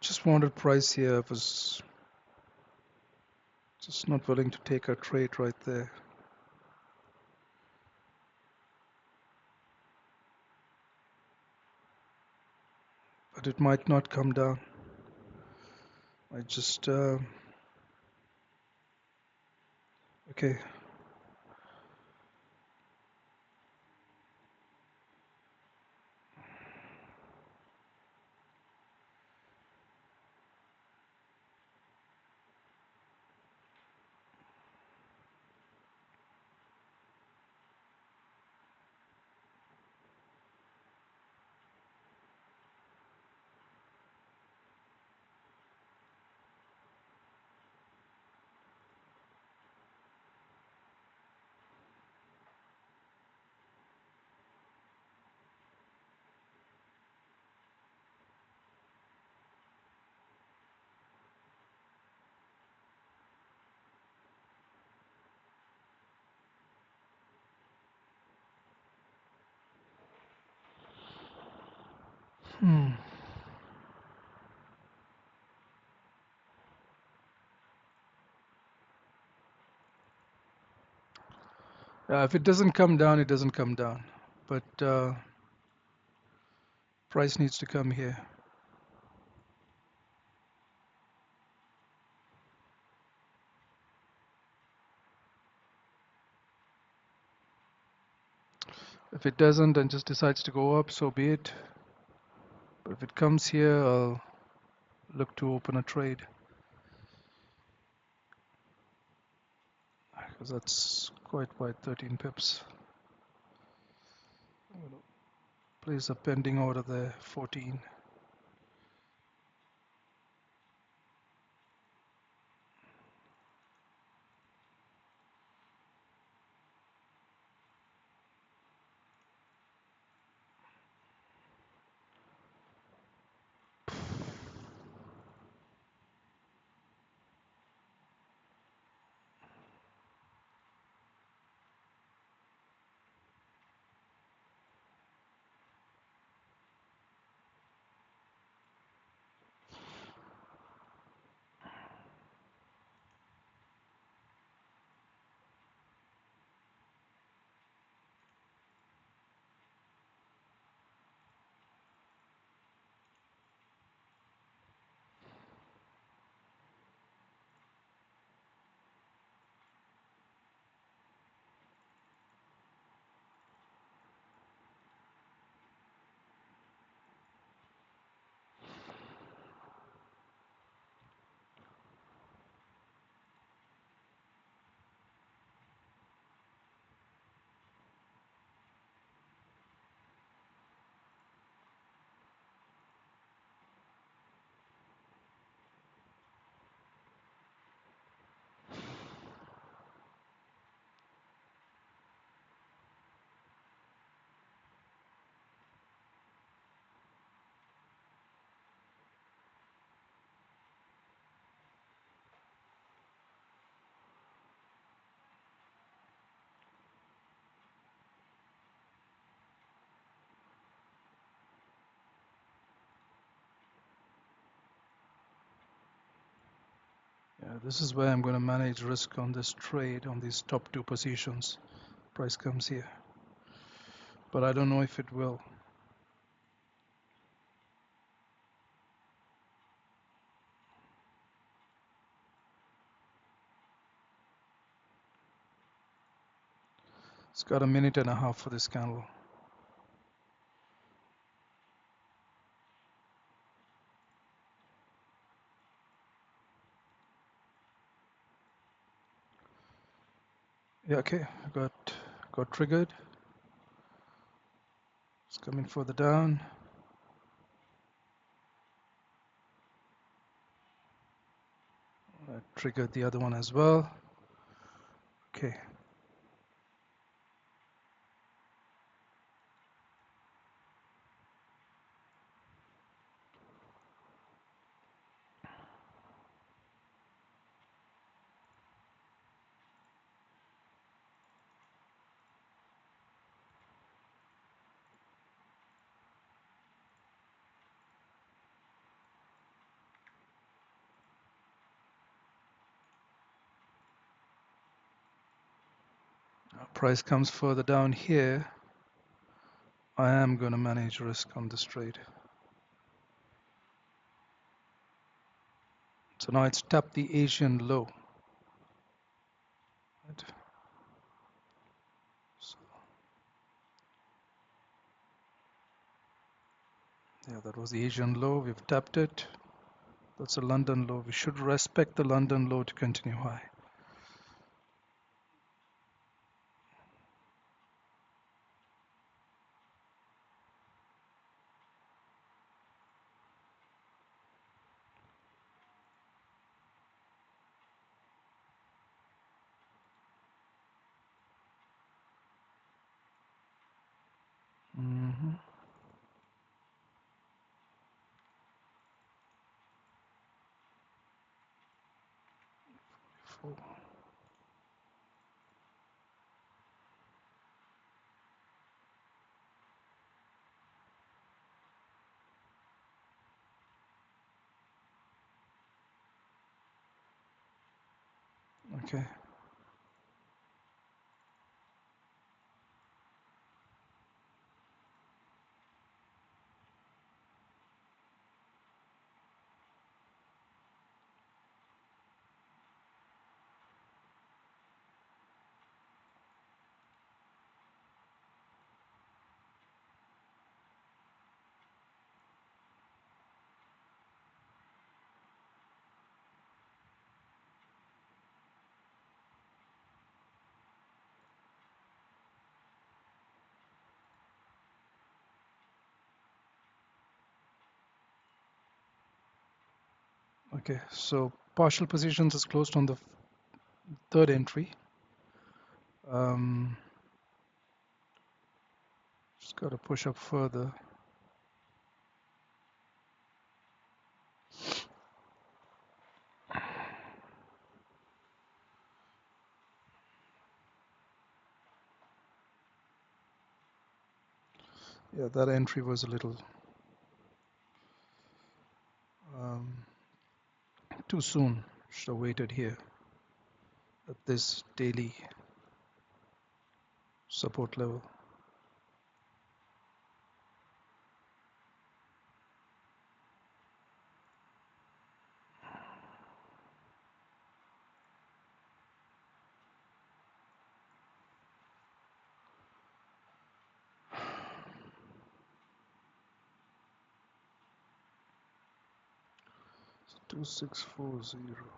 Just wanted price here. I was just not willing to take a trade right there. But it might not come down. I just okay. Hmm. If it doesn't come down, it doesn't come down. But price needs to come here. If it doesn't and just decides to go up, so be it. But if it comes here, I'll look to open a trade. Because that's quite wide, 13 pips. I'm going to place a pending order there, 14. Yeah, this is where I'm going to manage risk on this trade, on these top two positions. Price comes here. But I don't know if it will. It's got a minute and a half for this candle. Yeah, okay, got triggered. It's coming further down. I triggered the other one as well. Okay. Price comes further down here. I am going to manage risk on this trade. So now it's tapped the Asian low. Right. So, yeah, that was the Asian low. We've tapped it. That's a London low. We should respect the London low to continue high. Mm-hmm. Okay. Okay. So partial positions is closed on the third entry. Just got to push up further. Yeah, that entry was a little too soon. Should have waited here at this daily support level. So 2640.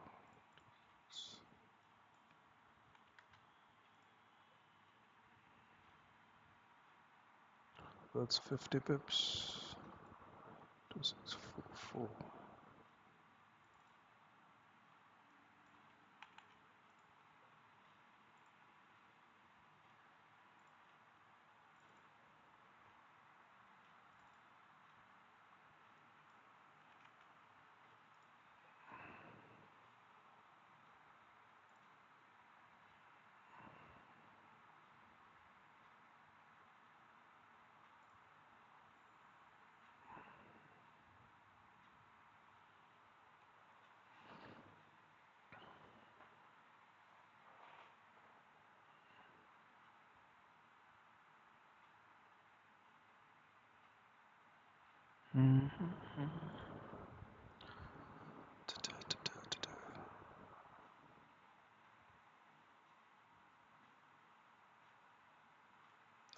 That's 50 pips. 2644.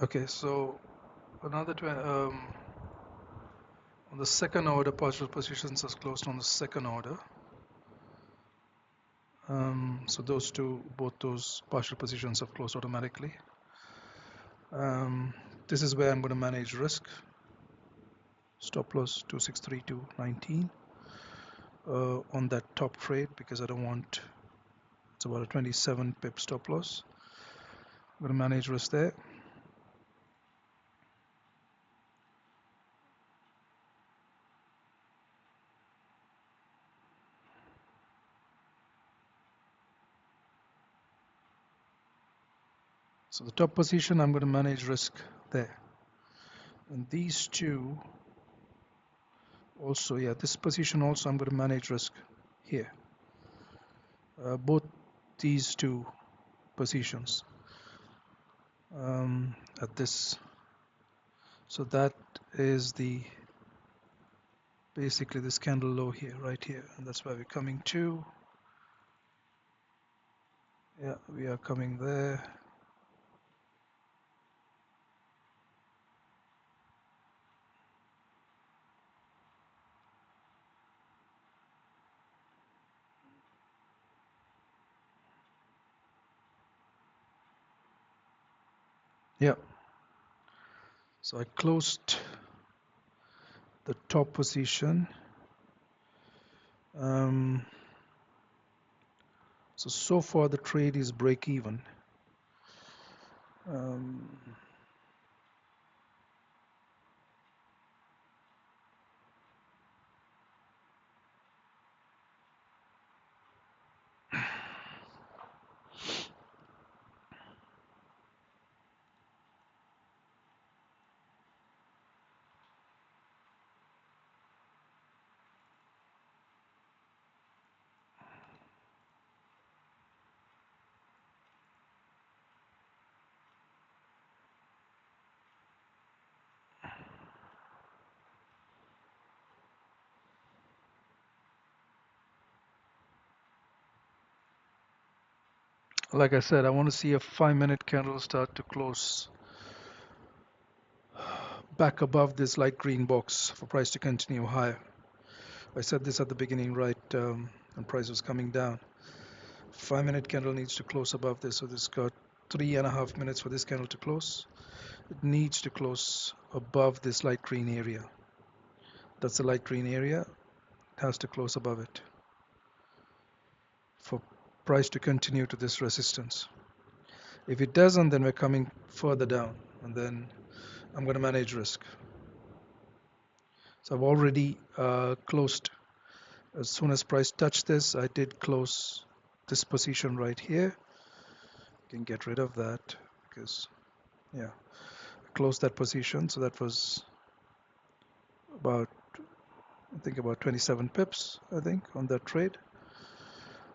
Okay, so another on the second order, partial positions has closed on the second order. So both those partial positions have closed automatically. This is where I'm going to manage risk. Stop loss 2632.19 on that top trade, because I don't want, it's about a 27 pip stop loss. I'm going to manage risk there. So the top position, I'm going to manage risk there. And these two also, yeah, this position also I'm going to manage risk here. Both these two positions at this. So that is basically this candle low here, right here, and that's where we're coming to. Yeah, we are coming there. Yeah, so I closed the top position. So far the trade is break even. Like I said, I want to see a 5-minute candle start to close back above this light green box for price to continue higher. I said this at the beginning, right, when price was coming down. 5-minute candle needs to close above this, so this got 3.5 minutes for this candle to close. It needs to close above this light green area. That's the light green area. It has to close above it for price to continue to this resistance. If it doesn't, then we're coming further down, and then I'm going to manage risk. So I've already closed. As soon as price touched this, I did close this position right here. You can get rid of that because, yeah, I closed that position. So that was about, I think about 27 pips, I think, on that trade.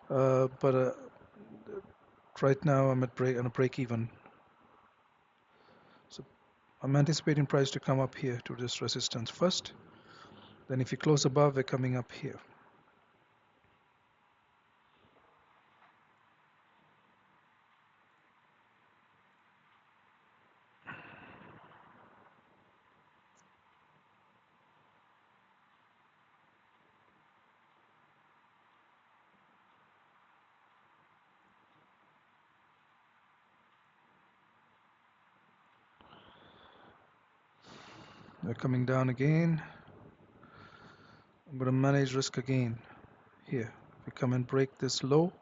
But right now I'm on a break even. So I'm anticipating price to come up here to this resistance first. Then if you close above, we're coming up here. We're coming down again. I'm going to manage risk again here. If we come and break this low,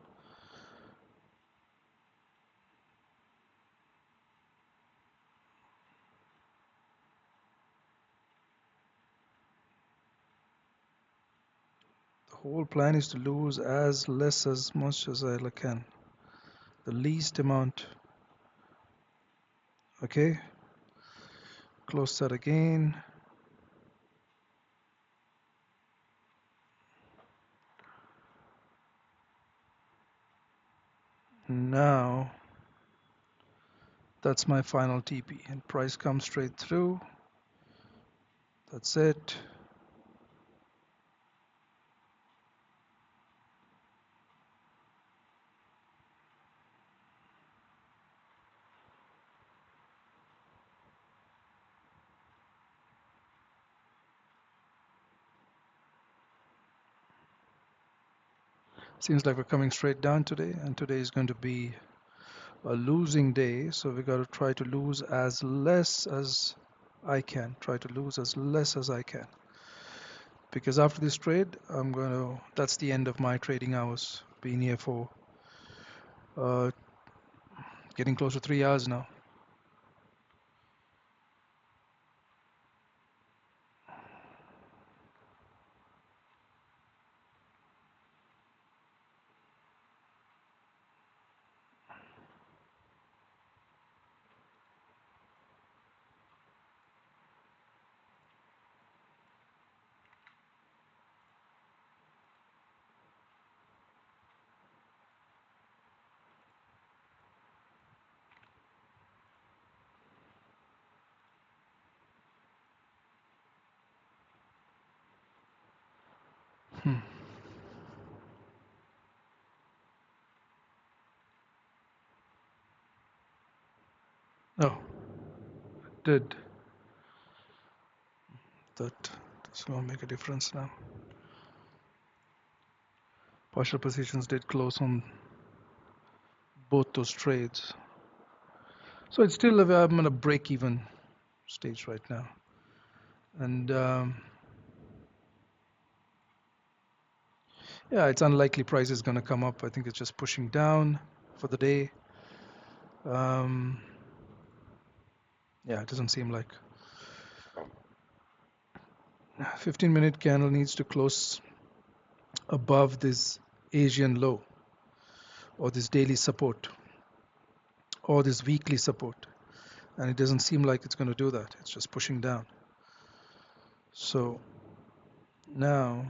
the whole plan is to lose as much as I can. The least amount. Okay. Close that again. Now, that's my final TP. And price comes straight through. That's it. Seems like we're coming straight down today, and today is going to be a losing day, so we got to try to lose as less as I can. Try to lose as less as I can, because after this trade, that's the end of my trading hours. Been here for uh, getting close to 3 hours now. Hmm. Oh, did that? That's gonna make a difference now. Partial positions did close on both those trades, so it's still I'm in a break-even stage right now, and yeah, it's unlikely price is going to come up. I think it's just pushing down for the day. Um, yeah, it doesn't seem like 15-minute candle needs to close above this Asian low or this daily support or this weekly support, and it doesn't seem like it's going to do that. It's just pushing down. So now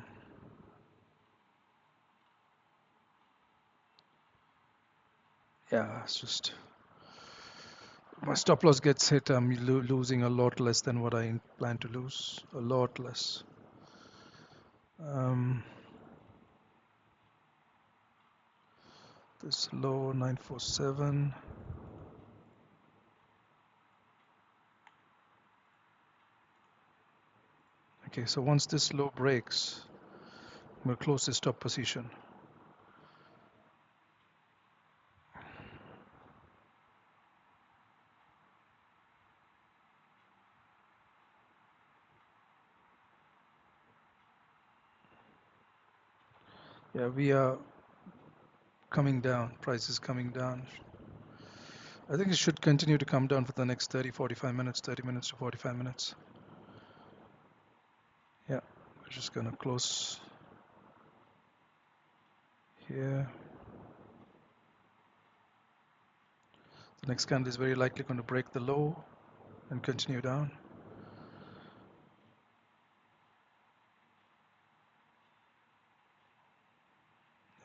yeah, it's just my stop loss gets hit, I'm losing a lot less than what I plan to lose. A lot less. This low 947. Okay, so once this low breaks, I'm going to close this stop position. Yeah, we are coming down. Price is coming down. I think it should continue to come down for the next 45 minutes, 30 minutes to 45 minutes. Yeah, we're just going to close here. The next candle is very likely going to break the low and continue down.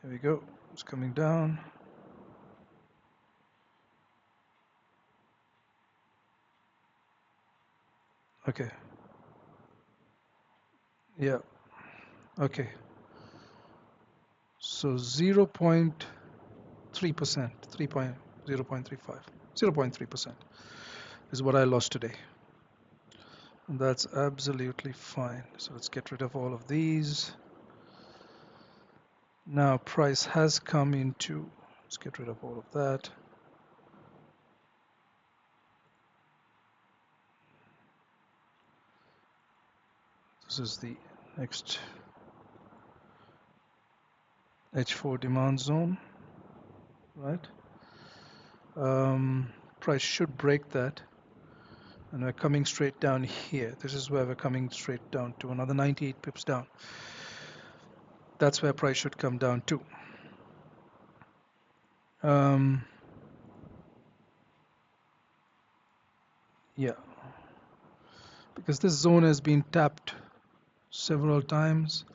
Here we go. It's coming down. Okay. Yeah. Okay. So 0.3%, 0.35, 0.3% is what I lost today. And that's absolutely fine. So let's get rid of all of these. Now price has come into, let's get rid of all of that. This is the next H4 demand zone, right? Price should break that, and we're coming straight down here. This is where we're coming straight down to, another 98 pips down. That's where price should come down to. Yeah, because this zone has been tapped several times.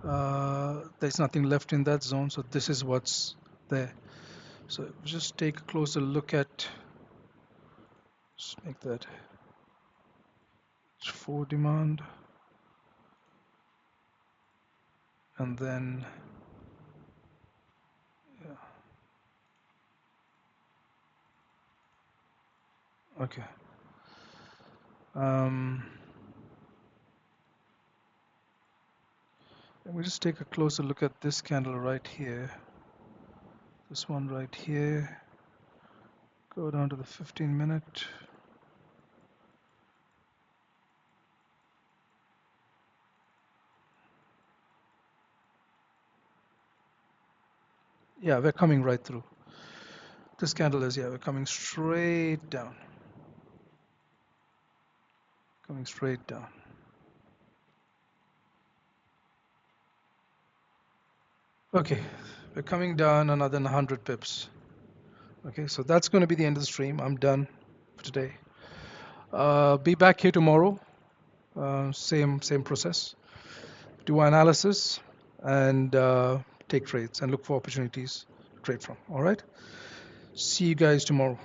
There's nothing left in that zone, so this is what's there. So just take a closer look at, let's make that H4 demand, and then yeah, okay. Um, Let me just take a closer look at this candle right here. This one right here. Go down to the 15-minute. Yeah, we're coming right through. This candle is, yeah, we're coming straight down. Coming straight down. Okay, we're coming down another 100 pips. Okay, so that's going to be the end of the stream. I'm done for today. Be back here tomorrow. Same process. Do analysis and take trades and look for opportunities to trade from. All right. See you guys tomorrow.